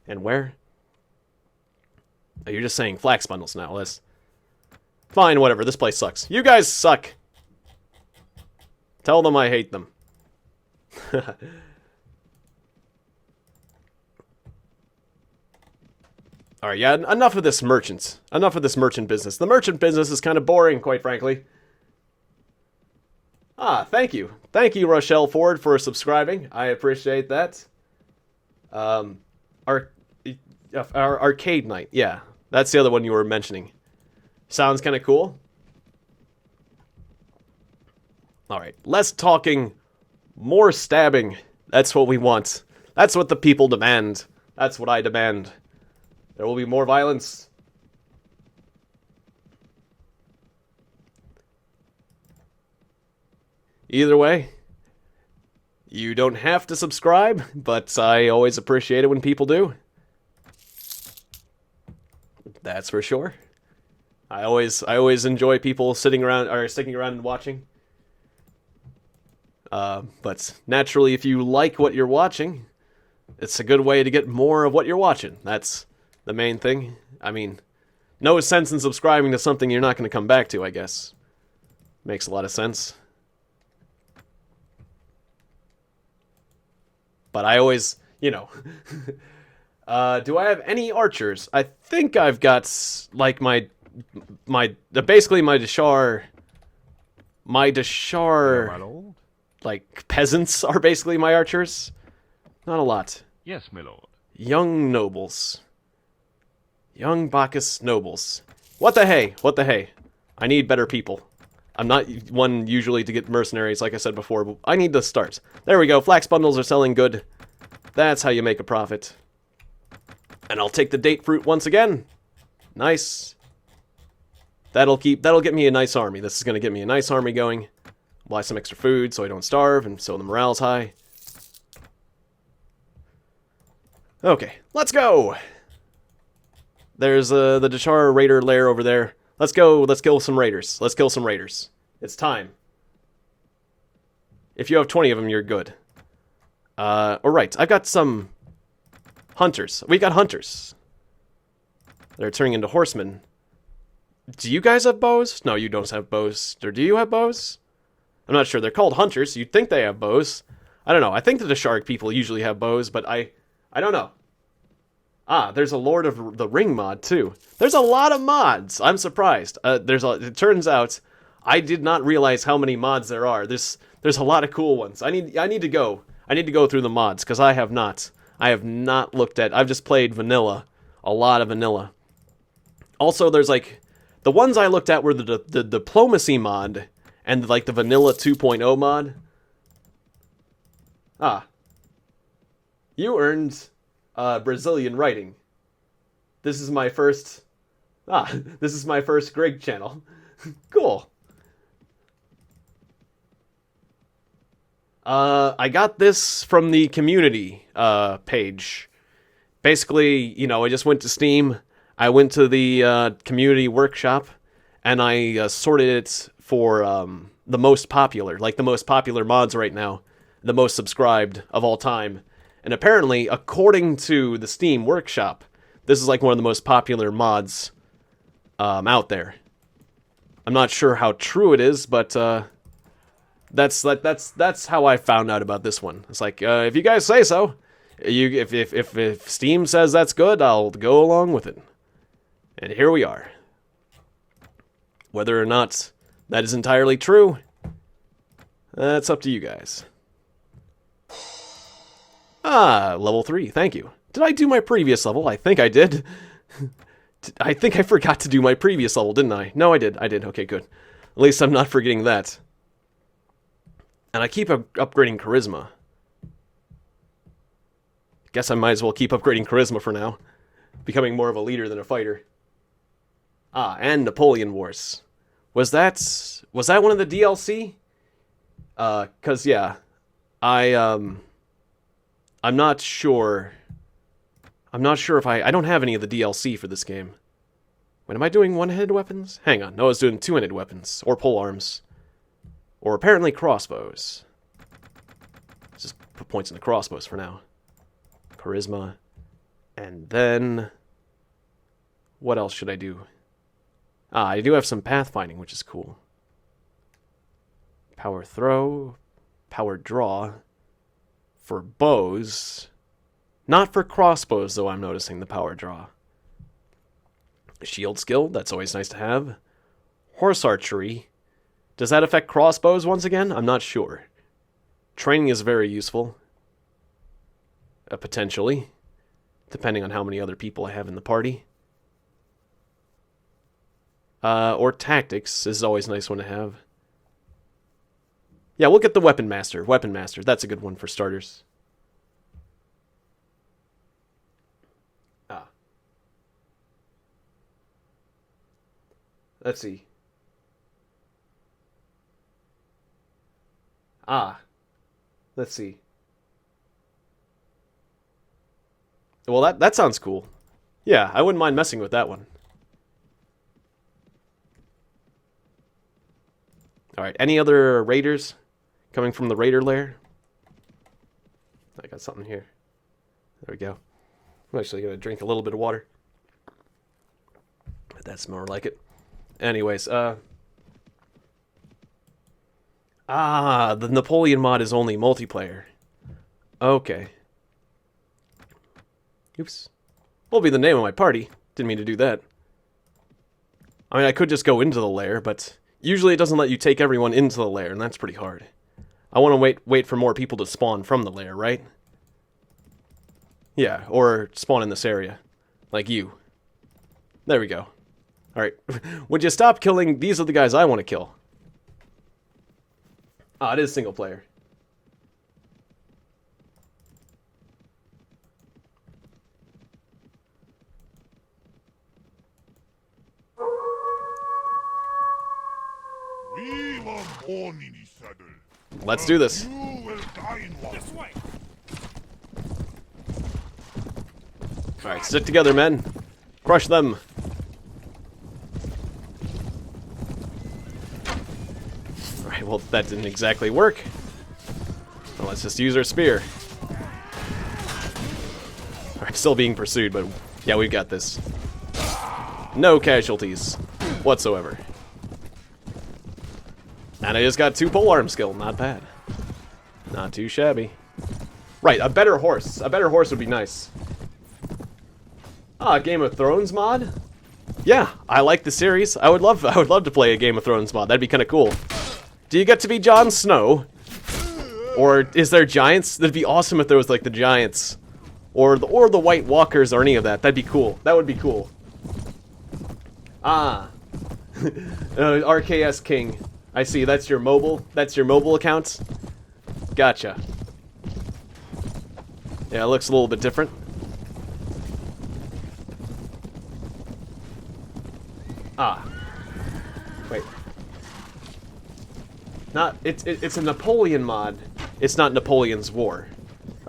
And where? Oh, you're just saying flax bundles now. Let's... Fine, whatever. This place sucks. You guys suck. Tell them I hate them. Alright, yeah, enough of this merchant. Enough of this merchant business. The merchant business is kind of boring, quite frankly. Ah, thank you. Thank you, Rochelle Ford, for subscribing. I appreciate that. Our Arcade Night. Yeah, that's the other one you were mentioning. Sounds kind of cool. Alright, less talking, more stabbing. That's what we want. That's what the people demand. That's what I demand. There will be more violence. Either way, you don't have to subscribe, but I always appreciate it when people do. That's for sure. I always enjoy people sitting around or sticking around and watching. But naturally, if you like what you're watching, it's a good way to get more of what you're watching. That's the main thing. I mean, no sense in subscribing to something you're not going to come back to, I guess. Makes a lot of sense. But I always, you know... do I have any archers? I think I've got, like, basically my Deshar... like, peasants are basically my archers. Not a lot. Yes, my lord. Young nobles. Young Bacchus nobles. What the hey? What the hey? I need better people. I'm not one usually to get mercenaries, like I said before, but I need to start. There we go. Flax bundles are selling good. That's how you make a profit. And I'll take the date fruit once again. Nice. That'll get me a nice army. This is going to get me a nice army going. Buy some extra food so I don't starve and so the morale's high. Okay, let's go! There's the Dachar Raider lair over there. Let's go, let's kill some raiders. Let's kill some raiders. It's time. If you have 20 of them, you're good. Alright, I've got some hunters. We got hunters. They're turning into horsemen. Do you guys have bows? No, you don't have bows. Or do you have bows? I'm not sure. They're called hunters. You'd think they have bows. I don't know. I think that the shark people usually have bows, but I don't know. Ah, there's a Lord of the Ring mod, too. There's a lot of mods. I'm surprised. It turns out, I did not realize how many mods there are. There's a lot of cool ones. I need to go. I need to go through the mods, because I have not. I have not looked at... I've just played vanilla. A lot of vanilla. Also, there's, like... The ones I looked at were the diplomacy mod, and, like, the vanilla 2.0 mod. Ah. You earned... Brazilian writing. This is my first... this is my first Greg channel. Cool. I got this from the community, page. Basically, you know, I just went to Steam, I went to the, community workshop, and I, sorted it for, the most popular, like the most popular mods right now, the most subscribed of all time. And apparently, according to the Steam Workshop, this is like one of the most popular mods out there. I'm not sure how true it is, but that's how I found out about this one. It's like, if you guys say so, if Steam says that's good, I'll go along with it. And here we are. Whether or not that is entirely true, that's up to you guys. Ah, level 3, thank you. Did I do my previous level? I think I did. I think I forgot to do my previous level, didn't I? No, I did. Okay, good. At least I'm not forgetting that. And I keep upgrading charisma. Guess I might as well keep upgrading charisma for now. Becoming more of a leader than a fighter. Ah, and Napoleon Wars. Was that one of the DLC? 'Cause yeah, I'm not sure. I'm not sure if I don't have any of the DLC for this game. Wait, am I doing one-handed weapons? Hang on. No, I was doing two-handed weapons. Or polearms. Or apparently crossbows. Let's just put points in the crossbows for now. Charisma. And then... what else should I do? Ah, I do have some pathfinding, which is cool. Power throw. Power draw. For bows. Not for crossbows, though, I'm noticing the power draw. Shield skill, that's always nice to have. Horse archery. Does that affect crossbows once again? I'm not sure. Training is very useful. Potentially. Depending on how many other people I have in the party. Or tactics is always a nice one to have. Yeah, we'll get the Weapon Master. Weapon Master, that's a good one for starters. Ah. Let's see. Ah. Let's see. Well, that sounds cool. Yeah, I wouldn't mind messing with that one. Alright, any other raiders coming from the raider lair? I got something here. There we go. I'm actually going to drink a little bit of water. That's more like it. Anyways, the Napoleon mod is only multiplayer. Okay. Oops. What'll be the name of my party? Didn't mean to do that. I mean, I could just go into the lair, but usually it doesn't let you take everyone into the lair, and that's pretty hard. I want to wait for more people to spawn from the lair, right? Yeah, or spawn in this area. Like you. There we go. Alright. Would you stop killing? These are the guys I want to kill. Ah, it is single player. We were born in Isada Let's do this. You will die in one. This way. Alright, stick together, men. Crush them. Alright, well, that didn't exactly work. Well, let's just use our spear. Alright, still being pursued, but yeah, we've got this. No casualties whatsoever. And I just got 2 polearm skill. Not bad. Not too shabby. Right, a better horse. A better horse would be nice. Ah, Game of Thrones mod? Yeah, I like the series. I would love to play a Game of Thrones mod. That'd be kind of cool. Do you get to be Jon Snow? Or is there giants? That'd be awesome if there was like the giants. Or the White Walkers or any of that. That'd be cool. That would be cool. Ah. RKS King. I see, that's your mobile account? Gotcha. Yeah, it looks a little bit different. Ah. Wait. It's a Napoleon mod. It's not Napoleon's War.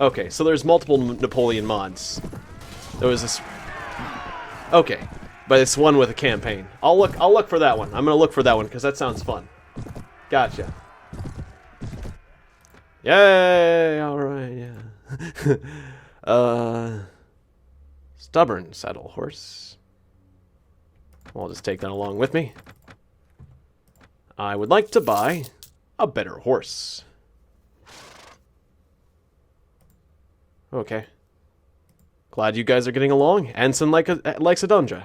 Okay, so there's multiple Napoleon mods. There was this. Okay, but it's one with a campaign. I'll look for that one. I'm gonna look for that one because that sounds fun. Gotcha. Yay! All right, yeah. Stubborn saddle horse. I'll just take that along with me. I would like to buy a better horse. Okay. Glad you guys are getting along. Anson likes a Dunja.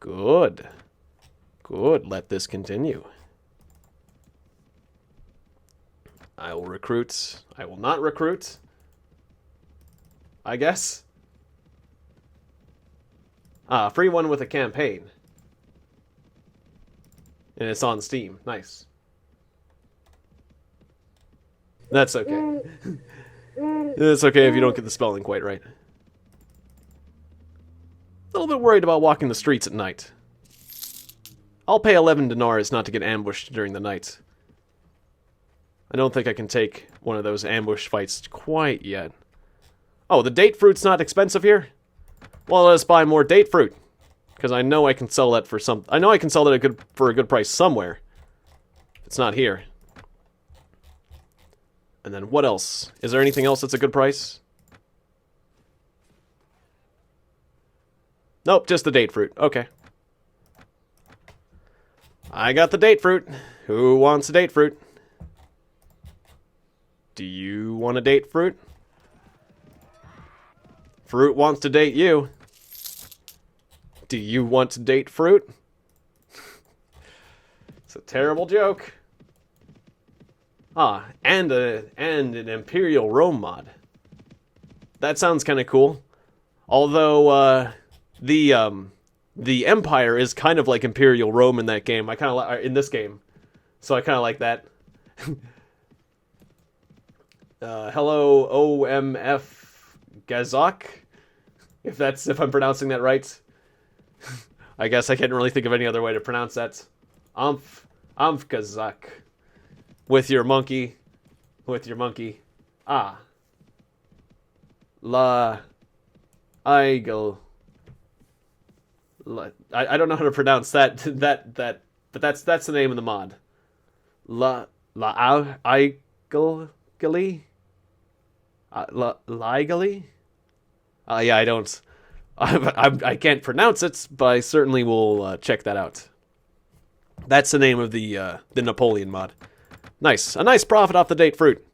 Good. Good. Let this continue. I will recruit. I will not recruit. I guess. Ah, free one with a campaign. And it's on Steam. Nice. That's okay. It's okay if you don't get the spelling quite right. A little bit worried about walking the streets at night. I'll pay 11 dinars not to get ambushed during the night. I don't think I can take one of those ambush fights quite yet. Oh, the date fruit's not expensive here? Well, let's buy more date fruit. Because I know I can sell that for some... I know I can sell that for a good price somewhere. It's not here. And then what else? Is there anything else that's a good price? Nope, just the date fruit. Okay. I got the date fruit. Who wants a date fruit? Do you want a date fruit? Fruit wants to date you. Do you want to date fruit? It's a terrible joke. Ah, and an Imperial Rome mod. That sounds kind of cool. Although the Empire is kind of like Imperial Rome in that game. I kind of like in this game, so I kind of like that. Hello, OMF Gazak, if I'm pronouncing that right. I guess I can't really think of any other way to pronounce that. Amf Gazak. With your monkey. Ah. La Igel. I don't know how to pronounce that, but that's the name of the mod. La Igel. Legally? Yeah, I don't. I can't pronounce it, but I certainly will check that out. That's the name of the Napoleon mod. Nice. A nice profit off the date fruit.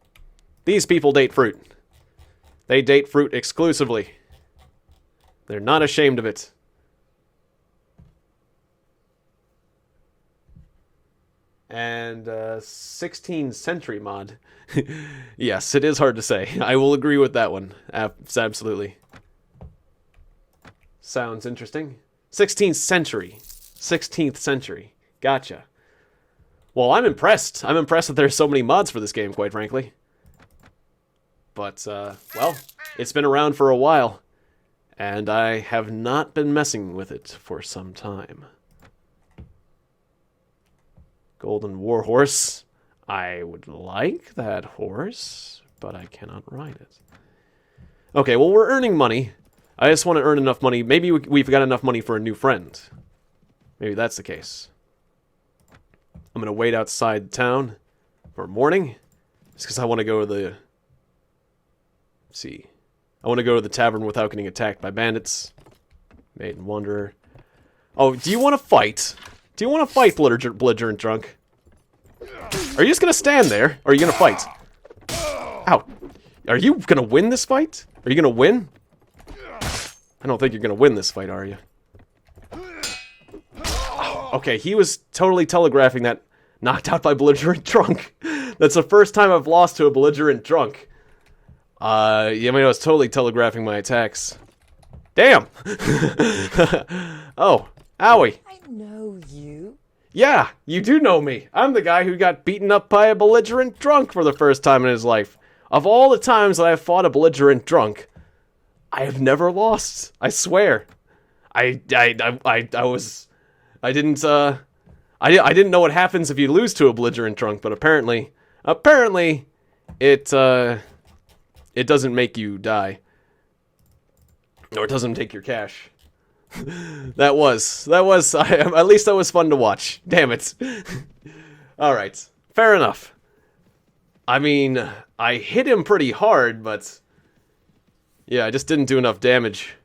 These people date fruit. They date fruit exclusively. They're not ashamed of it. And 16th century mod. Yes, it is hard to say. I will agree with that one. Absolutely. Sounds interesting. 16th century. 16th century. Gotcha. Well, I'm impressed. I'm impressed that there's so many mods for this game, quite frankly. But, well, it's been around for a while. And I have not been messing with it for some time. Golden Warhorse. I would like that horse, but I cannot ride it. Okay, well, we're earning money. I just want to earn enough money. Maybe we've got enough money for a new friend. Maybe that's the case. I'm going to wait outside town for morning. Just because I want to go to the... Let's see. I want to go to the tavern without getting attacked by bandits. Maiden Wanderer. Oh, do you want to fight? Do you want to fight, belligerent drunk? Are you just going to stand there? Or are you going to fight? Ow. Are you going to win this fight? Are you going to win? I don't think you're going to win this fight, are you? Oh, okay, he was totally telegraphing that. Knocked out by belligerent drunk. That's the first time I've lost to a belligerent drunk. Yeah, I mean, I was totally telegraphing my attacks. Damn! Oh, owie. I know you. Yeah, you do know me. I'm the guy who got beaten up by a belligerent drunk for the first time in his life. Of all the times that I've fought a belligerent drunk, I have never lost. I swear. I didn't know what happens if you lose to a belligerent drunk, but apparently it doesn't make you die. Or it doesn't take your cash. At least that was fun to watch. Damn it. Alright, fair enough. I mean, I hit him pretty hard, but... yeah, I just didn't do enough damage.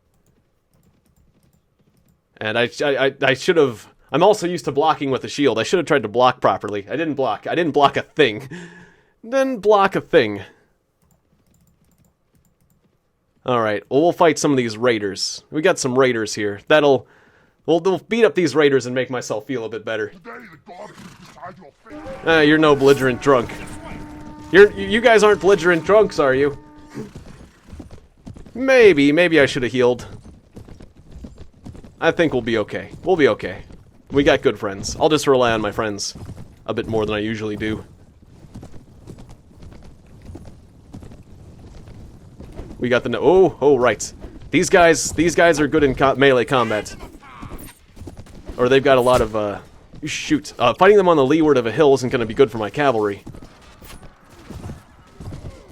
And I should have... I'm also used to blocking with a shield. I should have tried to block properly. I didn't block. I didn't block a thing. Didn't block a thing. Alright, well, we'll fight some of these raiders. We got some raiders here. We'll beat up these raiders and make myself feel a bit better. Today the gods will decide your fate. You're no belligerent drunk. You guys aren't belligerent drunks, are you? Maybe I should have healed. I think we'll be okay. We'll be okay. We got good friends. I'll just rely on my friends a bit more than I usually do. We got the oh right. These guys are good in melee combat. Or they've got a lot of shoot. Fighting them on the leeward of a hill isn't going to be good for my cavalry.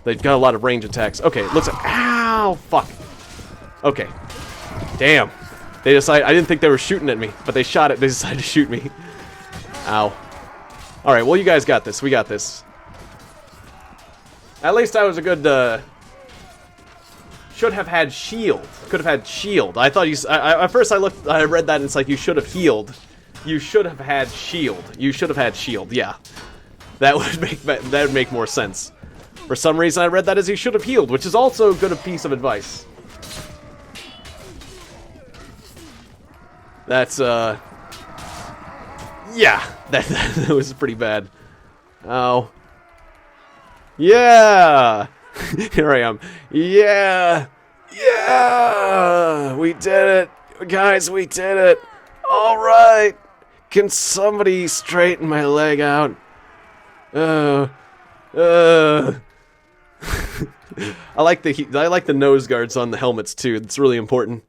They've got a lot of range attacks. Okay, it looks like... ow! Fuck. Okay. Damn. They decided... I didn't think they were shooting at me, but they shot it. They decided to shoot me. Ow. Alright, well, you guys got this. We got this. At least I was a good... should have had shield. Could have had shield. I thought you... at first I read that and it's like, you should have healed. You should have had shield. You should have had shield, yeah. That would make more sense. For some reason, I read that as he should have healed, which is also a good piece of advice. That's, yeah, that was pretty bad. Oh. Yeah! Here I am. Yeah! Yeah! We did it! Guys, we did it! Alright! Can somebody straighten my leg out? I like the nose guards on the helmets too. It's really important.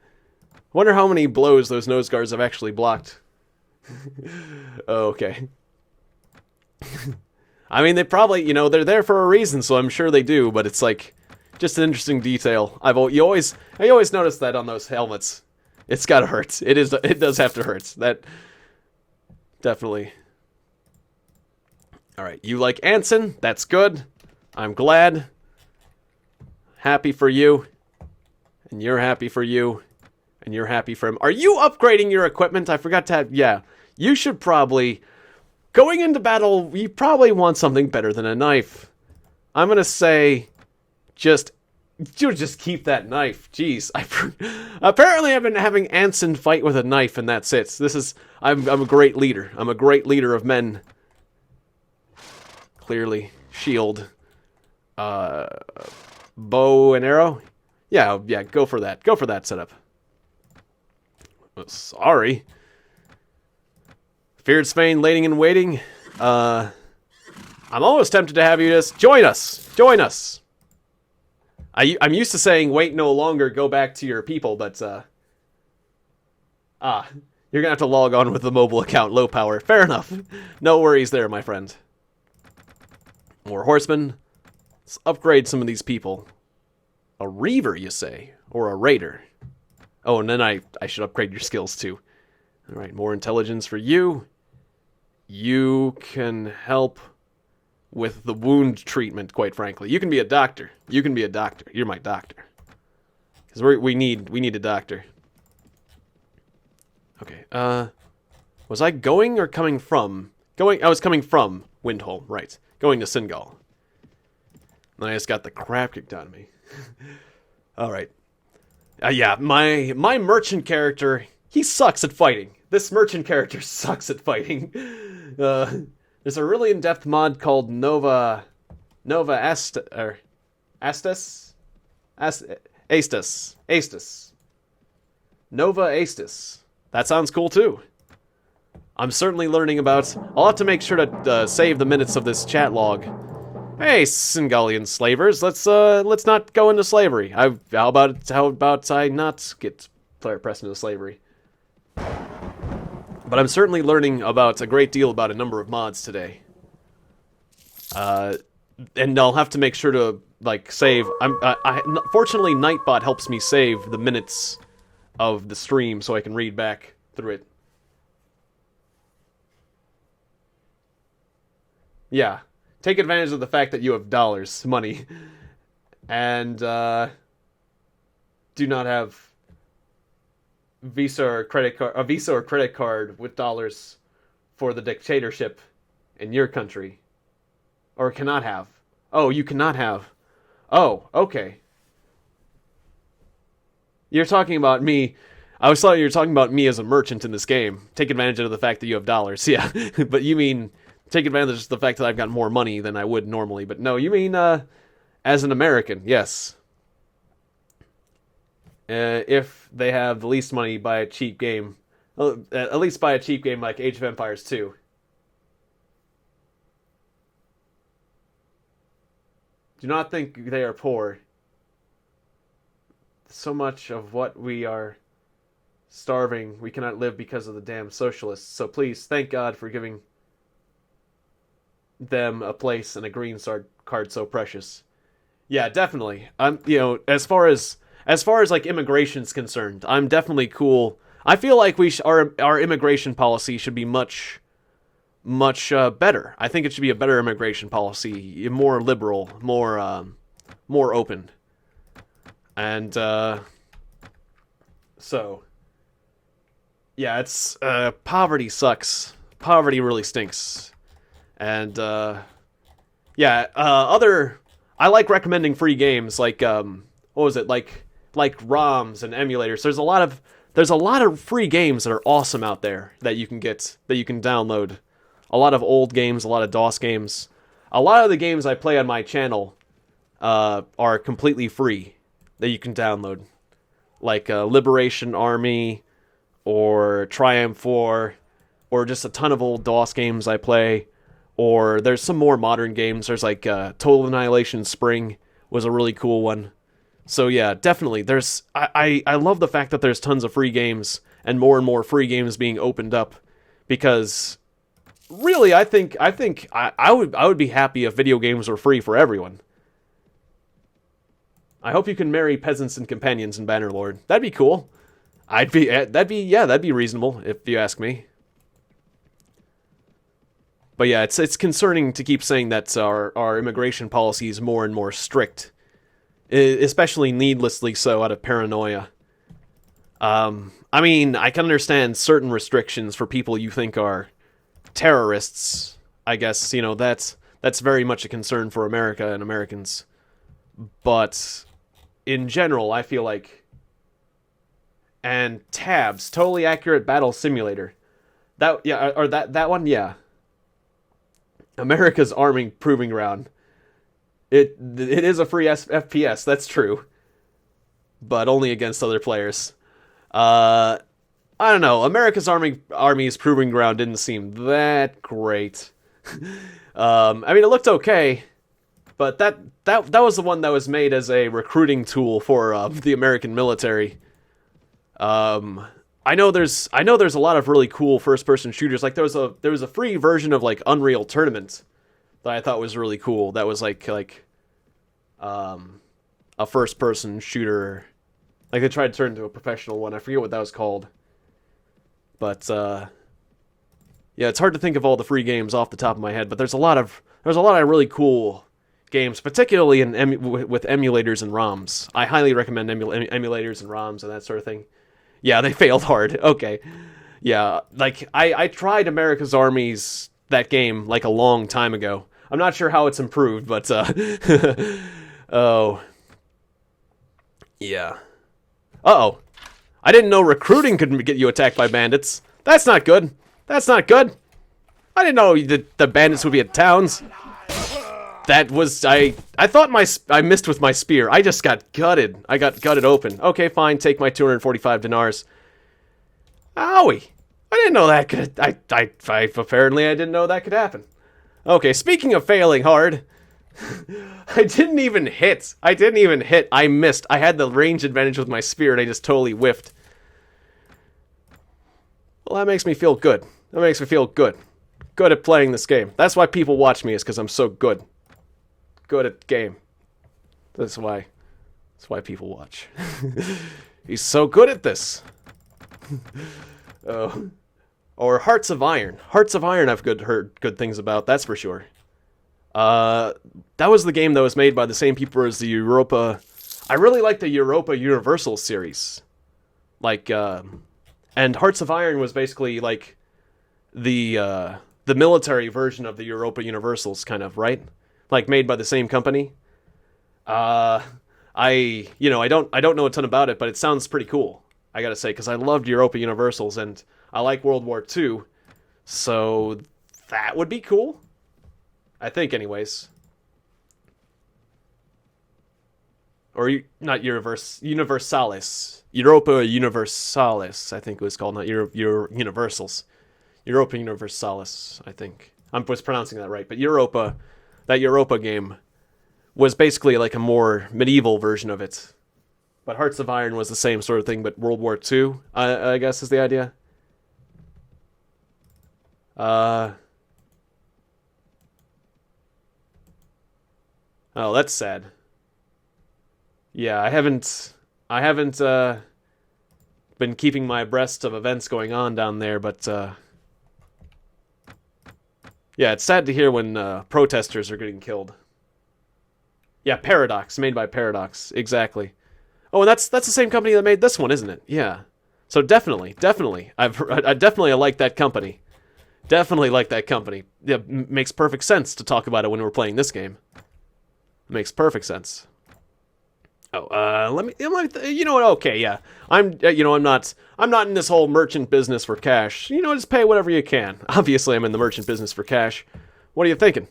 Wonder how many blows those nose guards have actually blocked. Oh, okay. I mean, they probably, you know, they're there for a reason, so I'm sure they do. But it's like just an interesting detail. I always notice that on those helmets. It's gotta hurt. It does have to hurt. That definitely. All right, you like Anson? That's good. I'm glad. Happy for you. And you're happy for you. And you're happy for him. Are you upgrading your equipment? I forgot to have... yeah. You should probably... going into battle, you probably want something better than a knife. I'm gonna say... just keep that knife. Jeez. Apparently I've been having Anson fight with a knife and that's it. I'm a great leader. I'm a great leader of men. Clearly. Shield. Bow and arrow? Yeah, go for that. Go for that setup. Sorry. Feared Spain, lading and waiting. I'm almost tempted to have you just join us. Join us. I'm used to saying wait no longer, go back to your people, but you're gonna have to log on with the mobile account, low power. Fair enough. No worries there, my friend. More horsemen. Let's upgrade some of these people. A reaver, you say? Or a raider? Oh, and then I should upgrade your skills too. Alright, more intelligence for you. You can help with the wound treatment, quite frankly. You can be a doctor. You can be a doctor. You're my doctor. Because we need a doctor. Okay, was I going or coming from? I was coming from Windholm, right. Going to Singal. Then I just got the crap kicked out of me. Alright. Yeah, my merchant character, he sucks at fighting. This merchant character sucks at fighting. There's a really in-depth mod called Nova Astus? Nova Astus. That sounds cool too. I'm certainly learning about... I'll have to make sure to save the minutes of this chat log. Hey, Singalian slavers, let's not go into slavery. How about I not get player pressed into slavery? But I'm certainly learning about a great deal about a number of mods today. And I'll have to make sure to like save. Fortunately, Nightbot helps me save the minutes of the stream so I can read back through it. Yeah. Take advantage of the fact that you have dollars, money, and do not have Visa or credit card with dollars for the dictatorship in your country, or cannot have. Oh, you cannot have. Oh, okay. You're talking about me. I was thought you were talking about me as a merchant in this game. Take advantage of the fact that you have dollars. Yeah, but you mean take advantage of the fact that I've got more money than I would normally. But no, you mean as an American, yes. If they have the least money, buy a cheap game. At least buy a cheap game like Age of Empires 2. Do not think they are poor. So much of what we are starving, we cannot live because of the damn socialists. So please, thank God for giving them a place and a green card so precious. Yeah, definitely. As far as like immigration's concerned, I'm definitely cool. I feel like our immigration policy should be much better. I think it should be a better immigration policy, more liberal, more open. And so yeah, it's poverty sucks. Poverty really stinks. And yeah, I like recommending free games like what was it, like ROMs and emulators. There's a lot of free games that are awesome out there that you can download. A lot of old games, a lot of DOS games. A lot of the games I play on my channel are completely free that you can download. Like Liberation Army or Triumph 4 or just a ton of old DOS games I play. Or there's some more modern games. There's like Total Annihilation Spring was a really cool one. So yeah, definitely. I love the fact that there's tons of free games and more free games being opened up, because really I think I would be happy if video games were free for everyone. I hope you can marry peasants and companions in Bannerlord. That'd be cool. That'd be reasonable if you ask me. But yeah, it's concerning to keep saying that our immigration policy is more and more strict, especially needlessly so out of paranoia. I mean, I can understand certain restrictions for people you think are terrorists. I guess, that's very much a concern for America and Americans. But in general, I feel like... And Tabs, Totally Accurate Battle Simulator. That one, yeah. America's Army Proving Ground. It is a free FPS, that's true. But only against other players. I don't know. America's Army's Proving Ground didn't seem that great. I mean, it looked okay. But that was the one that was made as a recruiting tool for the American military. I know there's a lot of really cool first-person shooters. Like there was a free version of like Unreal Tournament that I thought was really cool. That was like a first-person shooter. Like they tried to turn into a professional one. I forget what that was called. But yeah, it's hard to think of all the free games off the top of my head. But there's a lot of really cool games, particularly with emulators and ROMs. I highly recommend emulators and ROMs and that sort of thing. Yeah, they failed hard. Okay. Yeah, like I tried America's Armies, that game, like a long time ago. I'm not sure how it's improved, but oh. Yeah. Uh-oh. I didn't know recruiting could get you attacked by bandits. That's not good. That's not good. I didn't know the bandits would be at towns. That was, I thought I missed with my spear. I just got gutted. I got gutted open. Okay, fine. Take my 245 dinars. Owie. I didn't know that could, apparently I didn't know that could happen. Okay, speaking of failing hard, I didn't even hit. I missed. I had the range advantage with my spear and I just totally whiffed. Well, that makes me feel good. That makes me feel good. Good at playing this game. That's why people watch me, is because I'm so good. Good at game. That's why people watch. He's so good at this. Oh. Or Hearts of Iron. Hearts of Iron I've heard good things about, that's for sure. That was the game that was made by the same people as the Europa... I really like the Europa Universal series. Like, and Hearts of Iron was basically like the military version of the Europa Universals, kind of, right? Like made by the same company. I don't know a ton about it, but it sounds pretty cool, I gotta say, because I loved Europa Universals and I like World War II, so that would be cool. I think, anyways. Or not Universalis. Europa Universalis, I think it was called, not Universals. Europa Universalis, I think. I was pronouncing that right, but Europa, that Europa game was basically like a more medieval version of it. But Hearts of Iron was the same sort of thing, but World War II, I guess is the idea. Oh, that's sad. Yeah, I haven't been keeping my abreast of events going on down there, but yeah, it's sad to hear when protesters are getting killed. Yeah, Paradox, made by Paradox, exactly. Oh, and that's the same company that made this one, isn't it? Yeah. So definitely, I definitely like that company. Definitely like that company. Yeah, makes perfect sense to talk about it when we're playing this game. Makes perfect sense. Oh, let me, you know what? Okay, yeah. I'm not in this whole merchant business for cash. You know, just pay whatever you can. Obviously, I'm in the merchant business for cash. What are you thinking?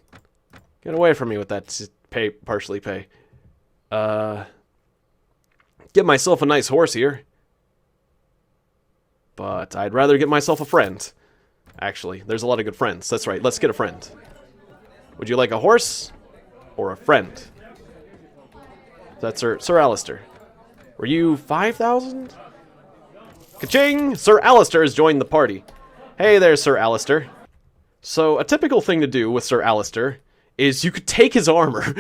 Get away from me with that partially pay. Get myself a nice horse here. But I'd rather get myself a friend. Actually, there's a lot of good friends. That's right, let's get a friend. Would you like a horse? Or a friend? That's Sir Alistair. Were you 5,000? Ka-ching! Sir Alistair has joined the party. Hey there, Sir Alistair. So, a typical thing to do with Sir Alistair is you could take his armor.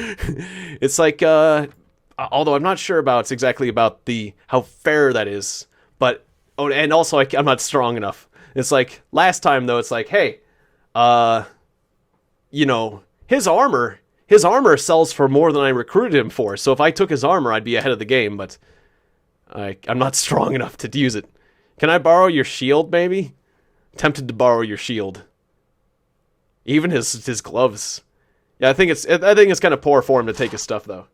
It's like, although I'm not sure exactly about how fair that is, but, oh, and also I'm not strong enough. It's like, last time though, it's like, hey, his armor sells for more than I recruited him for, so if I took his armor, I'd be ahead of the game, but I'm not strong enough to use it. Can I borrow your shield, maybe? Tempted to borrow your shield. Even his gloves. Yeah, I think it's kind of poor form to take his stuff, though.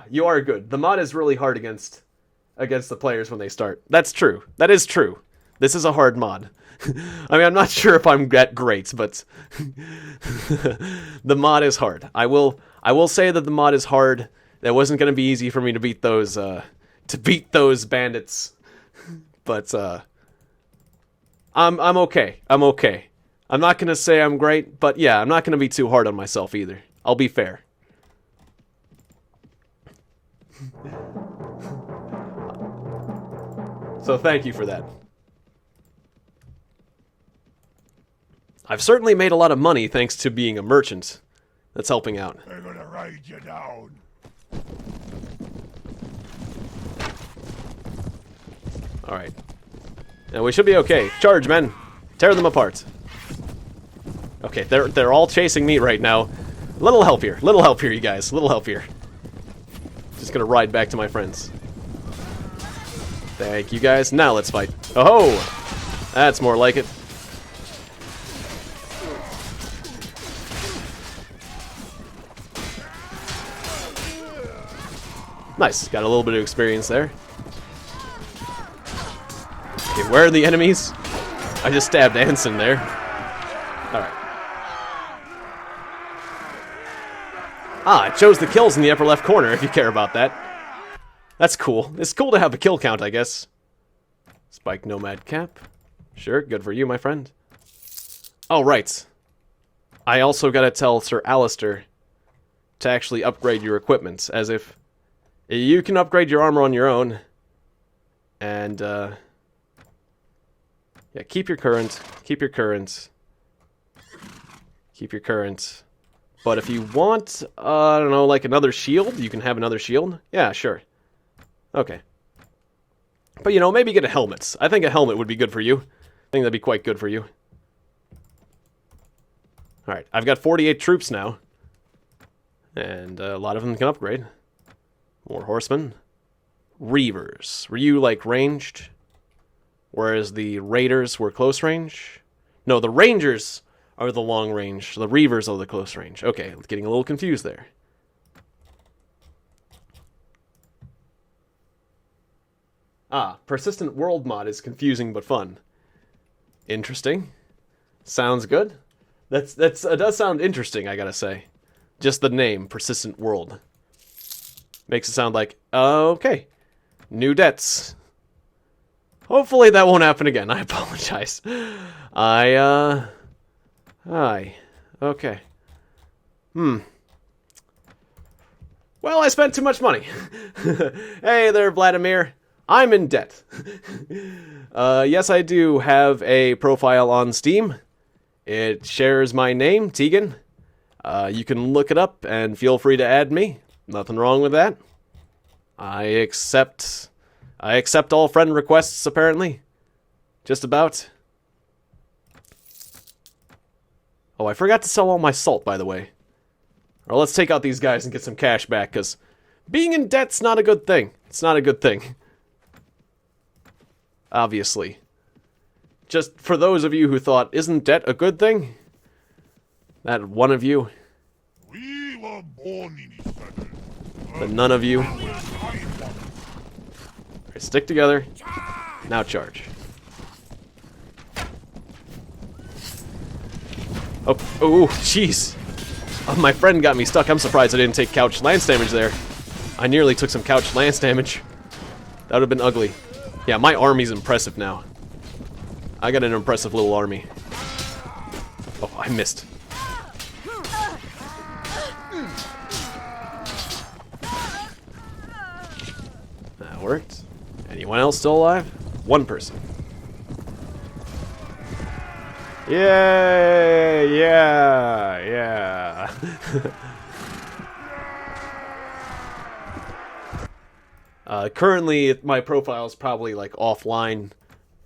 You are good. The mod is really hard against the players when they start. That's true. That is true. This is a hard mod. I mean, I'm not sure if I'm that great, but the mod is hard. I will say that the mod is hard. That wasn't going to be easy for me to beat those bandits. But I'm okay. I'm okay. I'm not going to say I'm great, but yeah, I'm not going to be too hard on myself either. I'll be fair. So thank you for that. I've certainly made a lot of money thanks to being a merchant. That's helping out. They're gonna ride you down. Alright. Now we should be okay. Charge, men! Tear them apart. Okay, they're all chasing me right now. Little help here. Little help here, you guys. Little help here. Just gonna ride back to my friends. Thank you, guys. Now let's fight. Oh! That's more like it. Nice. Got a little bit of experience there. Okay, where are the enemies? I just stabbed Anson there. Alright. Ah, it shows the kills in the upper left corner if you care about that. That's cool. It's cool to have a kill count, I guess. Spike Nomad Cap. Sure, good for you, my friend. Oh, right. I also gotta tell Sir Alistair to actually upgrade your equipment, as if you can upgrade your armor on your own. And, yeah, keep your current. Keep your current. Keep your current. But if you want, I don't know, like another shield, you can have another shield. Yeah, sure. Okay. But, you know, maybe get a helmet. I think a helmet would be good for you. I think that'd be quite good for you. Alright, I've got 48 troops now. And a lot of them can upgrade. More horsemen. Reavers. Were you, like, ranged? Whereas the raiders were close range? No, the rangers are the long range. The reavers are the close range. Okay, getting a little confused there. Ah, persistent world mod is confusing but fun. Interesting. Sounds good. That does sound interesting, I gotta say. Just the name, persistent world. Makes it sound like, okay, new debts. Hopefully that won't happen again. I apologize. Hi. Okay. Well, I spent too much money. Hey there, Vladimir. I'm in debt. Yes, I do have a profile on Steam. It shares my name, Tiegon. You can look it up and feel free to add me. Nothing wrong with that. I accept all friend requests, apparently. Just about. Oh, I forgot to sell all my salt, by the way. Or let's take out these guys and get some cash back, because being in debt's not a good thing. It's not a good thing. Obviously. Just for those of you who thought, isn't debt a good thing? That one of you. We were born in each other. But none of you. Alright, stick together. Now charge. Oh, jeez. Oh, my friend got me stuck. I'm surprised I didn't take couch lance damage there. I nearly took some couch lance damage. That would have been ugly. Yeah, my army's impressive now. I got an impressive little army. Oh, I missed. That worked. Anyone else still alive? One person. Yay! Yeah! Currently, my profile is probably, like, offline.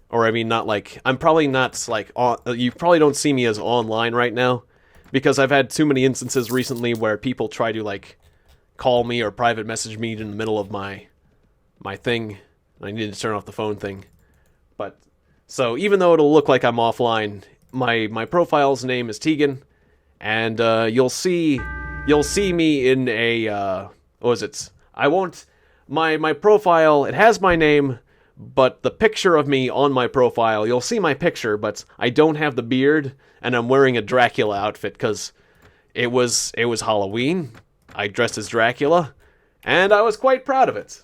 Or, I mean, not, like... I'm probably not, like... you probably don't see me as online right now. Because I've had too many instances recently where people try to, like... call me or private message me in the middle of my thing. I need to turn off the phone thing. But... So, even though it'll look like I'm offline... My profile's name is Tiegon, and you'll see me in a what was it? I won't my profile, it has my name, but the picture of me on my profile, you'll see my picture, but I don't have the beard, and I'm wearing a Dracula outfit cuz it was Halloween. I dressed as Dracula, and I was quite proud of it.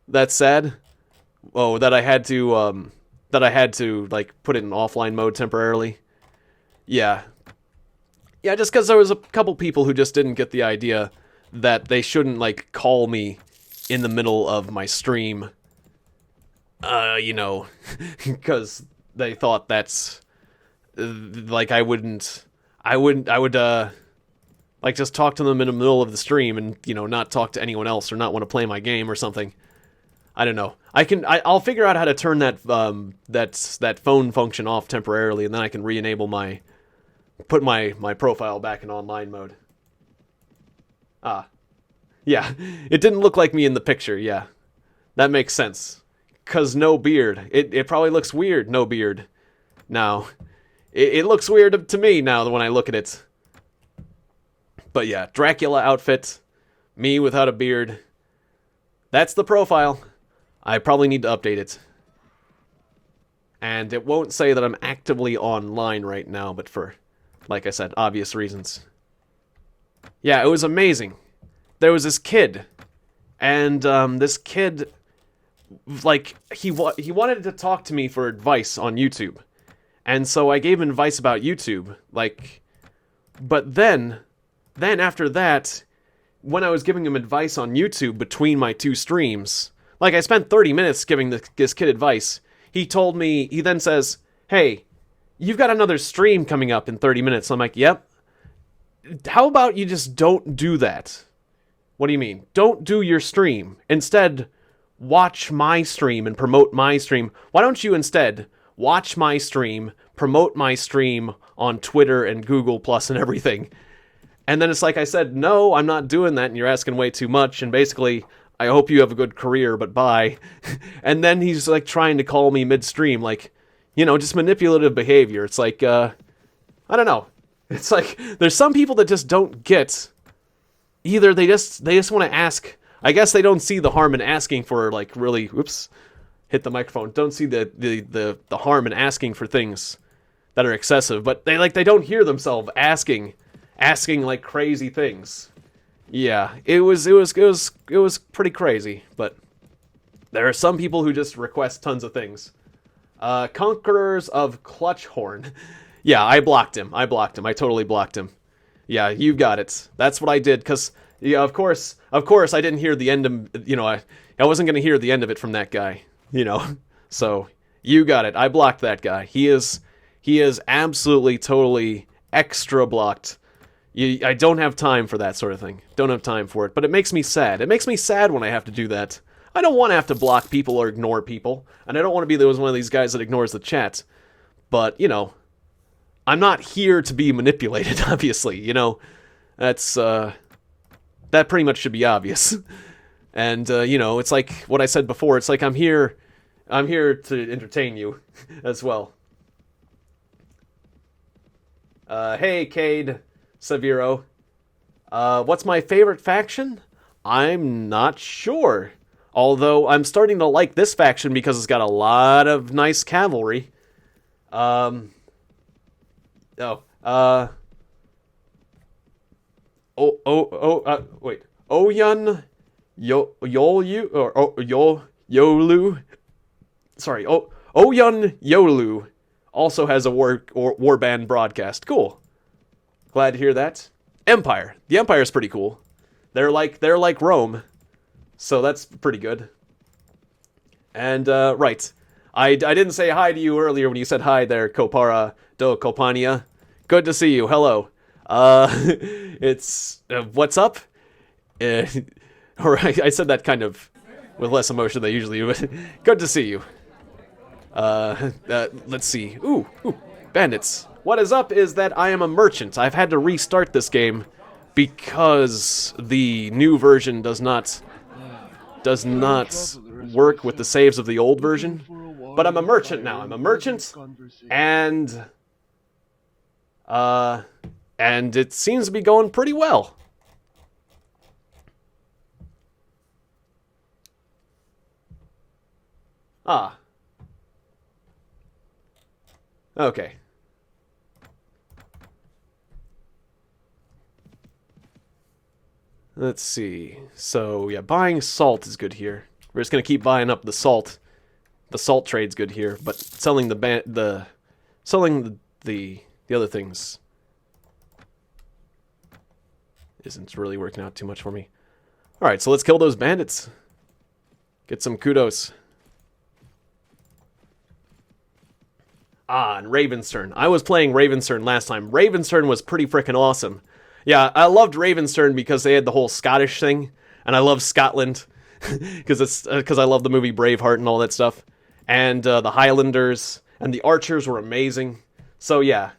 That's sad. Oh, that I had to like put it in offline mode temporarily. Yeah, just because there was a couple people who just didn't get the idea that they shouldn't like call me in the middle of my stream you know, because they thought that's like I would like just talk to them in the middle of the stream and, you know, not talk to anyone else or not want to play my game or something. I don't know. I'll figure out how to turn that that phone function off temporarily, and then I can re-enable put my profile back in online mode. Ah. Yeah, it didn't look like me in the picture, yeah. That makes sense. 'Cause no beard. It probably looks weird, no beard. Now. It looks weird to me now when I look at it. But yeah, Dracula outfit. Me without a beard. That's the profile. I probably need to update it. And it won't say that I'm actively online right now, but for, like I said, obvious reasons. Yeah, it was amazing. There was this kid. And this kid, like, he wanted to talk to me for advice on YouTube. And so I gave him advice about YouTube. Like, but then after that, when I was giving him advice on YouTube between my two streams, like I spent 30 minutes giving this kid advice, he then says, hey, you've got another stream coming up in 30 minutes. I'm like, yep. How about you just don't do that? What do you mean? Don't do your stream. Instead, watch my stream and promote my stream. Why don't you instead watch my stream, promote my stream on Twitter and Google Plus and everything? And then it's like I said, no, I'm not doing that, and you're asking way too much, and basically, I hope you have a good career, but bye. And then he's like trying to call me midstream, like, you know, just manipulative behavior. It's like, I don't know. It's like, there's some people that just don't get, either they just want to ask, I guess they don't see the harm in asking for, like, really, whoops, hit the microphone, don't see the harm in asking for things that are excessive, but they don't hear themselves asking like crazy things. Yeah, it was pretty crazy, but there are some people who just request tons of things. Conquerors of Clutchhorn. Yeah, I blocked him. I totally blocked him. Yeah, you got it. That's what I did, because, yeah, of course, I didn't hear the end of, you know, I wasn't going to hear the end of it from that guy, you know. So, you got it. I blocked that guy. He is absolutely, totally extra blocked. I don't have time for that sort of thing. Don't have time for it. But it makes me sad. It makes me sad when I have to do that. I don't want to have to block people or ignore people. And I don't want to be one of these guys that ignores the chat. But, you know, I'm not here to be manipulated, obviously. You know, that's, that pretty much should be obvious. And, you know, it's like what I said before. It's like I'm here to entertain you as well. Hey, Cade. Severo. What's my favorite faction? I'm not sure. Although I'm starting to like this faction because it's got a lot of nice cavalry. Oyan Yolu. Sorry, Oyan Yolu also has a warband broadcast. Cool. Glad to hear that. Empire. The Empire's pretty cool. They're like Rome. So that's pretty good. And, right. I didn't say hi to you earlier when you said hi there, Kopara do Kopania. Good to see you. Hello. It's, what's up? Or I said that kind of with less emotion than I usually do. Good to see you. Let's see. Ooh, bandits. What is up is that I am a merchant. I've had to restart this game because the new version does not work with the saves of the old version. But I'm a merchant now. I'm a merchant, and it seems to be going pretty well. Ah. Okay. Let's see. So, yeah, buying salt is good here. We're just going to keep buying up the salt. The salt trade's good here, but selling the other things isn't really working out too much for me. All right, so let's kill those bandits. Get some kudos. Ah, and Ravenstern. I was playing Ravenstern last time. Ravenstern was pretty freaking awesome. Yeah, I loved Ravenstern because they had the whole Scottish thing, and I love Scotland because I love the movie Braveheart and all that stuff. And the Highlanders and the archers were amazing. So yeah,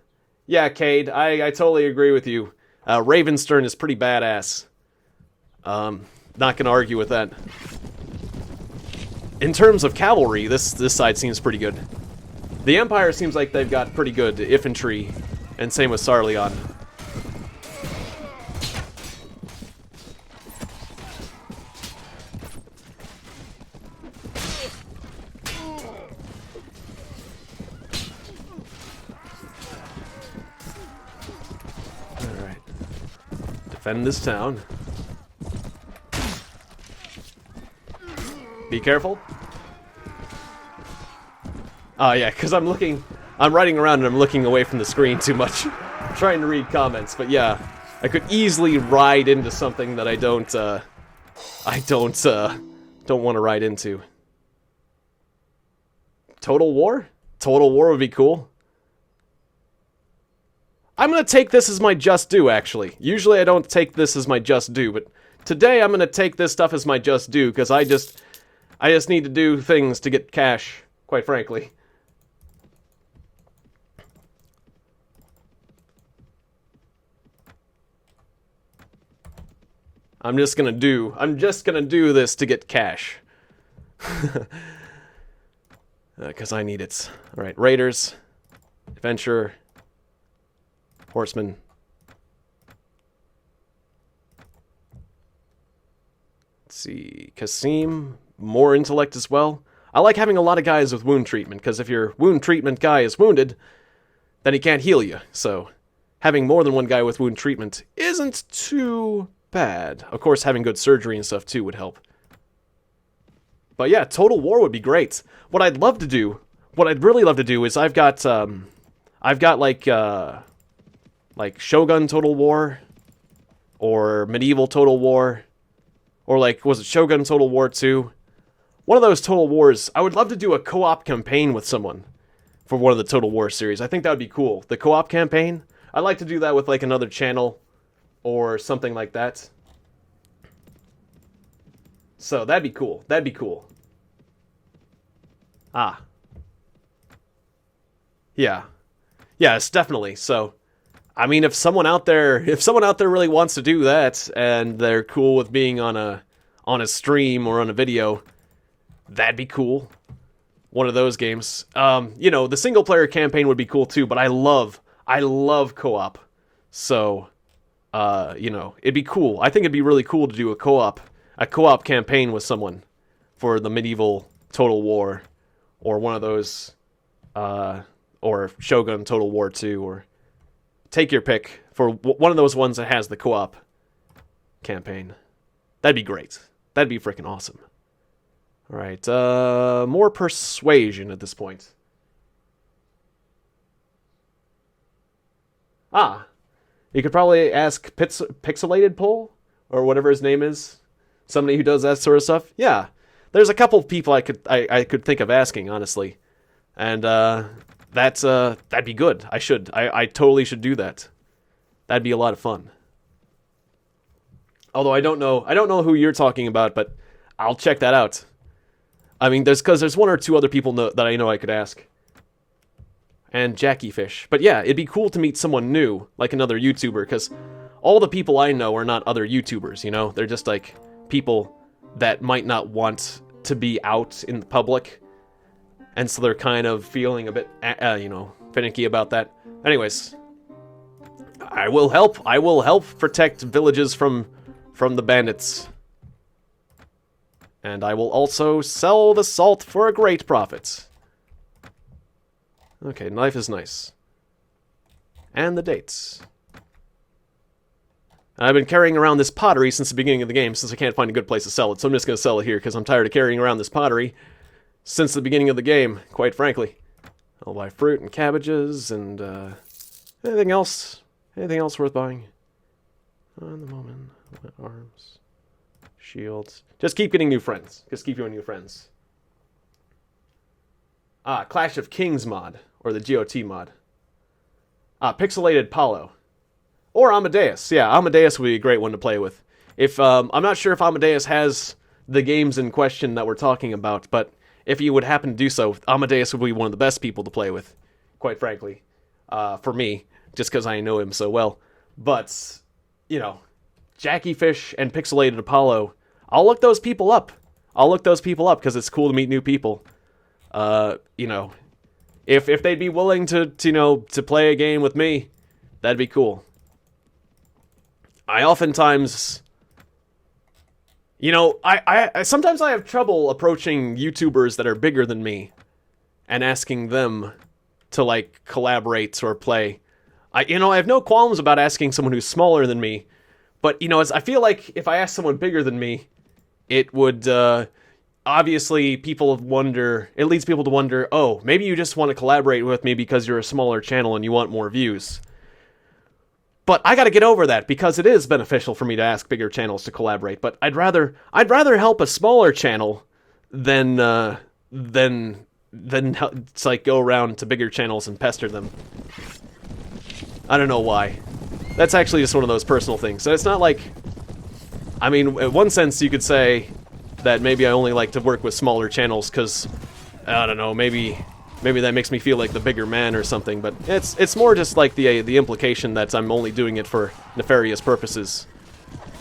Cade, I totally agree with you. Ravenstern is pretty badass. Not gonna argue with that. In terms of cavalry, this side seems pretty good. The Empire seems like they've got pretty good infantry, and same with Sarleon. Alright. Defend this town. Be careful. Oh yeah, because I'm writing around and I'm looking away from the screen too much. Trying to read comments, but yeah, I could easily ride into something that I don't want to ride into. Total War? Total War would be cool. I'm gonna take this as my just due, actually. Usually I don't take this as my just due, but today I'm gonna take this stuff as my just due, because I just need to do things to get cash, quite frankly. I'm just gonna do this to get cash. Because I need it. Alright, Raiders, Adventurer, Horseman. Let's see, Kasim, more intellect as well. I like having a lot of guys with wound treatment, because if your wound treatment guy is wounded, then he can't heal you. So, having more than one guy with wound treatment isn't too bad. Of course, having good surgery and stuff too would help. But yeah, Total War would be great. What I'd really love to do is I've got like Shogun Total War, or Medieval Total War, or like, was it Shogun Total War 2? One of those Total Wars. I would love to do a co-op campaign with someone for one of the Total War series. I think that would be cool. The co-op campaign. I'd like to do that with like another channel or something like that. So that'd be cool. That'd be cool. Ah. Yeah. Yes, definitely. So, I mean, if someone out there really wants to do that and they're cool with being on a stream or on a video, that'd be cool. One of those games. You know, the single player campaign would be cool too, but I love co-op. So, you know, it'd be cool. I think it'd be really cool to do a co-op campaign with someone for the Medieval Total War, or one of those, or Shogun Total War 2, or take your pick for one of those ones that has the co-op campaign. That'd be great. That'd be freaking awesome. All right, more persuasion at this point. Ah, you could probably ask Pixelated Pole, or whatever his name is. Somebody who does that sort of stuff. Yeah, there's a couple of people I could think of asking, honestly, and that'd be good. I totally should do that. That'd be a lot of fun. Although I don't know who you're talking about, but I'll check that out. I mean, there's one or two other people that I know I could ask. And Jackie Fish. But yeah, it'd be cool to meet someone new, like another YouTuber, because all the people I know are not other YouTubers, you know? They're just like people that might not want to be out in the public, and so they're kind of feeling a bit, you know, finicky about that. Anyways, I will help protect villages from the bandits. And I will also sell the salt for a great profit. Okay, knife is nice. And the dates. I've been carrying around this pottery since the beginning of the game, since I can't find a good place to sell it, so I'm just going to sell it here, because I'm tired of carrying around this pottery since the beginning of the game, quite frankly. I'll buy fruit and cabbages, and anything else worth buying? On the moment, arms, shields. Just keep getting new friends. Just keep getting new friends. Ah, Clash of Kings mod. or the GOT mod. Pixelated Paulo. Or Amadeus. Yeah, Amadeus would be a great one to play with. If I'm not sure if Amadeus has the games in question that we're talking about, but if he would happen to do so, Amadeus would be one of the best people to play with, quite frankly, for me, just because I know him so well. But, you know, Jackie Fish and Pixelated Apollo, I'll look those people up. Because it's cool to meet new people. You know, if they'd be willing to play a game with me, that'd be cool. I oftentimes, you know, I sometimes I have trouble approaching YouTubers that are bigger than me and asking them to, like, collaborate or play. I have no qualms about asking someone who's smaller than me, but, you know, I feel like if I ask someone bigger than me, it would, obviously, it leads people to wonder, oh, maybe you just want to collaborate with me because you're a smaller channel and you want more views. But I gotta get over that, because it is beneficial for me to ask bigger channels to collaborate, but I'd rather help a smaller channel than it's like go around to bigger channels and pester them. I don't know why. That's actually just one of those personal things. So it's not like, I mean, in one sense you could say that maybe I only like to work with smaller channels because, I don't know, maybe that makes me feel like the bigger man or something, but it's more just like the implication that I'm only doing it for nefarious purposes.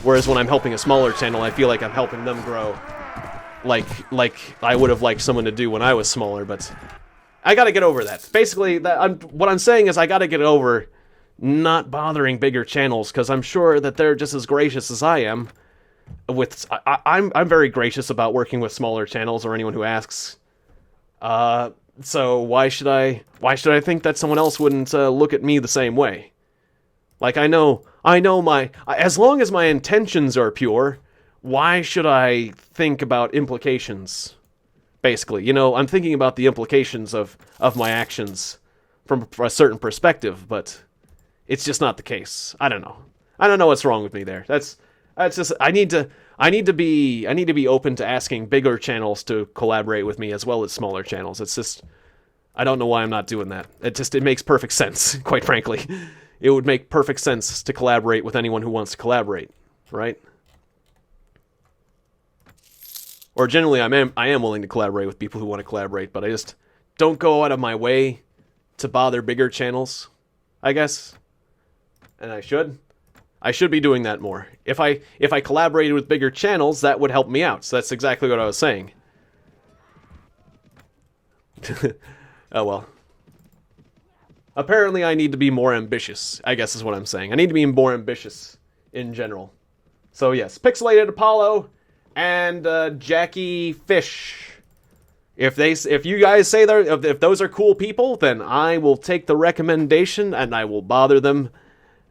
Whereas when I'm helping a smaller channel, I feel like I'm helping them grow like I would have liked someone to do when I was smaller, but I gotta get over that. Basically, what I'm saying is I gotta get over not bothering bigger channels, because I'm sure that they're just as gracious as I am. I'm very gracious about working with smaller channels or anyone who asks. So why should I think that someone else wouldn't look at me the same way? Like, I know as long as my intentions are pure, why should I think about implications? Basically, you know, I'm thinking about the implications of my actions from a certain perspective, but it's just not the case. I don't know what's wrong with me there. That's just, I need to be open to asking bigger channels to collaborate with me as well as smaller channels. It's just, I don't know why I'm not doing that. It makes perfect sense, quite frankly. It would make perfect sense to collaborate with anyone who wants to collaborate, right? Or generally, I am willing to collaborate with people who want to collaborate, but I just don't go out of my way to bother bigger channels, I guess. And I should be doing that more. If I collaborated with bigger channels, that would help me out. So that's exactly what I was saying. Oh well. Apparently I need to be more ambitious, I guess is what I'm saying. I need to be more ambitious in general. So yes, Pixelated Apollo and Jackie Fish. If you guys say if those are cool people, then I will take the recommendation and I will bother them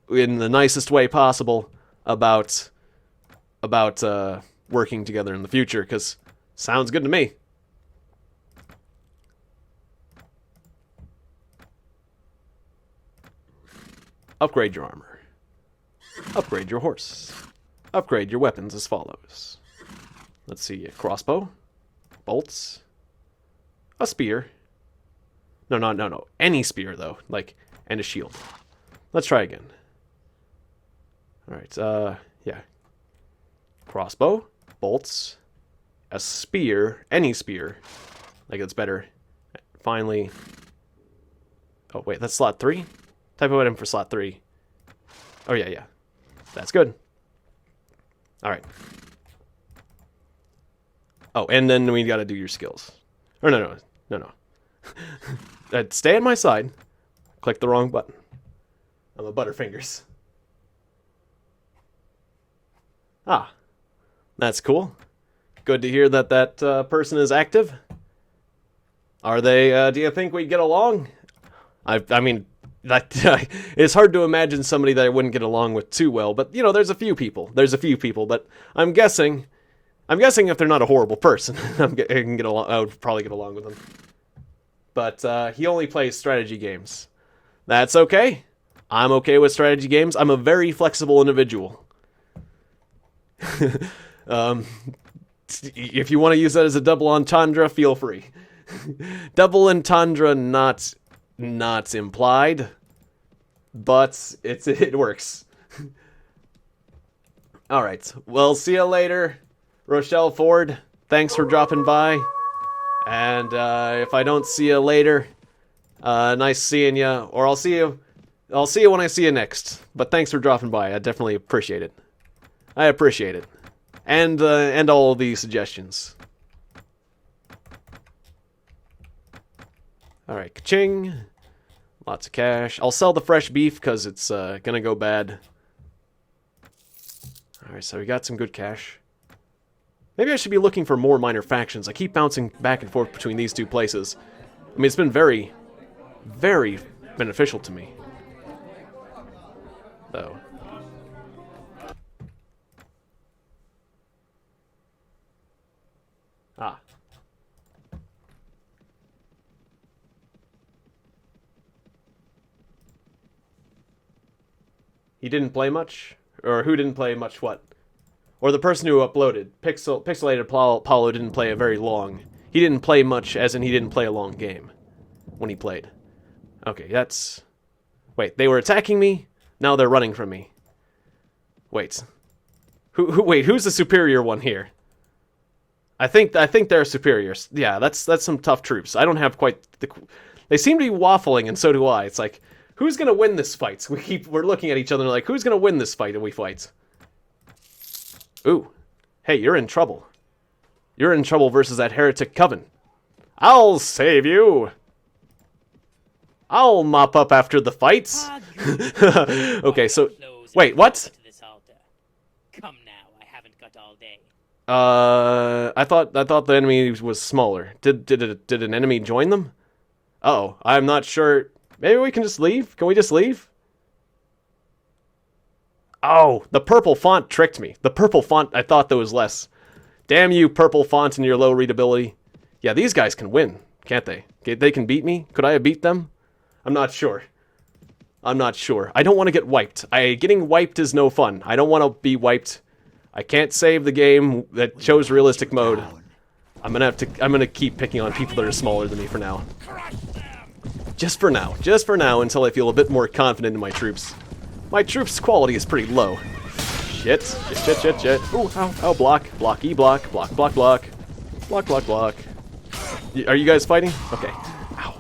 in the nicest way possible about working together in the future, because sounds good to me. Upgrade your armor. Upgrade your horse. Upgrade your weapons as follows. Let's see, a crossbow, bolts, a spear. No. Any spear though, and a shield. Let's try again. Alright, yeah. Crossbow, bolts, a spear, any spear. It's better. Finally. Oh, wait, that's slot 3? Type of item for slot 3. Oh, yeah. That's good. Alright. Oh, and then we gotta do your skills. Or no. Stay at my side. Click the wrong button. I'm a Butterfingers. Ah, that's cool. Good to hear that person is active. Are they, do you think we'd get along? I mean, it's hard to imagine somebody that I wouldn't get along with too well, but, you know, there's a few people, but I'm guessing if they're not a horrible person, I would probably get along with them. But, he only plays strategy games. That's okay. I'm okay with strategy games. I'm a very flexible individual. If you want to use that as a double entendre, feel free. Double entendre not not implied, but it works. All right. Well, see you later, Rochelle Ford. Thanks for dropping by. And if I don't see you later, nice seeing you. Or I'll see you when I see you next. But thanks for dropping by. I definitely appreciate it. I appreciate it. And all of the suggestions. All right, ka-ching. Lots of cash. I'll sell the fresh beef because it's gonna go bad. All right, so we got some good cash. Maybe I should be looking for more minor factions. I keep bouncing back and forth between these two places. I mean, it's been very, very beneficial to me. Though. Ah. He didn't play much? Or who didn't play much what? Or the person who uploaded. Pixelated Apollo didn't play a very long. He didn't play much, as in he didn't play a long game. When he played. Okay, that's... Wait, they were attacking me? Now they're running from me. Wait. Wait, who's the superior one here? I think they're superiors. Yeah, that's some tough troops. I don't have quite the... They seem to be waffling, and so do I. It's like, who's gonna win this fight? We're looking at each other like, who's gonna win this fight? And we fight. Ooh. Hey, you're in trouble. You're in trouble versus that heretic coven. I'll save you. I'll mop up after the fights. Okay, so... Wait, what? Come now, I haven't got all day. I thought the enemy was smaller. Did an enemy join them? Uh-oh, I'm not sure. Maybe we can just leave? Can we just leave? Oh, the purple font tricked me. The purple font, I thought there was less. Damn you, purple font and your low readability. Yeah, these guys can win, can't they? They can beat me? Could I have beat them? I'm not sure. I'm not sure. I don't want to get wiped. Getting wiped is no fun. I don't want to be wiped. I can't save the game that chose realistic mode. I'm gonna keep picking on people that are smaller than me for now. Just for now. Just for now until I feel a bit more confident in my troops. My troops' quality is pretty low. Shit. Shit. Ooh, ow, block. Block, E-block. Block. Block. Are you guys fighting? Okay. Ow.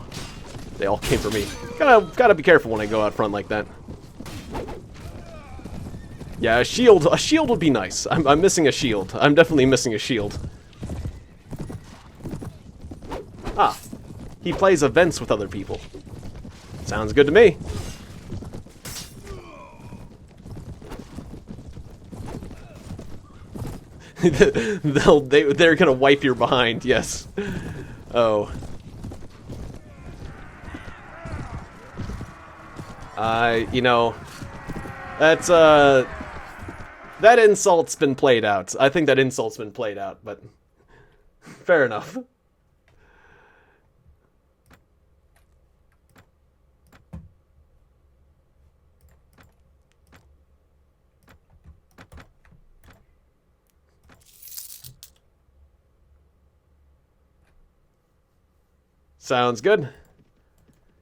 They all came for me. Gotta be careful when I go out front like that. Yeah, a shield would be nice. I'm missing a shield. I'm definitely missing a shield. Ah. He plays events with other people. Sounds good to me. They're gonna wipe your behind, yes. Oh. You know, that's that insult's been played out. I think that insult's been played out, but fair enough. Sounds good.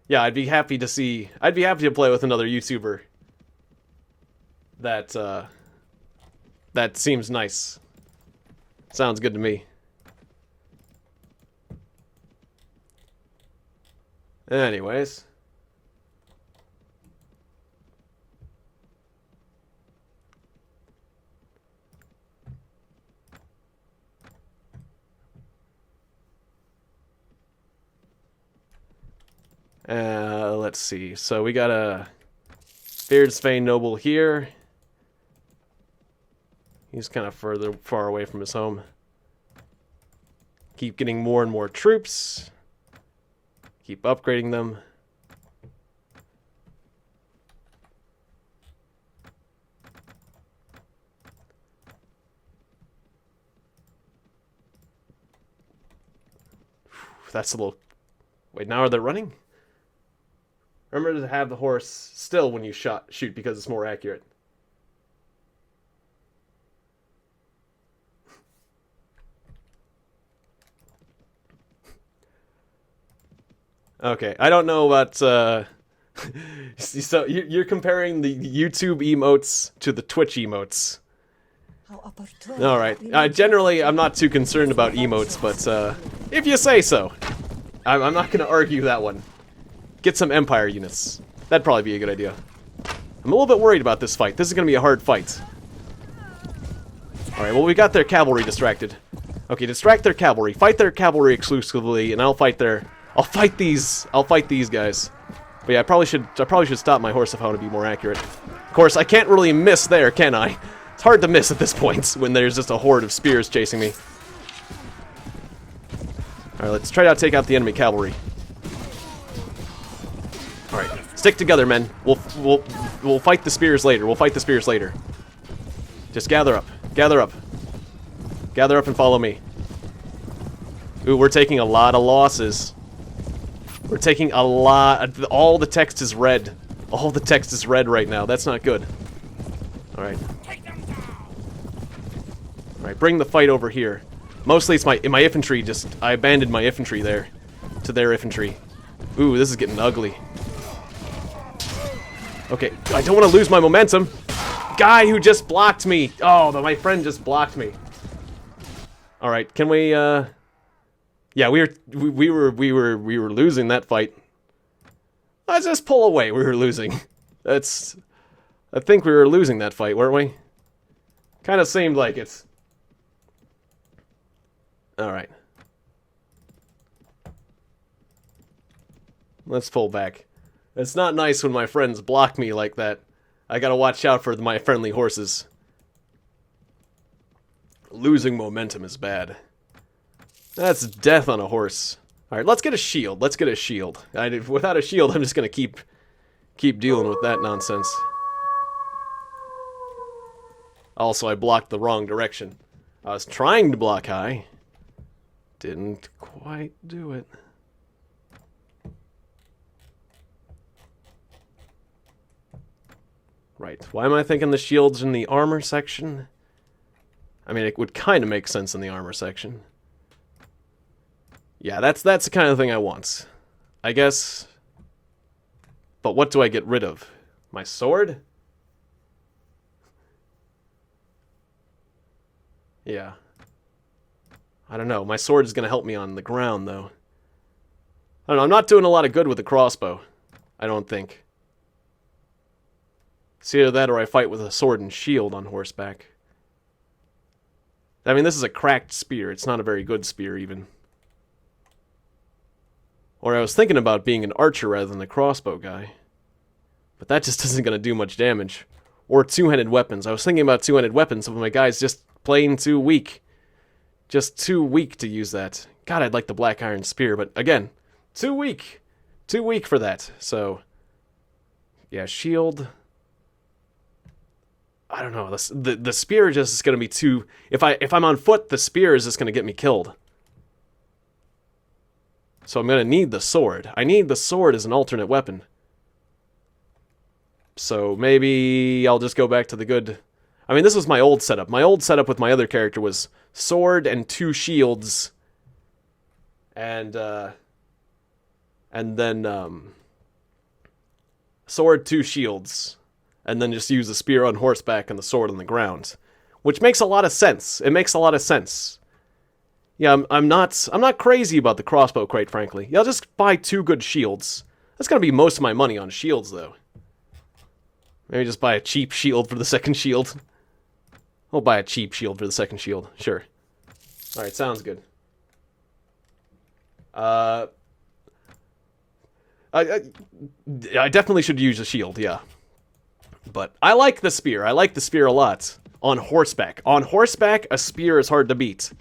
Yeah, I'd be happy to play with another YouTuber that seems nice. Sounds good to me. Anyways. Let's see. So we got a Feared Svein noble here. He's kind of far away from his home. Keep getting more and more troops. Keep upgrading them. That's a little... Wait, now are they running? Remember to have the horse still when you shoot because it's more accurate. Okay, I don't know about, so you're comparing the YouTube emotes to the Twitch emotes. Alright, generally I'm not too concerned about emotes, but if you say so. I'm not gonna argue that one. Get some Empire units. That'd probably be a good idea. I'm a little bit worried about this fight. This is gonna be a hard fight. Alright, well we got their cavalry distracted. Okay, distract their cavalry. Fight their cavalry exclusively, and I'll fight these guys. But yeah, I probably should stop my horse if I want to be more accurate. Of course, I can't really miss there, can I? It's hard to miss at this point when there's just a horde of spears chasing me. Alright, let's try to take out the enemy cavalry. Alright, stick together, men. We'll fight the spears later. We'll fight the spears later. Just gather up. Gather up. Gather up and follow me. Ooh, we're taking a lot of losses. We're taking a lot. All the text is red. All the text is red right now. That's not good. Alright. Alright, bring the fight over here. Mostly it's my infantry. I abandoned my infantry there to their infantry. Ooh, this is getting ugly. Okay, I don't want to lose my momentum. Guy who just blocked me. Oh, my friend just blocked me. All right, can we? Yeah, we were losing that fight. Let's just pull away. We were losing. I think we were losing that fight, weren't we? Kind of seemed like it. All right. Let's pull back. It's not nice when my friends block me like that. I gotta watch out for my friendly horses. Losing momentum is bad. That's death on a horse. Alright, let's get a shield. Let's get a shield. Without a shield, I'm just gonna keep dealing with that nonsense. Also, I blocked the wrong direction. I was trying to block high. Didn't quite do it. Right. Why am I thinking the shield's in the armor section? I mean, it would kind of make sense in the armor section. Yeah, that's the kind of thing I want. I guess. But what do I get rid of? My sword? Yeah. I don't know. My sword is going to help me on the ground, though. I don't know. I'm not doing a lot of good with the crossbow. I don't think. It's either that or I fight with a sword and shield on horseback. I mean, this is a cracked spear. It's not a very good spear, even. Or I was thinking about being an archer rather than a crossbow guy. But that just isn't going to do much damage. Or two-handed weapons. I was thinking about two-handed weapons, but my guy's just plain too weak. Just too weak to use that. God, I'd like the black iron spear, but again, too weak. Too weak for that, so... Yeah, shield... I don't know. The spear just is going to be too... If I'm on foot, the spear is just going to get me killed. So I'm going to need the sword. I need the sword as an alternate weapon. So maybe I'll just go back to the good... I mean, this was my old setup. My old setup with my other character was sword and 2 shields. And then... sword, 2 shields. And then just use the spear on horseback and the sword on the ground. Which makes a lot of sense. It makes a lot of sense. Yeah, I'm not crazy about the crossbow, quite frankly. Yeah, I'll just buy 2 good shields. That's gonna be most of my money on shields, though. Maybe just buy a cheap shield for the second shield. I'll buy a cheap shield for the second shield. Sure. Alright, sounds good. I definitely should use a shield, yeah. But I like the spear. I like the spear a lot. On horseback. On horseback, a spear is hard to beat.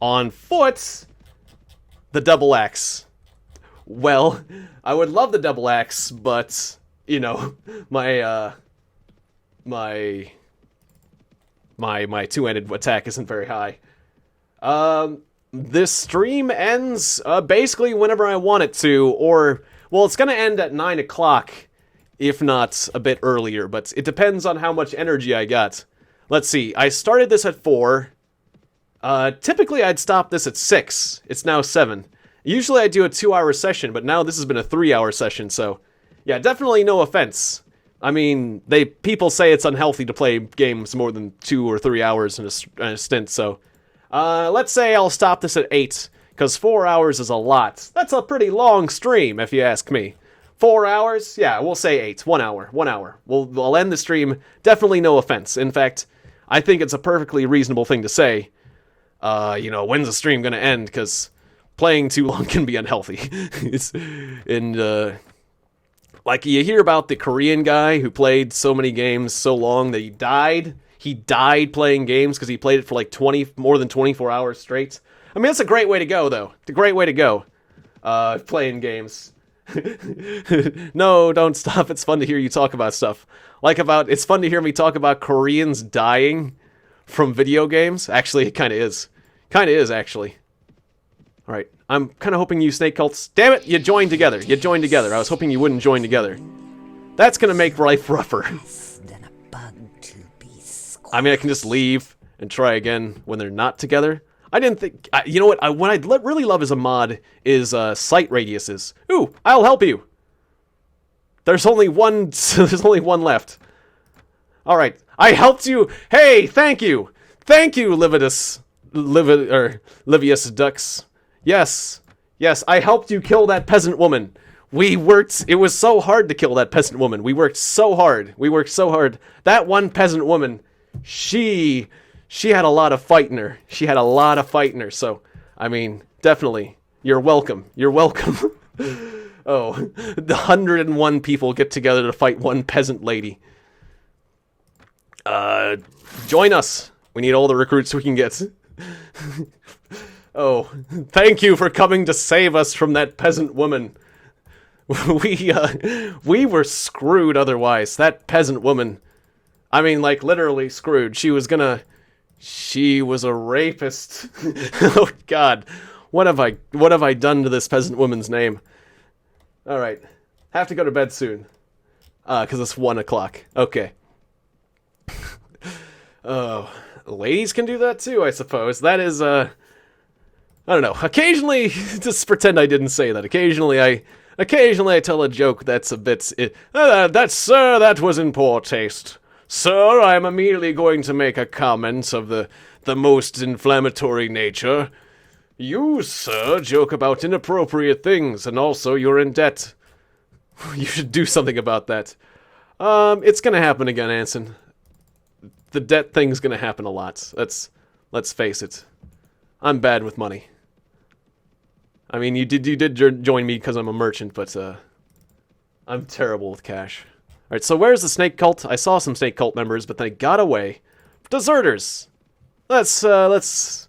On foot, the double axe. Well, I would love the double axe, but, you know, my two-handed attack isn't very high. This stream ends basically whenever I want it to, or, well, it's going to end at 9 o'clock. If not a bit earlier, but it depends on how much energy I got. Let's see, I started this at 4. Typically I'd stop this at 6. It's now 7. Usually I do a 2-hour session, but now this has been a 3-hour session, so... Yeah, definitely no offense. I mean, people say it's unhealthy to play games more than 2 or 3 hours in a stint, so... let's say I'll stop this at 8, because 4 hours is a lot. That's a pretty long stream, if you ask me. 4 hours? Yeah, we'll say 8. 1 hour. 1 hour. We'll end the stream. Definitely no offense. In fact, I think it's a perfectly reasonable thing to say. You know, when's the stream gonna end? Because playing too long can be unhealthy. Like, you hear about the Korean guy who played so many games so long that he died. He died playing games because he played it for like more than 24 hours straight. I mean, that's a great way to go, though. It's a great way to go. Playing games. No, don't stop. It's fun to hear you talk about stuff. It's fun to hear me talk about Koreans dying from video games. Actually, it kind of is. Kind of is, actually. Alright, I'm kind of hoping you snake cults... Damn it, you joined together. You joined together. I was hoping you wouldn't join together. That's gonna make life rougher. Than a bug to be I mean, I can just leave and try again when they're not together. I didn't think... you know what? What I'd really love as a mod is sight radiuses. Ooh, I'll help you. There's only one... there's only one left. Alright, I helped you. Hey, thank you. Thank you, Livius Dux. Yes, I helped you kill that peasant woman. We worked, it was so hard to kill that peasant woman. We worked so hard. That one peasant woman, she had a lot of fight in her. So, I mean, definitely, you're welcome. Oh, the 101 people get together to fight one peasant lady. Join us. We need all the recruits we can get. Oh, thank you for coming to save us from that peasant woman. We were screwed otherwise. That peasant woman, I mean, like, literally screwed. She was a rapist. Oh, God. What have I done to this peasant woman's name? Alright. Have to go to bed soon. Because it's 1 o'clock. Okay. Oh, ladies can do that too, I suppose. That is, I don't know. Occasionally, just pretend I didn't say that. Occasionally I tell a joke that's a bit... Sir, that was in poor taste. Sir, I am immediately going to make a comment of the most inflammatory nature. You, sir, joke about inappropriate things, and also you're in debt. You should do something about that. It's gonna happen again, Anson. The debt thing's gonna happen a lot. Let's face it. I'm bad with money. I mean, you did join me because I'm a merchant, but I'm terrible with cash. Alright, so where's the snake cult? I saw some snake cult members, but they got away. Deserters! Let's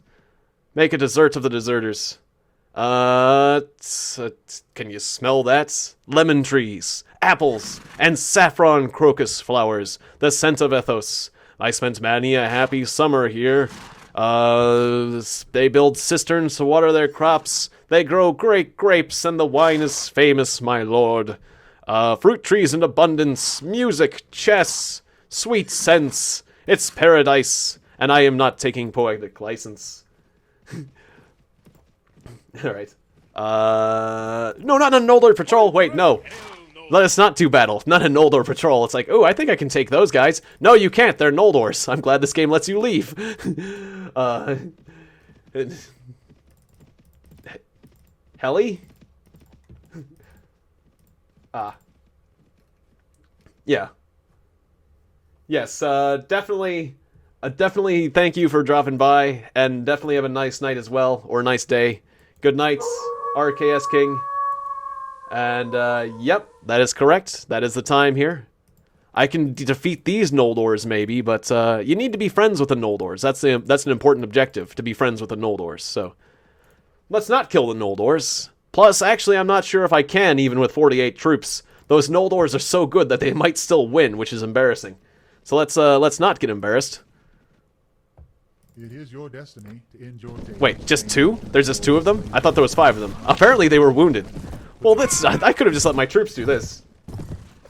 make a dessert of the deserters. Can you smell that? Lemon trees, apples, and saffron crocus flowers, the scent of ethos. I spent many a happy summer here. They build cisterns to water their crops. They grow great grapes, and the wine is famous, my lord. Fruit trees in abundance, music, chess, sweet scents. It's paradise, and I am not taking poetic license. Alright. No, not a Noldor patrol. Wait, no. Let us not do battle. Not a Noldor patrol. It's like, oh, I think I can take those guys. No, you can't. They're Noldors. I'm glad this game lets you leave. Helly? Yeah. Yes, definitely thank you for dropping by, and definitely have a nice night as well, or a nice day. Good night, RKS King. And, yep, that is correct. That is the time here. I can defeat these Noldors, maybe, but, you need to be friends with the Noldors. That's an important objective, to be friends with the Noldors, so... Let's not kill the Noldors. Plus, actually, I'm not sure if I can, even with 48 troops. Those Noldors are so good that they might still win, which is embarrassing. So let's not get embarrassed. It is your destiny to end your day. Wait, just 2? There's just 2 of them? I thought there was 5 of them. Apparently they were wounded. Well, I could have just let my troops do this.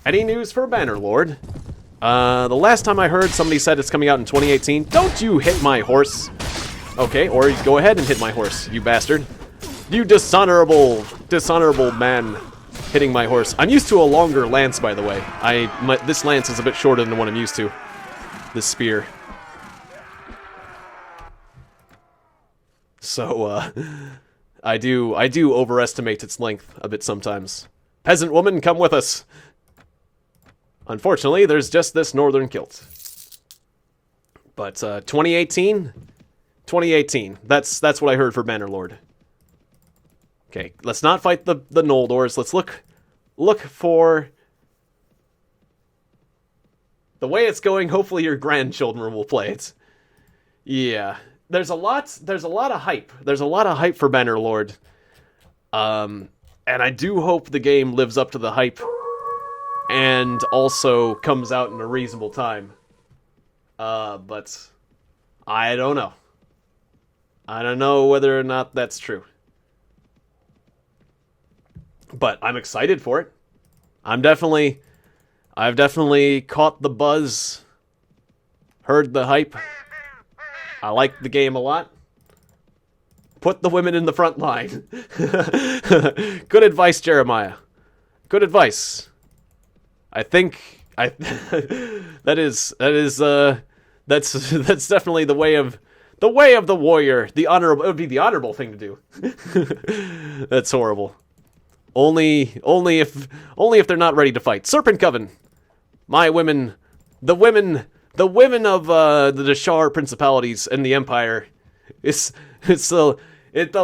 Any news for Bannerlord? The last time I heard, somebody said it's coming out in 2018. Don't you hit my horse. Okay, or go ahead and hit my horse, you bastard. You dishonorable man hitting my horse. I'm used to a longer lance, by the way. This lance is a bit shorter than what I'm used to. This spear. So, I do overestimate its length a bit sometimes. Peasant woman, come with us. Unfortunately, there's just this northern kilt. But 2018, that's what I heard for Bannerlord. Okay, let's not fight the Noldors. Let's look for the way it's going. Hopefully, your grandchildren will play it. Yeah, there's a lot of hype. There's a lot of hype for Bannerlord. And I do hope the game lives up to the hype and also comes out in a reasonable time. But I don't know. I don't know whether or not that's true. But I'm excited for it. I've definitely caught the buzz, heard the hype. I like the game a lot. Put the women in the front line. Good advice, Jeremiah. Good advice. I think that's definitely the way of the warrior. The honorable, it would be the honorable thing to do. That's horrible. Only if they're not ready to fight. Serpent Coven. My women, the women of the Dashar principalities and the Empire. The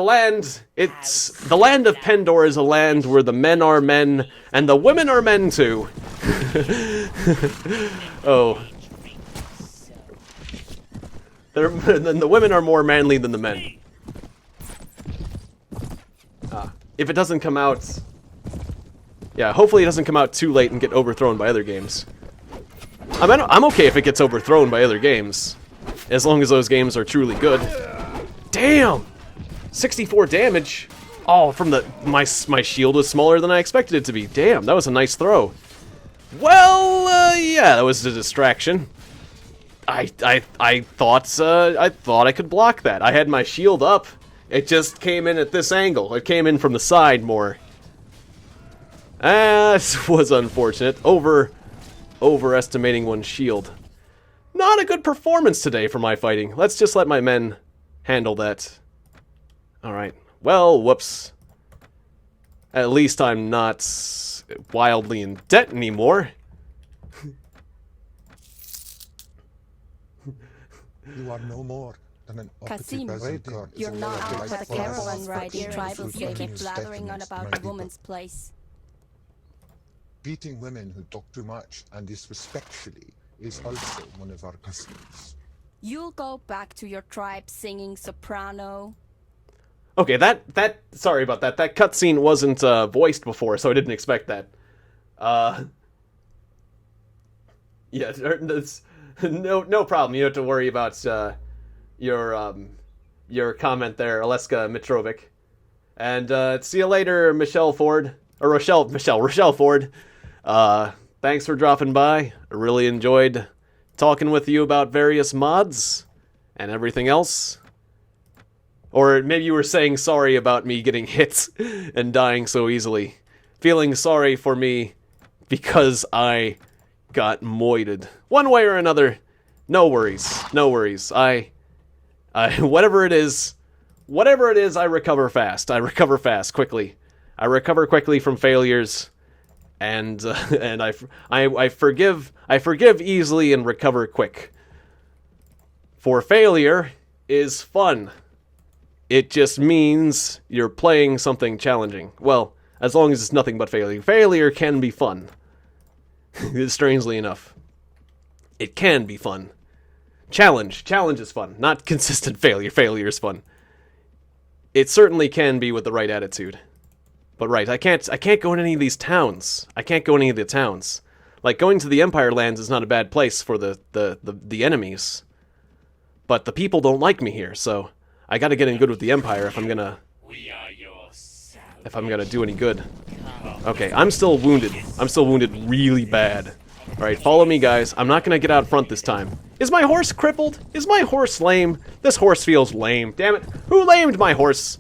land of Pendor is a land where the men are men and the women are men too. Oh. The women are more manly than the men. If it doesn't come out... Yeah, hopefully it doesn't come out too late and get overthrown by other games. I'm okay if it gets overthrown by other games. As long as those games are truly good. Damn! 64 damage? Oh, from my shield was smaller than I expected it to be. Damn, that was a nice throw. Well, yeah, that was a distraction. I thought I could block that. I had my shield up. It just came in at this angle. It came in from the side more. This was unfortunate. Overestimating one's shield. Not a good performance today for my fighting. Let's just let my men handle that. Alright. Well, whoops. At least I'm not wildly in debt anymore. You are no more than an Kasim, you're not out for the caravan riding tribal you keep blathering on about the woman's place. Beating women who talk too much and disrespectfully is also one of our customs. You'll go back to your tribe singing soprano. Okay, sorry about that. That cutscene wasn't voiced before, so I didn't expect that. Yeah, that's no problem. You don't have to worry about your comment there, Aleska Mitrovic. And see you later, Rochelle Ford. Thanks for dropping by. I really enjoyed talking with you about various mods and everything else. Or maybe you were saying sorry about me getting hit and dying so easily. Feeling sorry for me because I got moited. One way or another, no worries. No worries. Whatever it is, I recover fast. I recover fast, quickly. I recover quickly from failures, and I forgive easily and recover quick. For failure is fun. It just means you're playing something challenging. Well, as long as it's nothing but failure. Failure can be fun. Strangely enough. It can be fun. Challenge is fun. Not consistent failure. Failure is fun. It certainly can be with the right attitude. But right, I can't go in any of these towns. I can't go in any of the towns. Like, going to the Empire lands is not a bad place for the enemies. But the people don't like me here, so I gotta get in good with the Empire if I'm gonna do any good. Okay, I'm still wounded. I'm still wounded really bad. Alright, follow me, guys. I'm not gonna get out front this time. Is my horse crippled? Is my horse lame? This horse feels lame. Damn it. Who lamed my horse?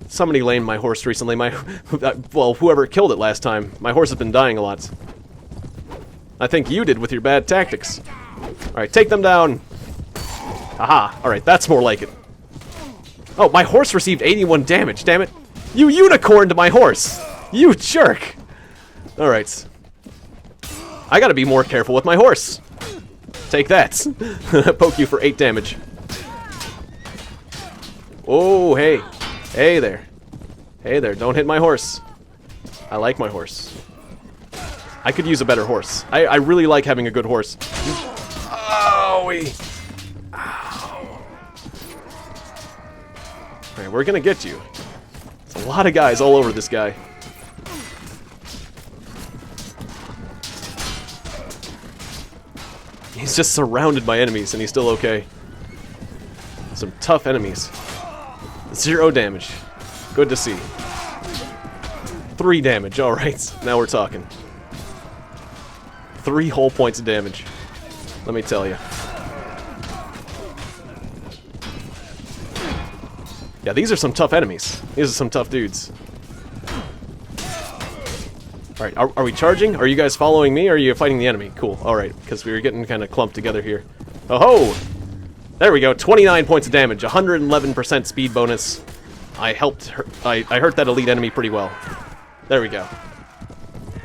Somebody lamed my horse recently. Well, whoever killed it last time. My horse has been dying a lot. I think you did with your bad tactics. Alright, take them down. Aha. Alright, that's more like it. Oh, my horse received 81 damage, damn it. You unicorned my horse! You jerk! Alright. I gotta be more careful with my horse. Take that. Poke you for 8 damage. Oh, hey. Hey there. Hey there, don't hit my horse. I like my horse. I could use a better horse. I really like having a good horse. Owie. Ow. Alright, we're gonna get you. There's a lot of guys all over this guy. He's just surrounded by enemies and he's still okay. Some tough enemies. 0 damage. Good to see. 3 damage, alright. Now we're talking. 3 whole points of damage. Let me tell you. Yeah, these are some tough enemies. These are some tough dudes. Alright, are we charging? Are you guys following me or are you fighting the enemy? Cool, alright, because we were getting kind of clumped together here. Oh-ho! There we go, 29 points of damage, 111% speed bonus. I hurt that elite enemy pretty well. There we go.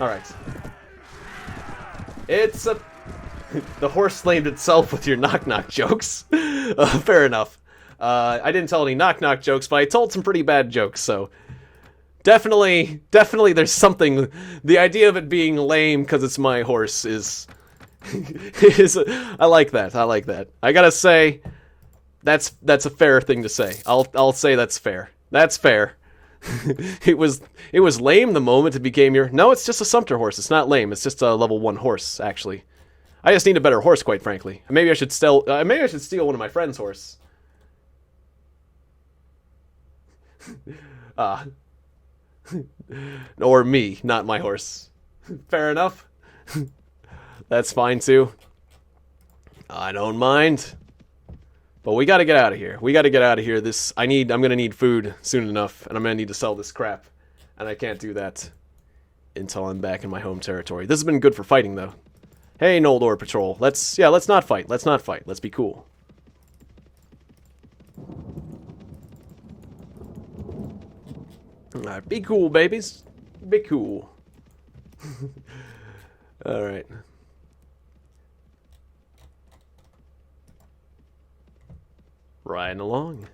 Alright. It's a... The horse lamed itself with your knock-knock jokes. Fair enough. I didn't tell any knock-knock jokes, but I told some pretty bad jokes, so... Definitely there's something... The idea of it being lame because it's my horse is... I like that, I like that. I gotta say, that's a fair thing to say. I'll say that's fair. That's fair. It was lame the moment it became your... No, it's just a sumpter horse. It's not lame. It's just a level 1 horse, actually. I just need a better horse, quite frankly. Maybe I should steal one of my friend's horse. Or me, not my horse. Fair enough. That's fine too. I don't mind. But we gotta get out of here. We gotta get out of here. I'm gonna need food soon enough, and I'm gonna need to sell this crap. And I can't do that until I'm back in my home territory. This has been good for fighting, though. Hey, Noldor Patrol. Let's not fight. Let's not fight. Let's be cool. Alright, be cool, babies. Be cool. Alright. Riding along.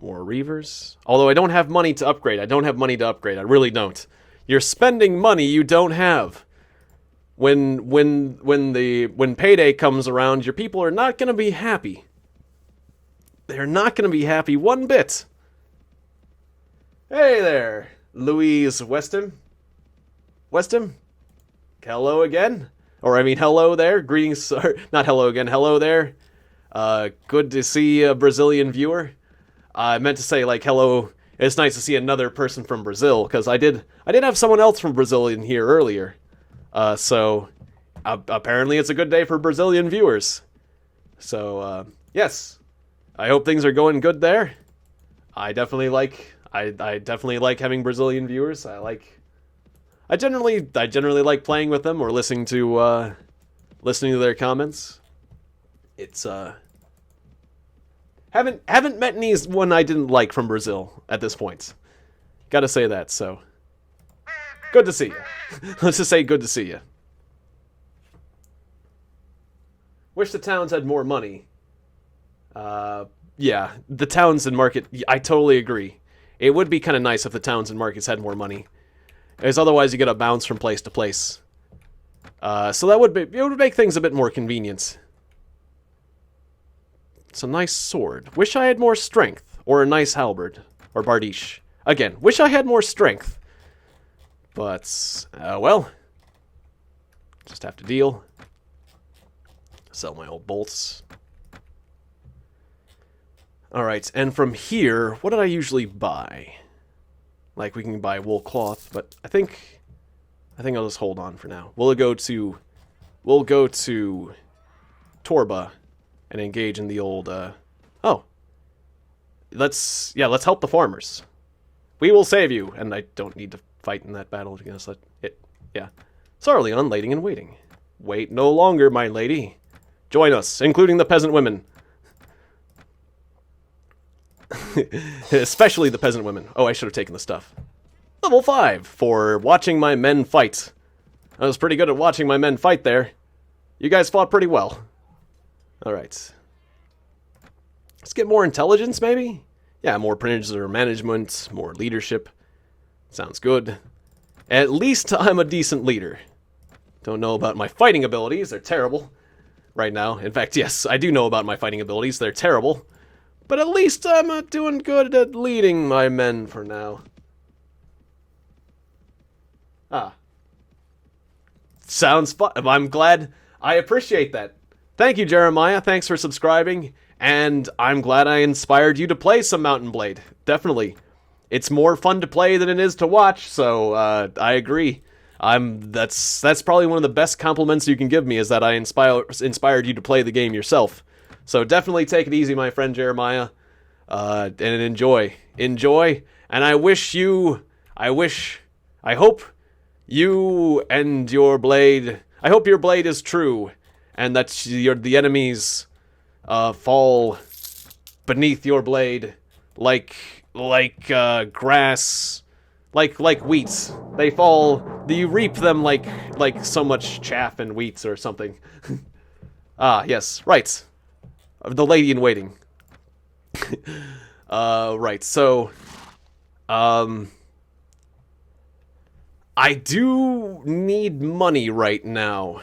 More Reavers. Although I don't have money to upgrade. I don't have money to upgrade. I really don't. You're spending money you don't have. When payday comes around, your people are not going to be happy. They're not going to be happy one bit. Hey there, Louise Westham. Westham? Hello again? Or, I mean, hello there. Greetings, not hello again. Hello there. Good to see a Brazilian viewer. I meant to say, like, hello. It's nice to see another person from Brazil, because I did have someone else from Brazil in here earlier. So, apparently it's a good day for Brazilian viewers. So, yes. I hope things are going good there. I definitely like having Brazilian viewers. I generally like playing with them or listening to their comments. It's haven't met anyone I didn't like from Brazil at this point. Gotta say that, so good to see you. Let's just say good to see you. Wish the towns had more money. Yeah, the towns and market, I totally agree. It would be kind of nice if the towns and markets had more money. Because otherwise you get a bounce from place to place. So it would make things a bit more convenient. It's a nice sword. Wish I had more strength. Or a nice halberd. Or bardiche. Again, wish I had more strength. But, well. Just have to deal. Sell my old bolts. Alright, and from here, what did I usually buy? Like, we can buy wool cloth, but I think I'll just hold on for now. We'll go to Torba and engage in the old, oh. let's help the farmers. We will save you, and I don't need to fight in that battle against it. Yeah. Sarleon, lading and waiting. Wait no longer, my lady. Join us, including the peasant women. Especially the peasant women. Oh, I should have taken the stuff. Level 5 for watching my men fight. I was pretty good at watching my men fight there. You guys fought pretty well. Alright. Let's get more intelligence, maybe? Yeah, more prisoner management, more leadership. Sounds good. At least I'm a decent leader. Don't know about my fighting abilities. They're terrible right now. In fact, yes, I do know about my fighting abilities. They're terrible. But at least I'm doing good at leading my men for now. Ah. Sounds fun. I'm glad. I appreciate that. Thank you, Jeremiah. Thanks for subscribing. And I'm glad I inspired you to play some Mountain Blade. Definitely. It's more fun to play than it is to watch, so I agree. That's probably one of the best compliments you can give me, is that I inspired you to play the game yourself. So definitely take it easy, my friend Jeremiah, and enjoy. Enjoy, and I hope you and your blade, I hope your blade is true, and that the enemies fall beneath your blade like grass, like wheat. They fall, you reap them like so much chaff and wheat or something. Ah, yes, right. The lady in waiting. Right, so, I do need money right now.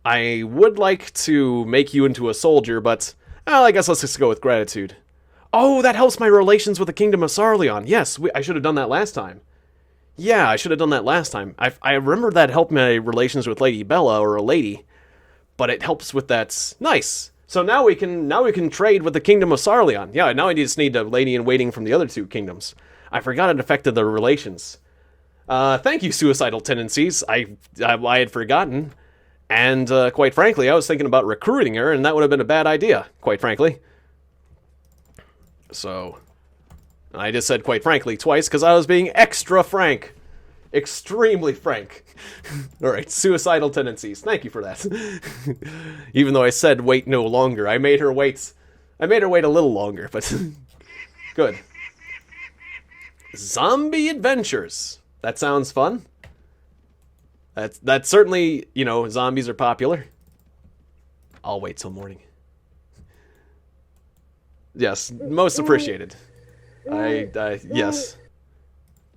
I would like to make you into a soldier, but, I guess let's just go with gratitude. Oh, that helps my relations with the Kingdom of Sarleon. Yes, I should have done that last time. Yeah, I should have done that last time. I remember that helped my relations with Lady Bella, or a lady, but it helps with that. Nice. So now we can trade with the Kingdom of Sarleon. Yeah, now I just need a lady in waiting from the other two kingdoms. I forgot it affected the relations. Thank you, Suicidal Tendencies. I had forgotten, and quite frankly, I was thinking about recruiting her, and that would have been a bad idea, quite frankly. So, I just said quite frankly twice because I was being extra frank. Extremely frank. Alright, Suicidal Tendencies. Thank you for that. Even though I said wait no longer. I made her wait a little longer, but good. Zombie Adventures. That sounds fun. That's certainly, zombies are popular. I'll wait till morning. Yes, most appreciated. Yes.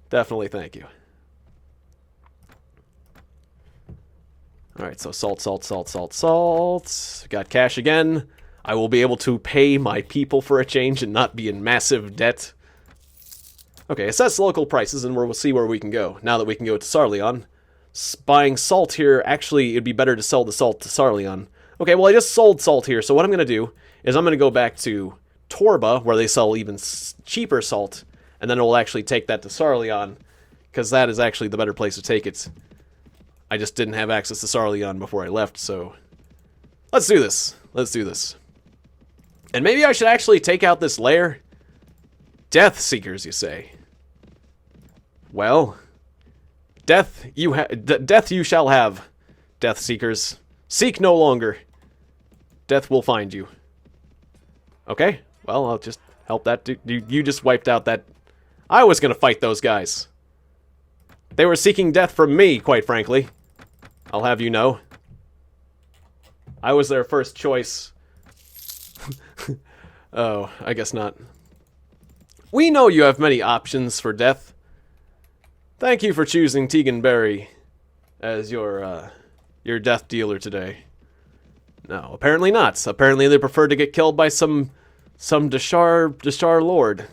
Definitely thank you. Alright, so salt. Got cash again. I will be able to pay my people for a change and not be in massive debt. Okay, assess local prices and we'll see where we can go. Now that we can go to Sarleon. Buying salt here, actually, it'd be better to sell the salt to Sarleon. Okay, well, I just sold salt here, so what I'm going to do is I'm going to go back to Torba, where they sell even cheaper salt, and then we'll actually take that to Sarleon, because that is actually the better place to take it. I just didn't have access to Sarleon before I left, so let's do this. Let's do this. And maybe I should actually take out this lair. Death Seekers, you say? Well, death you shall have, Death Seekers. Seek no longer. Death will find you. Okay, well, I'll just help that dude. You just wiped out that. I was gonna fight those guys. They were seeking death from me, quite frankly. I'll have you know. I was their first choice. Oh, I guess not. We know you have many options for death. Thank you for choosing Tiegon Berry as your death dealer today. No, apparently not. Apparently they prefer to get killed by some Deshar Lord.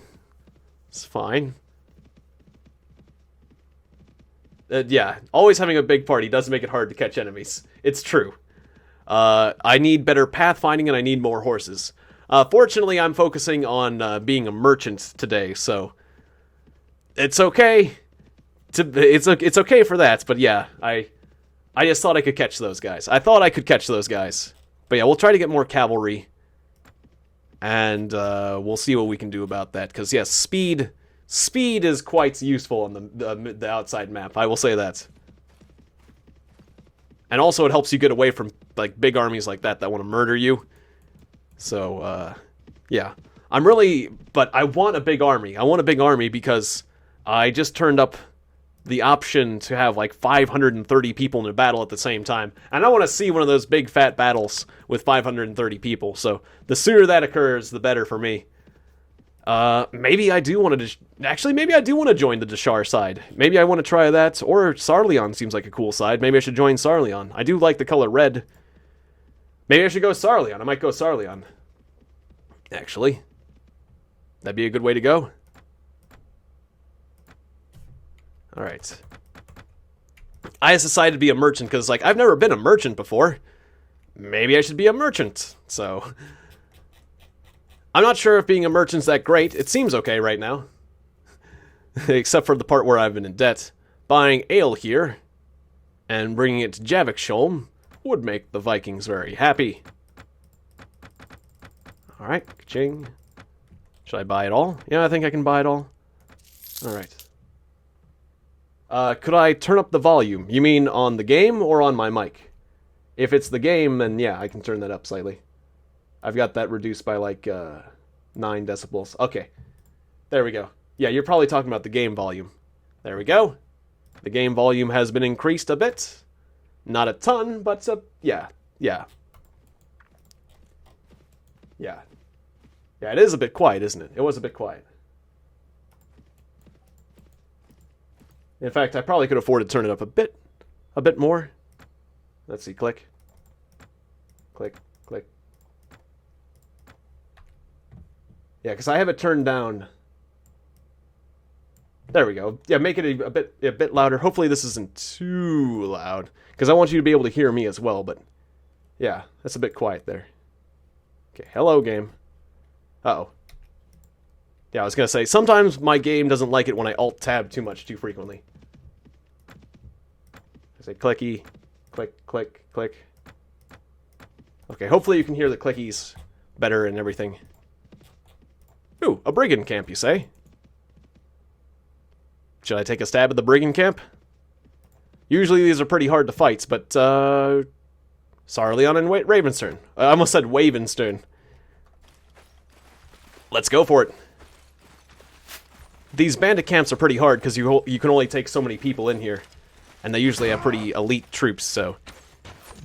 It's fine. Yeah, always having a big party does make it hard to catch enemies. It's true. I need better pathfinding and I need more horses. Fortunately, I'm focusing on being a merchant today, so it's okay. It's okay for that, but yeah, I just thought I could catch those guys. I thought I could catch those guys. But yeah, we'll try to get more cavalry. And we'll see what we can do about that. Because, yes, speed is quite useful on the outside map. I will say that. And also it helps you get away from like big armies like that want to murder you. So, yeah. But I want a big army. I want a big army because I just turned up the option to have like 530 people in a battle at the same time. And I want to see one of those big fat battles with 530 people. So the sooner that occurs, the better for me. Maybe I do want to... Actually, maybe I do want to join the Deshar side. Maybe I want to try that. Or Sarleon seems like a cool side. Maybe I should join Sarleon. I do like the color red. Maybe I should go Sarleon. I might go Sarleon. Actually. That'd be a good way to go. Alright. I decided to be a merchant because, like, I've never been a merchant before. Maybe I should be a merchant. So... I'm not sure if being a merchant's that great. It seems okay right now. Except for the part where I've been in debt. Buying ale here and bringing it to Javikshulm would make the Vikings very happy. Alright, ka-ching. Should I buy it all? Yeah, I think I can buy it all. Alright. Could I turn up the volume? You mean on the game or on my mic? If it's the game, then yeah, I can turn that up slightly. I've got that reduced by like 9 decibels. Okay. There we go. Yeah, you're probably talking about the game volume. There we go. The game volume has been increased a bit. Not a ton, but yeah. Yeah. Yeah. Yeah, it is a bit quiet, isn't it? It was a bit quiet. In fact, I probably could afford to turn it up a bit more. Let's see, click. Click, click. Yeah, because I have it turned down. There we go. Yeah, make it a bit louder. Hopefully this isn't too loud, because I want you to be able to hear me as well, but yeah, that's a bit quiet there. Okay, hello game. Uh-oh. Yeah, I was going to say, sometimes my game doesn't like it when I alt-tab too frequently. I say clicky, click, click, click. Okay, hopefully you can hear the clickies better and everything. Ooh, a brigand camp, you say? Should I take a stab at the brigand camp? Usually these are pretty hard to fight, but, Sarleon and Ravenstern. I almost said Wavenstern. Let's go for it. These bandit camps are pretty hard because you can only take so many people in here. And they usually have pretty elite troops, so...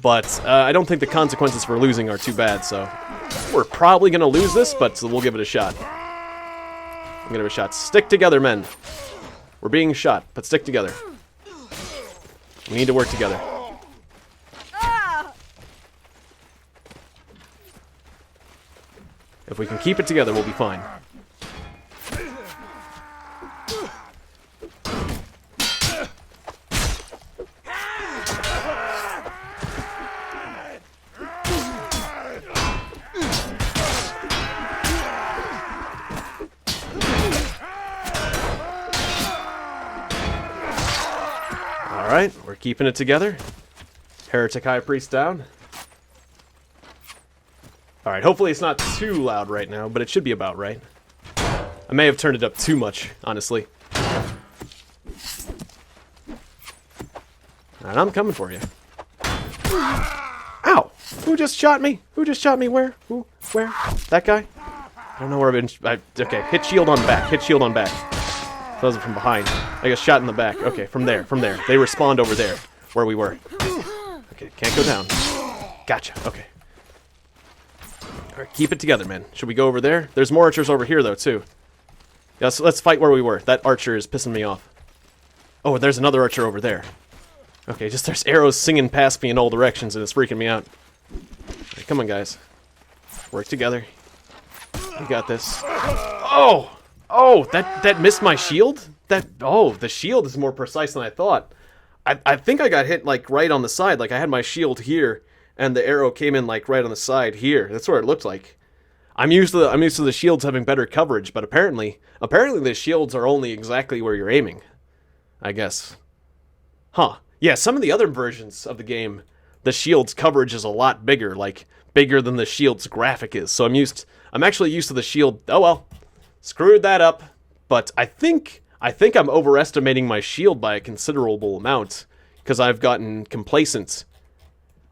But I don't think the consequences for losing are too bad, so... We're probably going to lose this, but we'll give it a shot. I'm going to give it a shot. Stick together, men. We're being shot, but stick together. We need to work together. If we can keep it together, we'll be fine. Alright, we're keeping it together. Heretic High Priest down. Alright, hopefully it's not too loud right now, but it should be about right. I may have turned it up too much, honestly. Alright, I'm coming for you. Ow! Who just shot me? Who just shot me? Where? Who? Where? That guy? I don't know where I've been... okay, hit shield on back. Hit shield on back. Those are from behind. I got shot in the back. Okay, from there. They respawned over there, where we were. Okay, can't go down. Gotcha, okay. Alright, keep it together, man. Should we go over there? There's more archers over here, though, too. Yeah, so let's fight where we were. That archer is pissing me off. Oh, there's another archer over there. Okay, just there's arrows singing past me in all directions, and it's freaking me out. Right, come on, guys. Work together. We got this. Oh! Oh, that missed my shield? Oh, the shield is more precise than I thought. I think I got hit, like, right on the side. Like, I had my shield here, and the arrow came in, like, right on the side here. That's where it looked like. I'm used to the shields having better coverage, but apparently the shields are only exactly where you're aiming. I guess. Huh. Yeah, some of the other versions of the game, the shield's coverage is a lot bigger, like, bigger than the shield's graphic is. So I'm used I'm actually used to the shield. Oh well, screwed that up. But I think I'm overestimating my shield by a considerable amount because I've gotten complacent.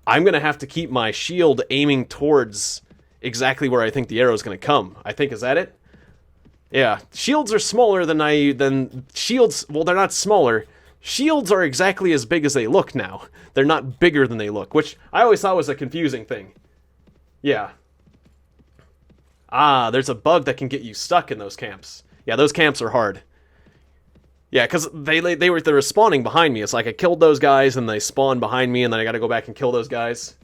I'm gonna have to keep my shield aiming towards exactly where I think the arrow is gonna come. I think, is that it? Yeah, shields are smaller than shields. Well, they're not smaller. Shields are exactly as big as they look now. They're not bigger than they look, which I always thought was a confusing thing. Yeah. Ah, there's a bug that can get you stuck in those camps. Yeah, those camps are hard. Yeah, because they're spawning behind me. It's like I killed those guys and they spawn behind me and then I gotta go back and kill those guys.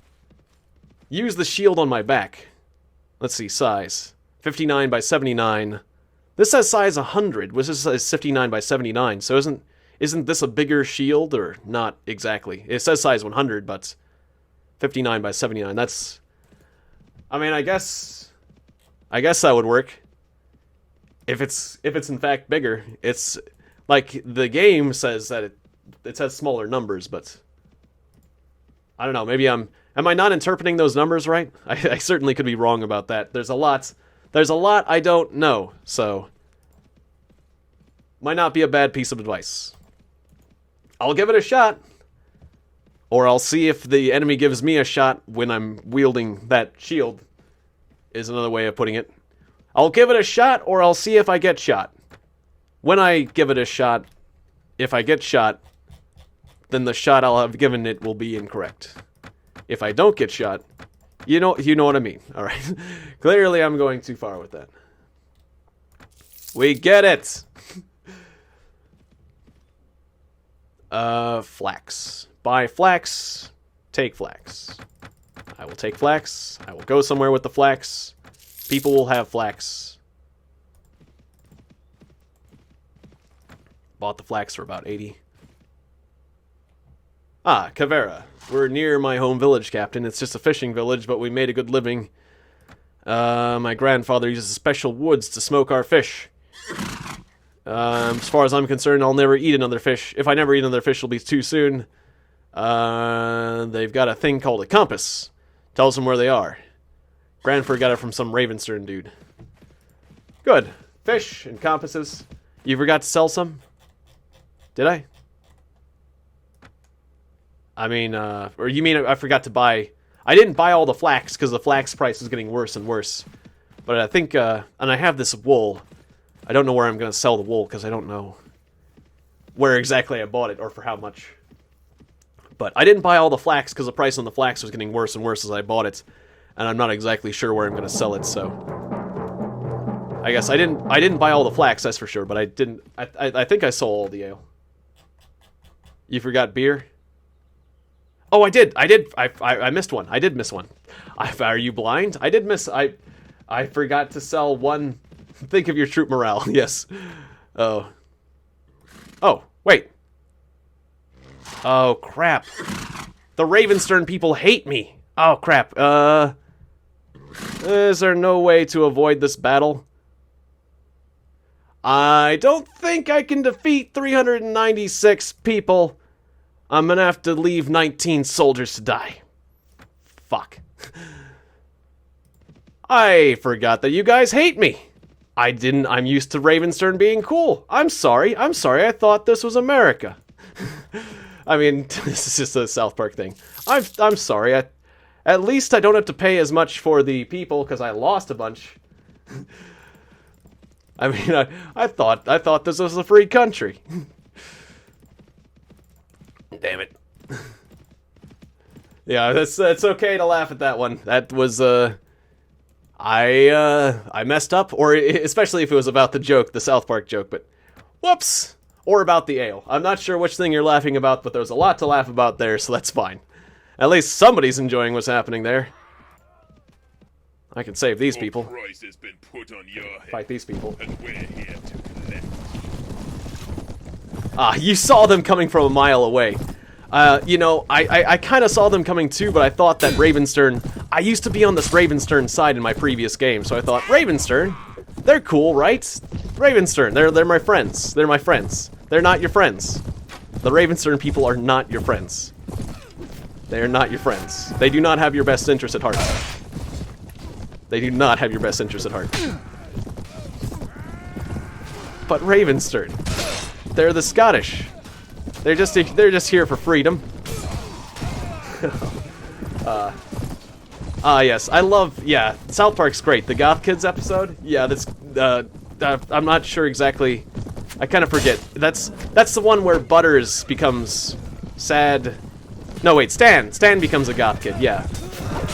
Use the shield on my back. Let's see, size. 59 by 79. This says size 100, which is says 59 by 79, so isn't this a bigger shield, or not exactly? It says size 100, but 59 by 79, that's... I mean, I guess that would work. If it's in fact bigger. It's, like, the game says that it says smaller numbers, but... I don't know, maybe am I not interpreting those numbers right? I certainly could be wrong about that. There's a lot I don't know, so... Might not be a bad piece of advice. I'll give it a shot. Or I'll see if the enemy gives me a shot when I'm wielding that shield, is another way of putting it. I'll give it a shot, or I'll see if I get shot. When I give it a shot, if I get shot, then the shot I'll have given it will be incorrect. If I don't get shot, you know what I mean. Alright. Clearly I'm going too far with that. We get it! Flax. Buy flax. Take flax. I will take flax. I will go somewhere with the flax. People will have flax. Bought the flax for about 80. Ah, Cavera. We're near my home village, Captain. It's just a fishing village, but we made a good living. My grandfather uses special woods to smoke our fish. As far as I'm concerned, I'll never eat another fish. If I never eat another fish, it'll be too soon. They've got a thing called a compass. Tells them where they are. Grandford got it from some Ravenstern dude. Good. Fish and compasses. You forgot to sell some? Did I? I mean, or you mean I forgot to buy... I didn't buy all the flax because the flax price is getting worse and worse. But I think, and I have this wool. I don't know where I'm going to sell the wool because I don't know where exactly I bought it or for how much. But I didn't buy all the flax because the price on the flax was getting worse and worse as I bought it. And I'm not exactly sure where I'm going to sell it, so... I guess I didn't buy all the flax, that's for sure, but I didn't... I think I sold all the ale. You forgot beer? Oh, I did. I missed one. I did miss one. Are you blind? I did miss... I forgot to sell one... Think of your troop morale. Yes. Oh. Oh, wait. Oh, crap. The Ravenstern people hate me. Oh, crap. Is there no way to avoid this battle? I don't think I can defeat 396 people. I'm gonna have to leave 19 soldiers to die. Fuck. I forgot that you guys hate me. I'm used to Ravenstern being cool. I'm sorry. I thought this was America. I mean, this is just a South Park thing. I'm sorry. At least I don't have to pay as much for the people because I lost a bunch. I mean, I thought this was a free country. Damn it. Yeah, it's okay to laugh at that one. That was I messed up, or especially if it was about the joke, the South Park joke, but whoops! Or about the ale. I'm not sure which thing you're laughing about, but there's a lot to laugh about there, so that's fine. At least somebody's enjoying what's happening there. I can save these people. Price has been put on your head, fight these people. and we're here to collect. Ah, you saw them coming from a mile away. You know, I kind of saw them coming too, but I thought that Ravenstern... I used to be on this Ravenstern side in my previous game, so I thought, Ravenstern? They're cool, right? Ravenstern, they're my friends. They're my friends. They're not your friends. The Ravenstern people are not your friends. They are not your friends. They do not have your best interest at heart. They do not have your best interest at heart. But Ravenstern, they're the Scottish. They're just here for freedom. Yes, I love, yeah, South Park's great. The Goth Kids episode, yeah, that's, I'm not sure exactly, I kind of forget. That's the one where Butters becomes sad. No, wait, Stan becomes a Goth Kid, yeah.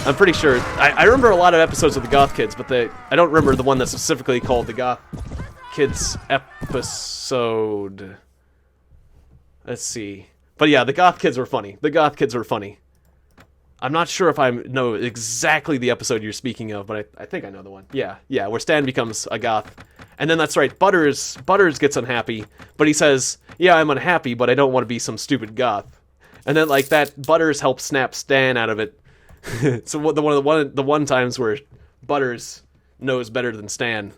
I'm pretty sure, I remember a lot of episodes of the Goth Kids, but I don't remember the one that's specifically called the Goth Kids episode. Let's see. But yeah, the Goth Kids were funny. The Goth Kids were funny. I'm not sure if I know exactly the episode you're speaking of, but I think I know the one. Yeah, where Stan becomes a goth. And then that's right, Butters gets unhappy, but he says, yeah, I'm unhappy, but I don't want to be some stupid goth. And then like that, Butters helps snap Stan out of it. So the one times where Butters knows better than Stan.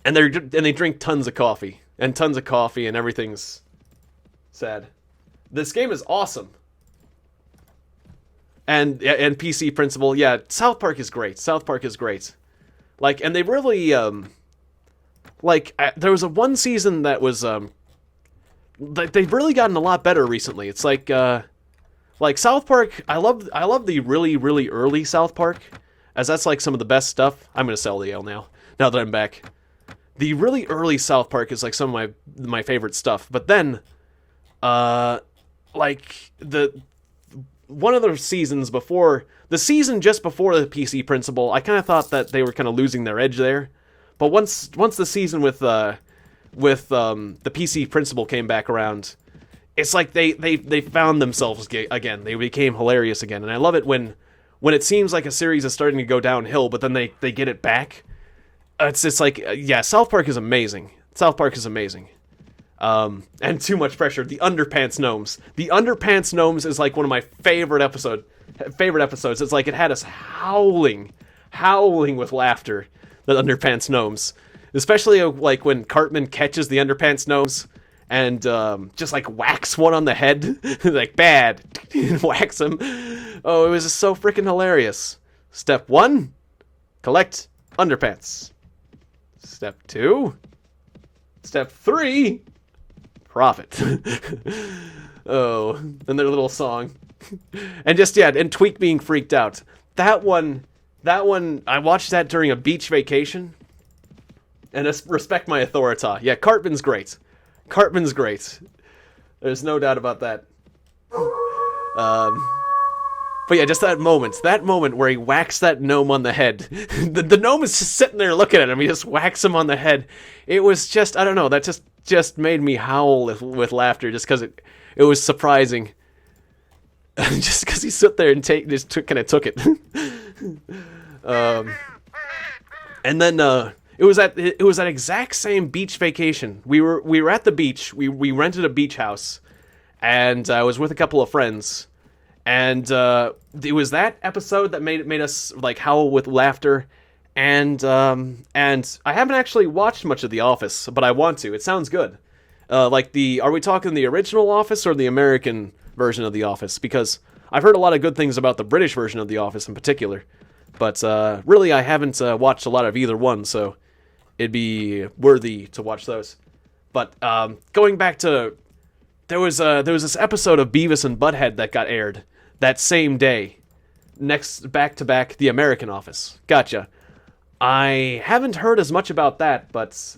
And they drink tons of coffee, and everything's sad. This game is awesome. And PC Principal, yeah, South Park is great. South Park is great. Like, and they really, there was one season that was, they've really gotten a lot better recently. It's like South Park, I love the really, really early South Park, as that's like some of the best stuff. I'm gonna sell the ale now that I'm back. The really early South Park is like some of my favorite stuff. But then, like one of the seasons before, the season just before the PC Principal, I kind of thought that they were kind of losing their edge there. But once the season with the PC Principal came back around, it's like they found themselves again. They became hilarious again, and I love it when it seems like a series is starting to go downhill, but then they get it back. It's like, yeah, South Park is amazing. South Park is amazing. And Too Much Pressure, the Underpants Gnomes. The Underpants Gnomes is like one of my favorite episodes. It's like it had us howling with laughter, the Underpants Gnomes. Especially like when Cartman catches the Underpants Gnomes and just like whacks one on the head. Like, bad. Whacks him. Oh, it was just so freaking hilarious. Step 1, collect underpants. Step 2, Step 3, profit. Oh, and their little song. And just, yeah, and Tweak being freaked out. That one, I watched that during a beach vacation. And respect my authority. Yeah, Cartman's great. Cartman's great. There's no doubt about that. But yeah, just that moment where he whacks that gnome on the head. The gnome is just sitting there looking at him. He just whacks him on the head. It was just, I don't know, that just made me howl with laughter just because it was surprising. Just because he stood there and kind of took it. And then it was that exact same beach vacation. We were at the beach. We rented a beach house, and I was with a couple of friends. And it was that episode that made us like howl with laughter, and I haven't actually watched much of The Office, but I want to. It sounds good. Are we talking the original Office or the American version of The Office? Because I've heard a lot of good things about the British version of The Office in particular, but really I haven't watched a lot of either one, so it'd be worthy to watch those. But going back to, there was this episode of Beavis and Butthead that got aired that same day, back to back, The American Office. Gotcha. I haven't heard as much about that, but it's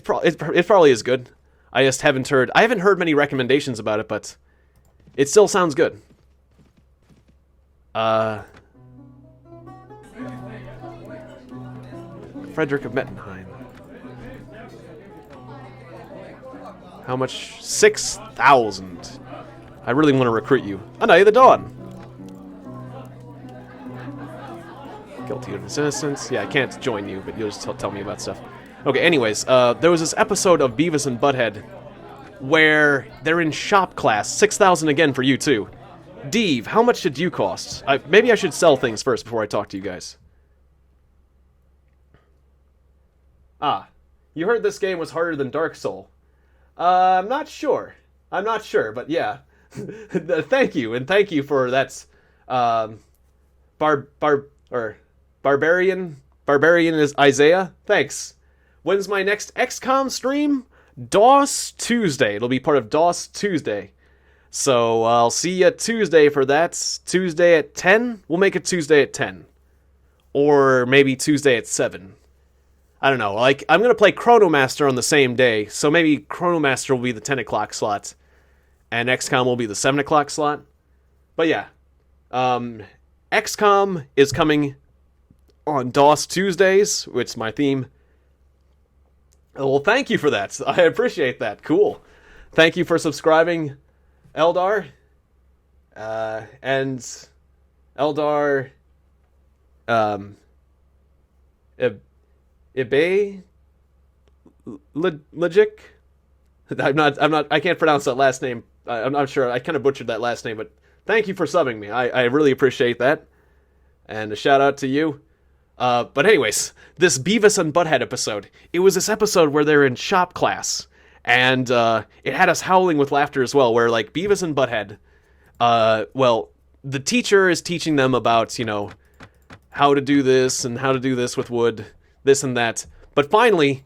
probably is good. I just haven't heard many recommendations about it, but it still sounds good. Frederick of Mettenheim. How much? 6,000. I really want to recruit you. A Night of the Dawn. Guilty of innocence. Yeah, I can't join you, but you'll just tell me about stuff. Okay, anyways, there was this episode of Beavis and Butthead where they're in shop class. 6,000 again for you, too. Dave, how much did you cost? Maybe I should sell things first before I talk to you guys. Ah, you heard this game was harder than Dark Soul. I'm not sure, but yeah. Thank you, and thank you for that. Barbarian is Isaiah. Thanks. When's my next XCOM stream? DOS Tuesday. It'll be part of DOS Tuesday. So I'll see you Tuesday for that. Tuesday at 10? We'll make it Tuesday at 10. Or maybe Tuesday at 7. I don't know. Like, I'm going to play Chronomaster on the same day. So maybe Chronomaster will be the 10 o'clock slot. And XCOM will be the 7 o'clock slot. But yeah. XCOM is coming on DOS Tuesdays, which is my theme. Well, thank you for that. I appreciate that. Cool. Thank you for subscribing, Eldar. And Eldar Ibe Logic. I can't pronounce that last name. I'm not sure. I kind of butchered that last name, but thank you for subbing me. I really appreciate that. And a shout out to you. But anyways, this Beavis and Butthead episode, it was this episode where they're in shop class, and it had us howling with laughter as well, where like Beavis and Butthead, well, the teacher is teaching them about, you know, how to do this and how to do this with wood, this and that, but finally,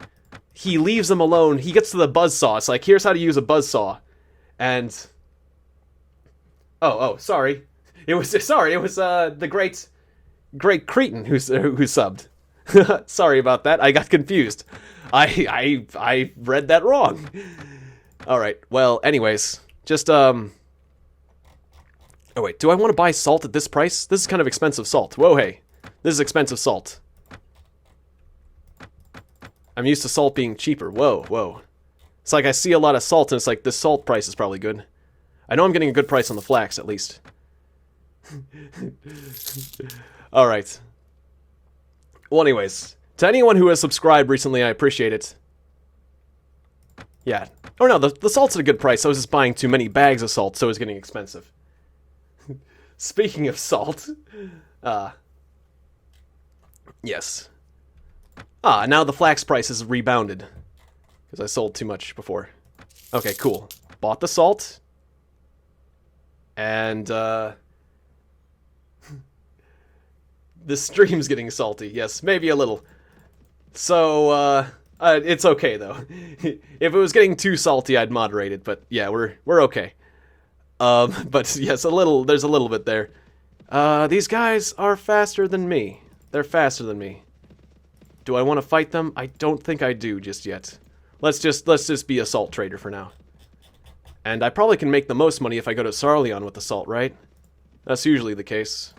he leaves them alone. He gets to the buzzsaw. It's like, here's how to use a buzzsaw, and sorry, it was the great Cretan who subbed. Sorry about that. I got confused. I read that wrong. All right. Well, anyways, just Oh wait, do I want to buy salt at this price? This is kind of expensive salt. Whoa, hey. This is expensive salt. I'm used to salt being cheaper. Whoa. It's like I see a lot of salt and it's like this salt price is probably good. I know I'm getting a good price on the flax at least. Alright. Well, anyways. To anyone who has subscribed recently, I appreciate it. Yeah. Oh no, the salt's at a good price. I was just buying too many bags of salt, so it's getting expensive. Speaking of salt. Yes. Now the flax price is rebounded. Because I sold too much before. Okay, cool. Bought the salt. And, this stream's getting salty. Yes, maybe a little. So, it's okay, though. If it was getting too salty, I'd moderate it, but yeah, we're okay. But yes, there's a little bit there. These guys are faster than me. They're faster than me. Do I want to fight them? I don't think I do just yet. Let's just be a salt trader for now. And I probably can make the most money if I go to Sarleon with the salt, right? That's usually the case.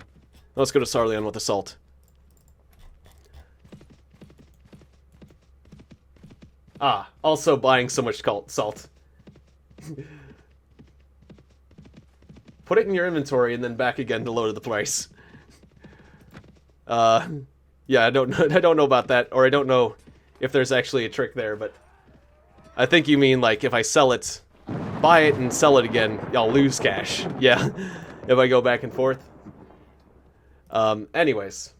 Let's go to Sarleon with the salt. Also buying so much salt. Put it in your inventory and then back again to lower the price. Yeah, I don't know about that, or I don't know if there's actually a trick there, but I think you mean like if I sell it, buy it and sell it again, I'll lose cash. Yeah, if I go back and forth. Anyways.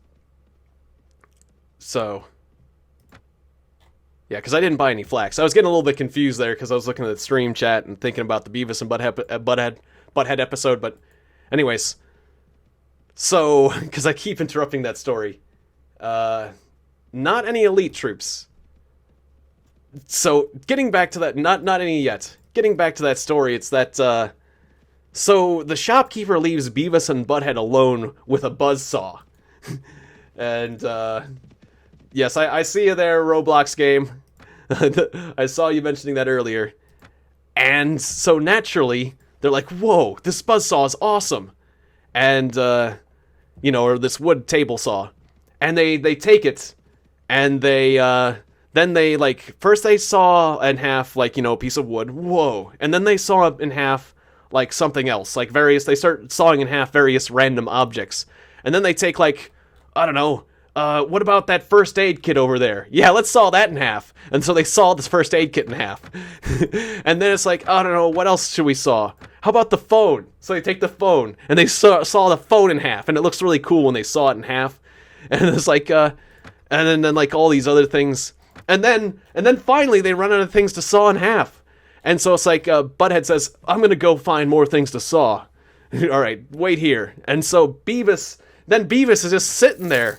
So. Yeah, because I didn't buy any flax. I was getting a little bit confused there because I was looking at the stream chat and thinking about the Beavis and Butthead episode, but anyways. So, because I keep interrupting that story. Not any elite troops. So, getting back to that, not any yet. Getting back to that story, it's that, so the shopkeeper leaves Beavis and Butthead alone with a buzzsaw. And, yes, I see you there, Roblox game. I saw you mentioning that earlier. And so naturally, they're like, whoa, this buzzsaw is awesome. And, you know, or this wood table saw. And they take it, and they, then they, like, first they saw in half, like, you know, a piece of wood, whoa, and then they saw in half, like, something else, like they start sawing in half various random objects, and then they take, like, I don't know, what about that first aid kit over there? Yeah, let's saw that in half. And so they saw this first aid kit in half. And then it's like, I don't know, what else should we saw? How about the phone? So they take the phone, and they saw the phone in half, and it looks really cool when they saw it in half. And it's like, and then like all these other things. And then finally they run out of things to saw in half. And so it's like Butthead says, I'm going to go find more things to saw. All right, wait here. And so Beavis is just sitting there,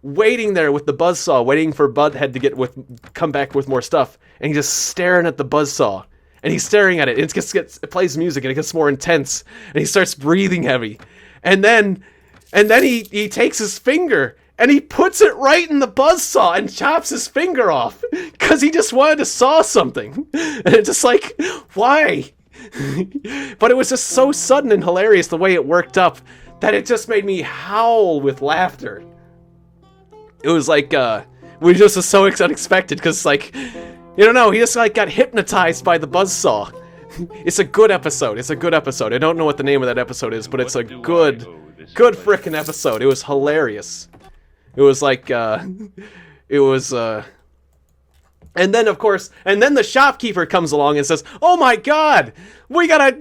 waiting there with the buzzsaw, waiting for Butthead to come back with more stuff. And he's just staring at the buzzsaw. And he's staring at it. And it plays music and it gets more intense. And he starts breathing heavy. And then he takes his finger and he puts it right in the buzzsaw and chops his finger off because he just wanted to saw something. And it's just like, why? But it was just so sudden and hilarious the way it worked up that it just made me howl with laughter. It was like, we just was so unexpected because, like, you don't know, he just like got hypnotized by the buzzsaw. It's a good episode. It's a good episode. I don't know what the name of that episode is, but it's a good frickin' episode. It was hilarious. It was like, and then of course, the shopkeeper comes along and says, "Oh my God, we gotta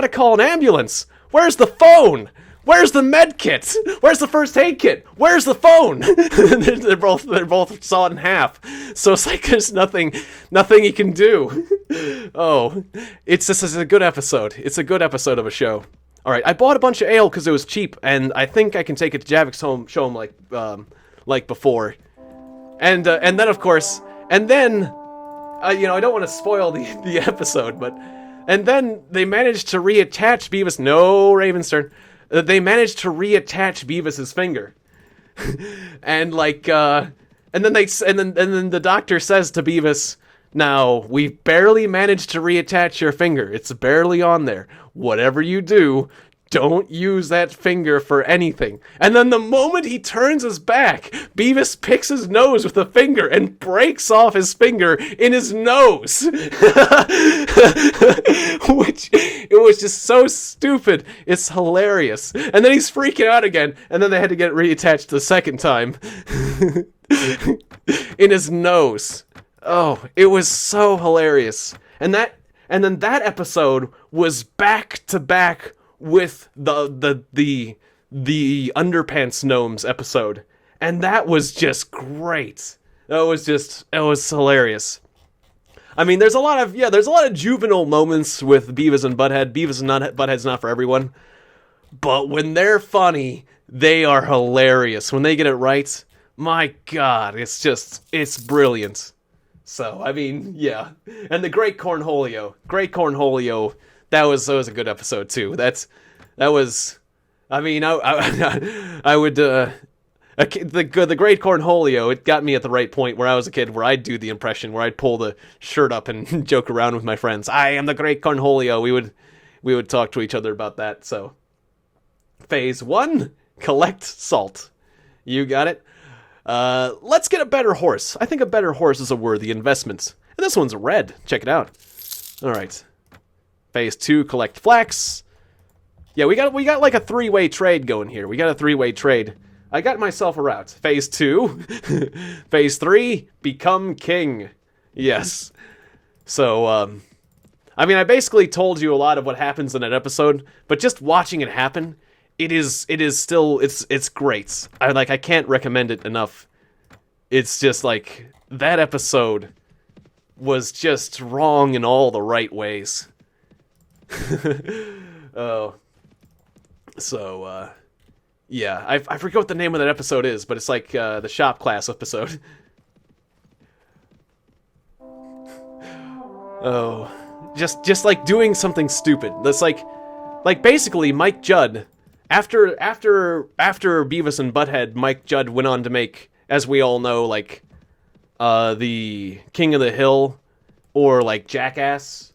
call an ambulance. Where's the phone? Where's the med kit? Where's the first aid kit? Where's the phone?" they're both sawed in half. So it's like there's nothing he can do. Oh, it's a good episode. It's a good episode of a show. All right, I bought a bunch of ale because it was cheap, and I think I can take it to Javik's home, show him like before. And then of course, I don't want to spoil the episode, but and then they managed to reattach Beavis. No, Ravenstern. They managed to reattach Beavis's finger, and then the doctor says to Beavis, "Now we've barely managed to reattach your finger. It's barely on there. Whatever you do, don't use that finger for anything." And then the moment he turns his back, Beavis picks his nose with a finger and breaks off his finger in his nose. Which, it was just so stupid. It's hilarious. And then he's freaking out again, and then they had to get it reattached the second time. In his nose. Oh, it was so hilarious. And then that episode was back to back with the Underpants Gnomes episode. And that was just great. It was hilarious. I mean, there's a lot of juvenile moments with Beavis and Butthead. Beavis and Butthead's not for everyone. But when they're funny, they are hilarious. When they get it right, my God, it's brilliant. So, I mean, yeah. And the Great Cornholio, that was a good episode too. That was, I mean, I would, the Great Cornholio, it got me at the right point where I was a kid, where I'd do the impression, where I'd pull the shirt up and joke around with my friends. I am the Great Cornholio. We would talk to each other about that. So, phase 1, collect salt. You got it. Let's get a better horse. I think a better horse is a worthy investment. And this one's red. Check it out. All right. Phase 2, collect flax. Yeah, we got like a 3-way trade going here. We got a 3-way trade. I got myself a route. Phase 2. Phase 3, become king. Yes. So, I mean, I basically told you a lot of what happens in that episode, but just watching it happen, it is still, it's great. I can't recommend it enough. It's just like, that episode was just wrong in all the right ways. Oh. So, yeah, I forget what the name of that episode is, but it's like, the shop class episode. Oh. Just like doing something stupid. That's like basically Mike Judd, after Beavis and Butthead, Mike Judd went on to make, as we all know, like, the King of the Hill, or like Jackass.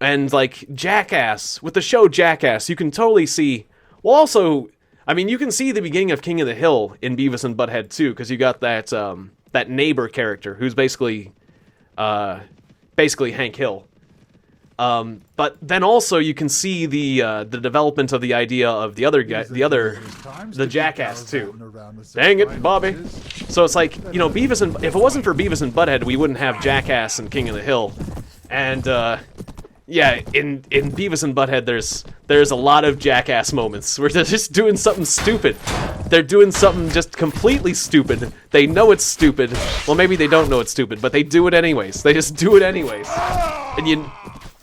And like Jackass, with the show Jackass, you can totally see, well, also, I mean, you can see the beginning of King of the Hill in Beavis and Butthead too, because you got that neighbor character who's basically Hank Hill. But then also you can see the development of the idea of the other guy, the Jackass too. Dang it, Bobby! So it's like, you know, if it wasn't for Beavis and Butthead, we wouldn't have Jackass and King of the Hill. And yeah, in Beavis and Butthead, there's a lot of Jackass moments where they're just doing something stupid. they're doing something just completely stupid. They know it's stupid. Well, maybe they don't know it's stupid, but they do it anyways. They just do it anyways. And you...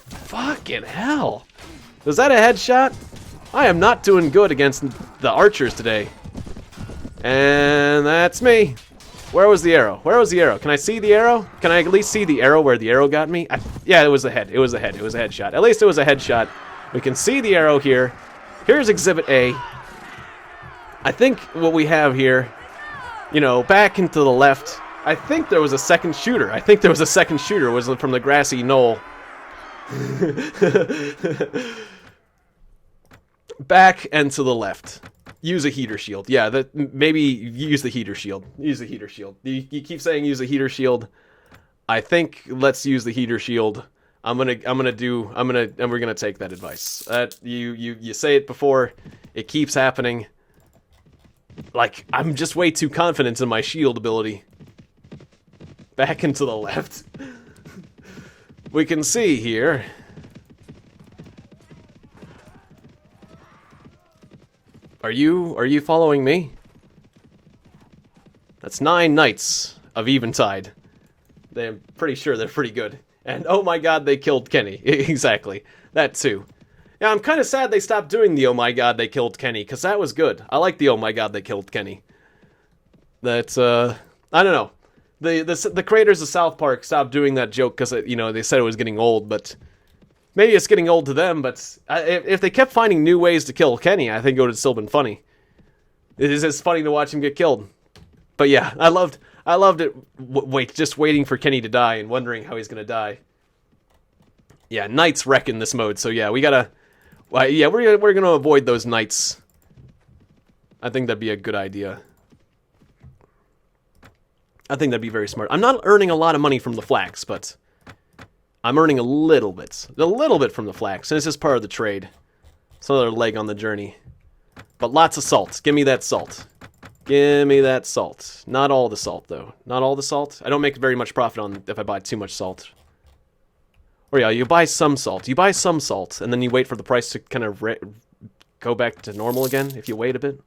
Fucking hell. Was that a headshot? I am not doing good against the archers today. And that's me. Where was the arrow? Where was the arrow? Can I see the arrow? Can I at least see the arrow where the arrow got me? Yeah, it was a head. It was a head. It was a headshot. At least it was a headshot. We can see the arrow here. Here's Exhibit A. I think what we have here, you know, back into the left, I think there was a second shooter. I think there was a second shooter. It was from the grassy knoll. Back and to the left. Use a heater shield. Yeah, maybe use the heater shield. Use the heater shield. You keep saying use a heater shield. I think let's use the heater shield. And we're gonna take that advice. You say it before, it keeps happening. Like, I'm just way too confident in my shield ability. Back and to the left. We can see here. Are you following me? That's 9 knights of Eventide. I'm pretty sure they're pretty good. And oh my god, they killed Kenny. Exactly. That too. Yeah, I'm kind of sad they stopped doing the oh my god, they killed Kenny, because that was good. I like the oh my god, they killed Kenny. That's, I don't know. The creators of South Park stopped doing that joke because, you know, they said it was getting old, but maybe it's getting old to them, but if they kept finding new ways to kill Kenny, I think it would have still been funny. It is just funny to watch him get killed. But yeah, I loved it, just waiting for Kenny to die and wondering how he's going to die. Yeah, knights wreck in this mode, so yeah, we gotta... yeah, we're going to avoid those knights. I think that'd be a good idea. I think that'd be very smart. I'm not earning a lot of money from the flax, but I'm earning a little bit from the flax, and it's just part of the trade. It's another leg on the journey. But lots of salt. Give me that salt. Give me that salt. Not all the salt, though. Not all the salt. I don't make very much profit on if I buy too much salt. Or yeah, you buy some salt. You buy some salt, and then you wait for the price to kind of go back to normal again if you wait a bit.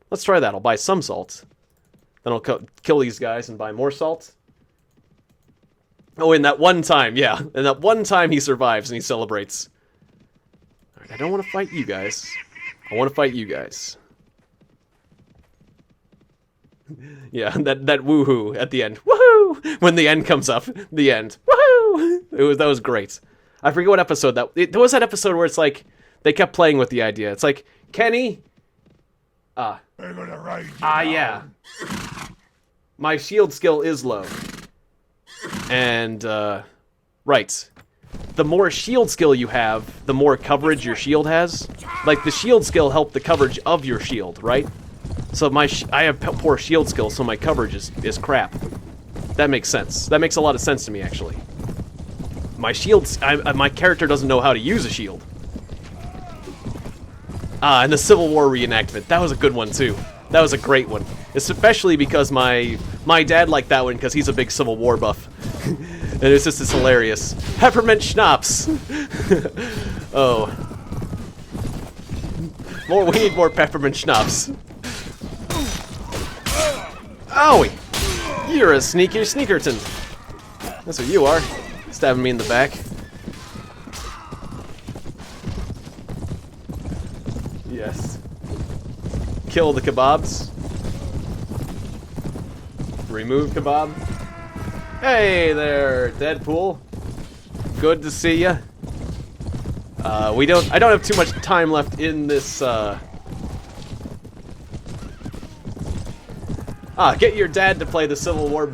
Let's try that. I'll buy some salt. Then I'll kill these guys and buy more salt. Oh, and that one time, yeah. And that one time he survives and he celebrates. Alright, I don't want to fight you guys. I want to fight you guys. Yeah, that woohoo at the end. Woohoo! When the end comes up. The end. Woohoo! That was great. I forget what episode there was that episode where it's like, they kept playing with the idea. It's like, Kenny... yeah. My shield skill is low. And, right. The more shield skill you have, the more coverage your shield has. Like, the shield skill helped the coverage of your shield, right? So I have poor shield skill, so my coverage is crap. That makes sense. That makes a lot of sense to me, actually. My shields... my character doesn't know how to use a shield. And the Civil War reenactment. That was a good one, too. That was a great one. Especially because my dad liked that one because he's a big Civil War buff. And it's hilarious. Peppermint schnapps! Oh. We need more peppermint schnapps. Owie! You're a sneaky sneakerton. That's what you are. Stabbing me in the back. Yes. Kill the kebabs. Remove kebab. Hey there, Deadpool. Good to see ya. I don't have too much time left in this, get your dad to play the Civil War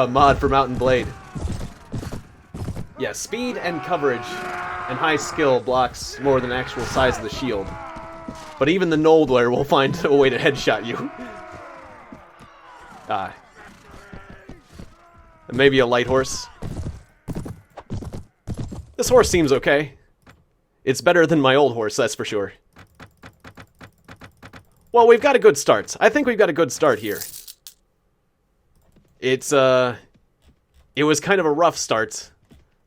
mod for Mountain Blade. Yeah, speed and coverage and high skill blocks more than actual size of the shield. But even the Noldler will find a way to headshot you. Maybe a light horse. This horse seems okay. It's better than my old horse, that's for sure. Well, we've got a good start. I think we've got a good start here. It was kind of a rough start,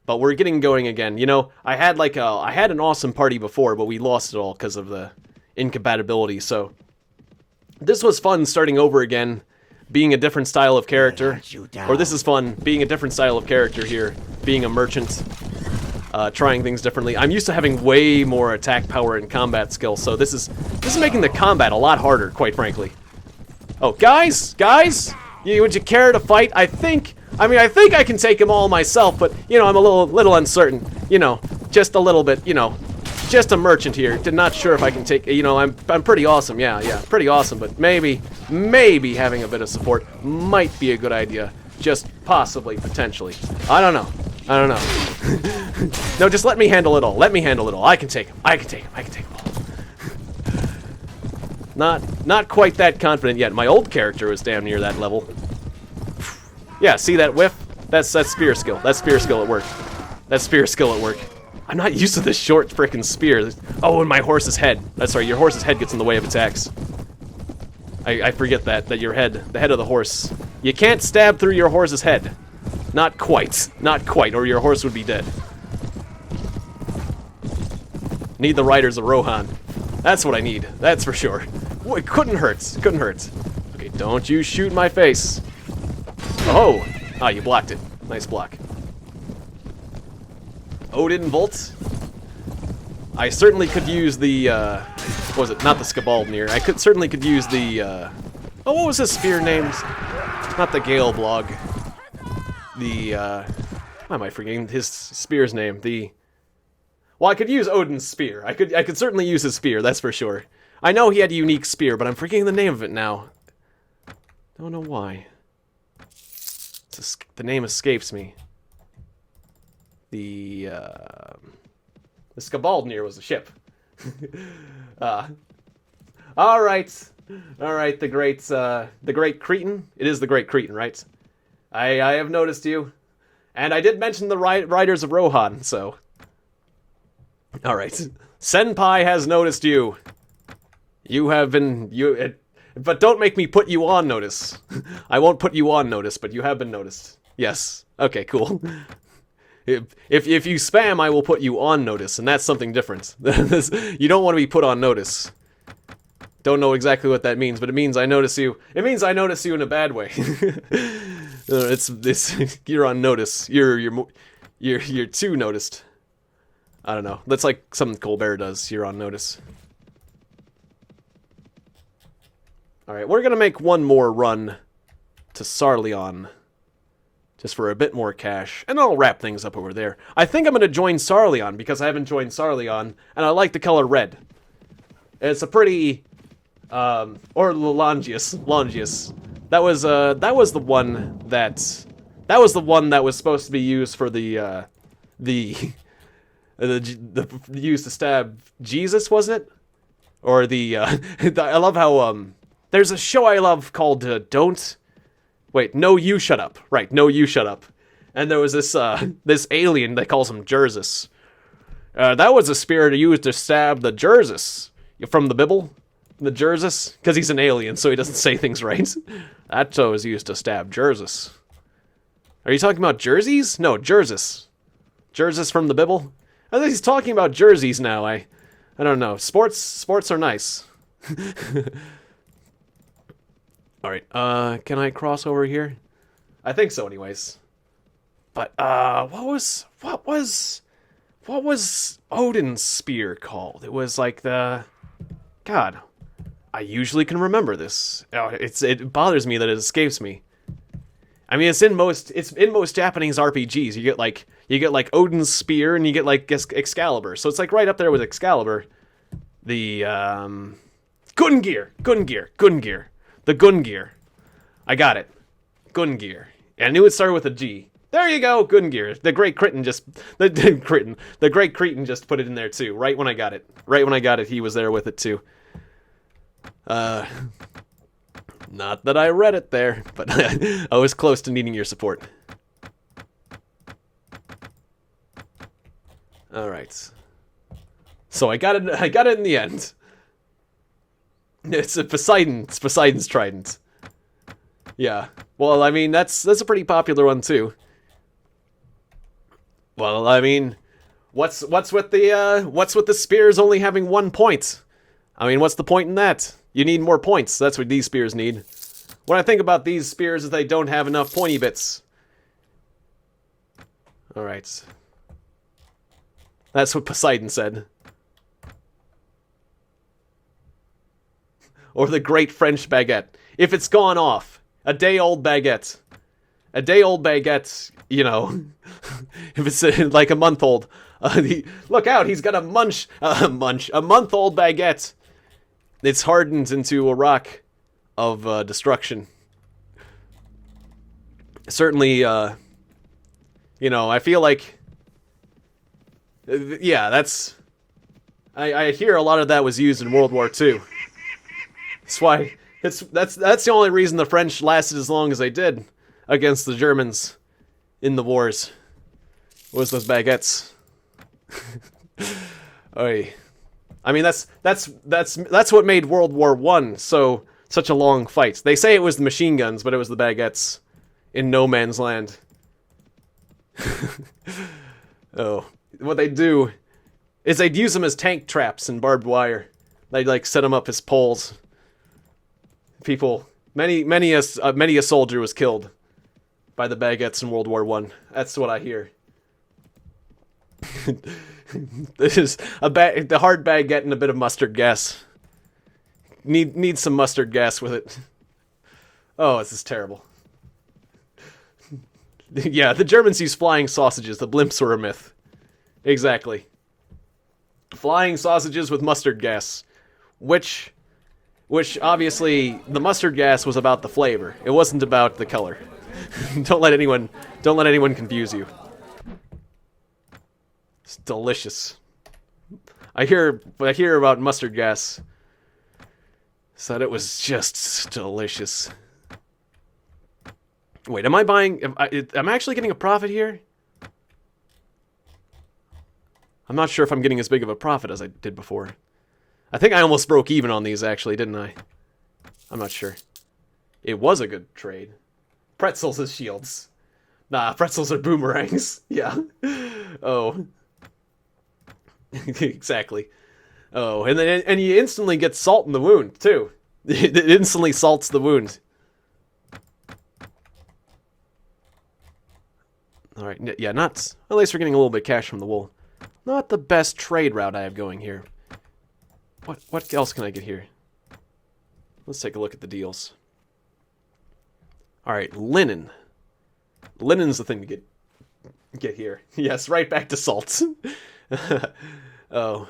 but we're getting going again. You know, I had an awesome party before, but we lost it all because of the incompatibility, so This was fun starting over again, being a different style of character. Or this is fun, being a different style of character here, being a merchant, trying things differently. I'm used to having way more attack power and combat skill, so this is making the combat a lot harder, quite frankly. Oh, guys, would you care to fight? I think I can take them all myself, but you know, I'm a little uncertain. You know, just a little bit. You know, just a merchant here. Not sure if I can take. You know, I'm pretty awesome. Yeah, pretty awesome. But maybe having a bit of support might be a good idea. Just possibly, potentially. I don't know. No, just let me handle it all. I can take them. I can take them all. Not quite that confident yet. My old character was damn near that level. Yeah, see that whiff? That's spear skill. That's spear skill at work. I'm not used to this short frickin' spear. Oh, and my horse's head. That's right, your horse's head gets in the way of attacks. I forget that the head of the horse. You can't stab through your horse's head. Not quite, or your horse would be dead. Need the riders of Rohan. That's what I need, that's for sure. It couldn't hurt. Okay, don't you shoot in my face. Oh! Ah, you blocked it. Nice block. Odin Volt. I certainly could use the, what was it? Not the Skabaldnir. I certainly could use the, oh, what was his spear named? Not the Gale Blog. The, why am I forgetting his spear's name? Well, I could use Odin's spear. I could certainly use his spear, that's for sure. I know he had a unique spear, but I'm forgetting the name of it now. Don't know why. The name escapes me. The Skabaldnir was the ship. All right, the great Cretan. It is the great Cretan, right? I have noticed you, and I did mention the riders of Rohan. So, all right, Senpai has noticed you. You have been but don't make me put you on notice. I won't put you on notice, but you have been noticed. Yes. Okay, cool. If you spam, I will put you on notice, and that's something different. You don't want to be put on notice. Don't know exactly what that means, but it means I notice you. It means I notice you in a bad way. You're on notice. You're too noticed. I don't know. That's like something Colbert does. You're on notice. Alright, we're gonna make one more run to Sarleon. Just for a bit more cash. And I'll wrap things up over there. I think I'm gonna join Sarleon because I haven't joined Sarleon. And I like the color red. It's a pretty... or Longius. That was the one that... That was the one that was supposed to be used for the used to stab Jesus, wasn't it? Or the, I love how, there's a show I love called, No, You Shut Up. Right, No, You Shut Up. And there was this, this alien that calls him Jerzus. That was a spear used to stab the Jerzus. From the Bible? The Jerzus? Because he's an alien, so he doesn't say things right. That was used to stab Jerzus. Are you talking about jerseys? No, Jerzus. Jerzus from the Bible? I think he's talking about jerseys now. I don't know. Sports are nice. Alright, can I cross over here? I think so anyways. But, what was Odin's spear called? It was like the... God, I usually can remember this. Oh, it bothers me that it escapes me. I mean, it's in most Japanese RPGs. You get like Odin's spear and you get like Excalibur. So it's like right up there with Excalibur. The Gungear. The Gungear. I got it. Gungear. And I knew it started with a G. There you go, Gungear. The Great Cretan just put it in there too. Right when I got it, he was there with it too. Not that I read it there, but I was close to needing your support. All right. So I got it in the end. It's a Poseidon's trident. Yeah. Well, I mean, that's a pretty popular one too. Well, I mean, what's with the spears only having 1 point? I mean, what's the point in that? You need more points. That's what these spears need. What I think about these spears is they don't have enough pointy bits. Alright. That's what Poseidon said. Or the great French baguette. If it's gone off. A day-old baguette. A day-old baguette, you know. If it's like a month-old. Look out, he's got a month-old baguette. It's hardened into a rock of destruction. Certainly, you know, I feel like... yeah, that's... I hear a lot of that was used in World War II. That's why... That's the only reason the French lasted as long as they did against the Germans in the wars. Was those baguettes. Oy. I mean, that's what made World War I such a long fight. They say it was the machine guns, but it was the baguettes in no man's land. Oh, what they do is they'd use them as tank traps and barbed wire. They'd like set them up as poles. People, many a soldier was killed by the baguettes in World War I. That's what I hear. This is the hard baguette and a bit of mustard gas. Need some mustard gas with it. Oh, this is terrible. Yeah, the Germans used flying sausages. The blimps were a myth. Exactly. Flying sausages with mustard gas, which obviously the mustard gas was about the flavor. It wasn't about the color. Don't let anyone confuse you. It's delicious. I hear about mustard gas. Said it was just delicious. Wait, am I buying... am I actually getting a profit here? I'm not sure if I'm getting as big of a profit as I did before. I think I almost broke even on these, actually, didn't I? I'm not sure. It was a good trade. Pretzels as shields. Nah, pretzels are boomerangs. Yeah. Oh. Exactly. Oh, and you instantly get salt in the wound, too. It instantly salts the wound. Alright, yeah, not... At least we're getting a little bit of cash from the wool. Not the best trade route I have going here. What else can I get here? Let's take a look at the deals. Alright, linen. Linen's the thing to get here. Yes, right back to salt. Oh.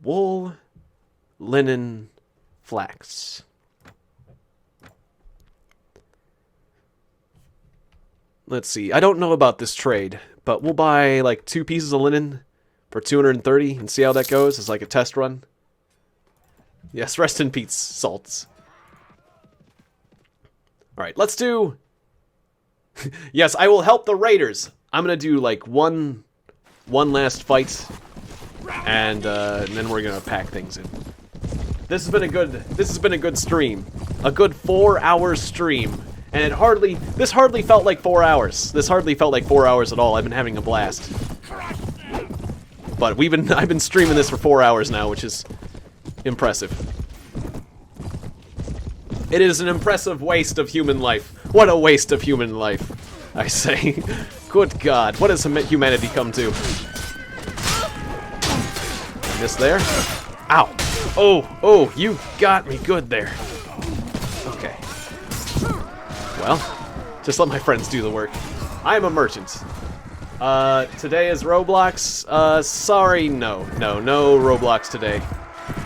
Wool, linen, flax. Let's see. I don't know about this trade, but we'll buy like 2 pieces of linen for 230 and see how that goes as like a test run. Yes, rest in peace, salts. Alright, let's do... Yes, I will help the raiders. I'm gonna do like one last fight, and then we're gonna pack things in. This has been a good stream. A good 4-hour stream. And this hardly felt like 4 hours. This hardly felt like 4 hours at all. I've been having a blast. But I've been streaming this for 4 hours now, which is impressive. It is an impressive waste of human life. What a waste of human life, I say. Good God, what has humanity come to? Miss there? Ow. Oh, you got me good there. Okay. Well, just let my friends do the work. I'm a merchant. Today is Roblox. Sorry, no Roblox today.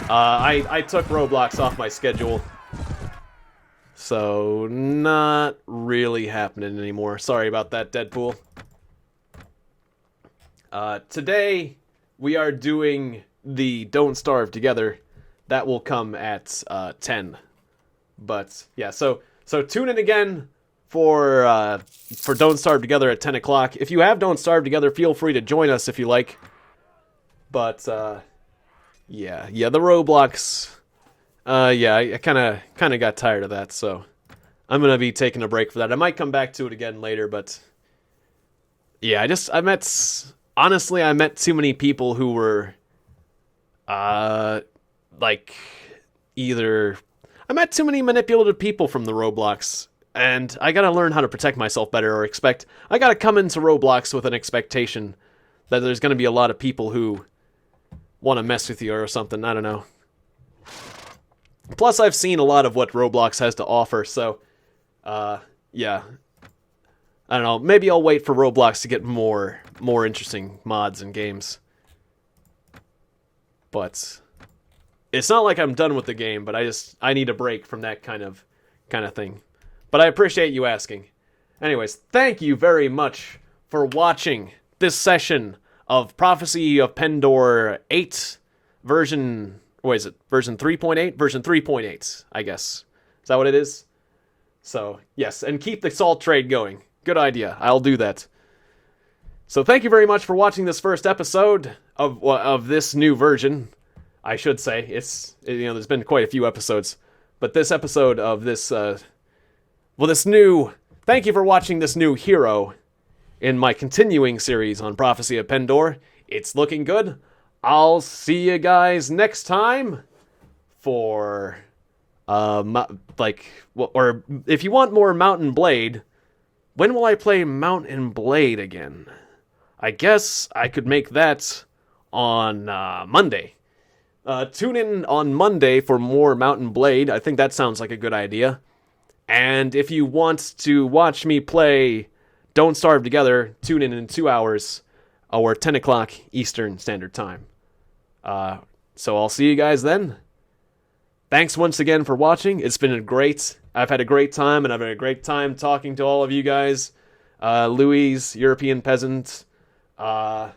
I took Roblox off my schedule. So, not really happening anymore. Sorry about that, Deadpool. Today, we are doing the Don't Starve Together. That will come at 10. But, yeah, so tune in again for Don't Starve Together at 10 o'clock. If you have Don't Starve Together, feel free to join us if you like. But, yeah, the Roblox... yeah, I kind of got tired of that, so I'm gonna be taking a break for that. I might come back to it again later, but yeah, I met too many people who were Like, either I met too many manipulative people from the Roblox, and I gotta learn how to protect myself better, or I gotta come into Roblox with an expectation that there's gonna be a lot of people who want to mess with you or something. I don't know. Plus, I've seen a lot of what Roblox has to offer, so, yeah. I don't know, maybe I'll wait for Roblox to get more interesting mods and games. But it's not like I'm done with the game, but I need a break from that kind of thing. But I appreciate you asking. Anyways, thank you very much for watching this session of Prophecy of Pendor 8 version... What is it? Version 3.8? Version 3.8, I guess. Is that what it is? So, yes, and keep the salt trade going. Good idea. I'll do that. So thank you very much for watching this first episode of this new version. I should say. There's been quite a few episodes. But this episode of this, thank you for watching this new hero in my continuing series on Prophecy of Pendor. It's looking good. I'll see you guys next time for, or if you want more Mountain Blade, when will I play Mountain Blade again? I guess I could make that on Monday. Tune in on Monday for more Mountain Blade. I think that sounds like a good idea. And if you want to watch me play Don't Starve Together, tune in 2 hours or 10 o'clock Eastern Standard Time. So I'll see you guys then. Thanks once again for watching. It's been I've had a great time, and I've had a great time talking to all of you guys. Louise, European Peasant, Masige.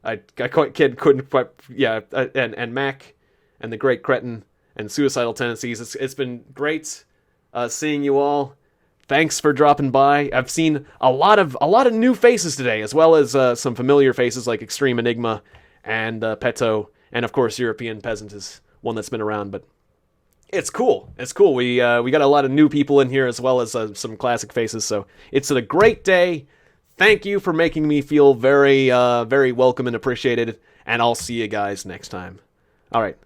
I couldn't quite, yeah, and Mac, and the Great Cretin, and Suicidal Tendencies. It's been great seeing you all. Thanks for dropping by. I've seen a lot of new faces today, as well as some familiar faces like Extreme Enigma and Petto, and of course European Peasant is one that's been around. But it's cool. It's cool. We got a lot of new people in here, as well as some classic faces. So it's a great day. Thank you for making me feel very very welcome and appreciated. And I'll see you guys next time. All right.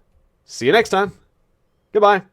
See you next time. Goodbye.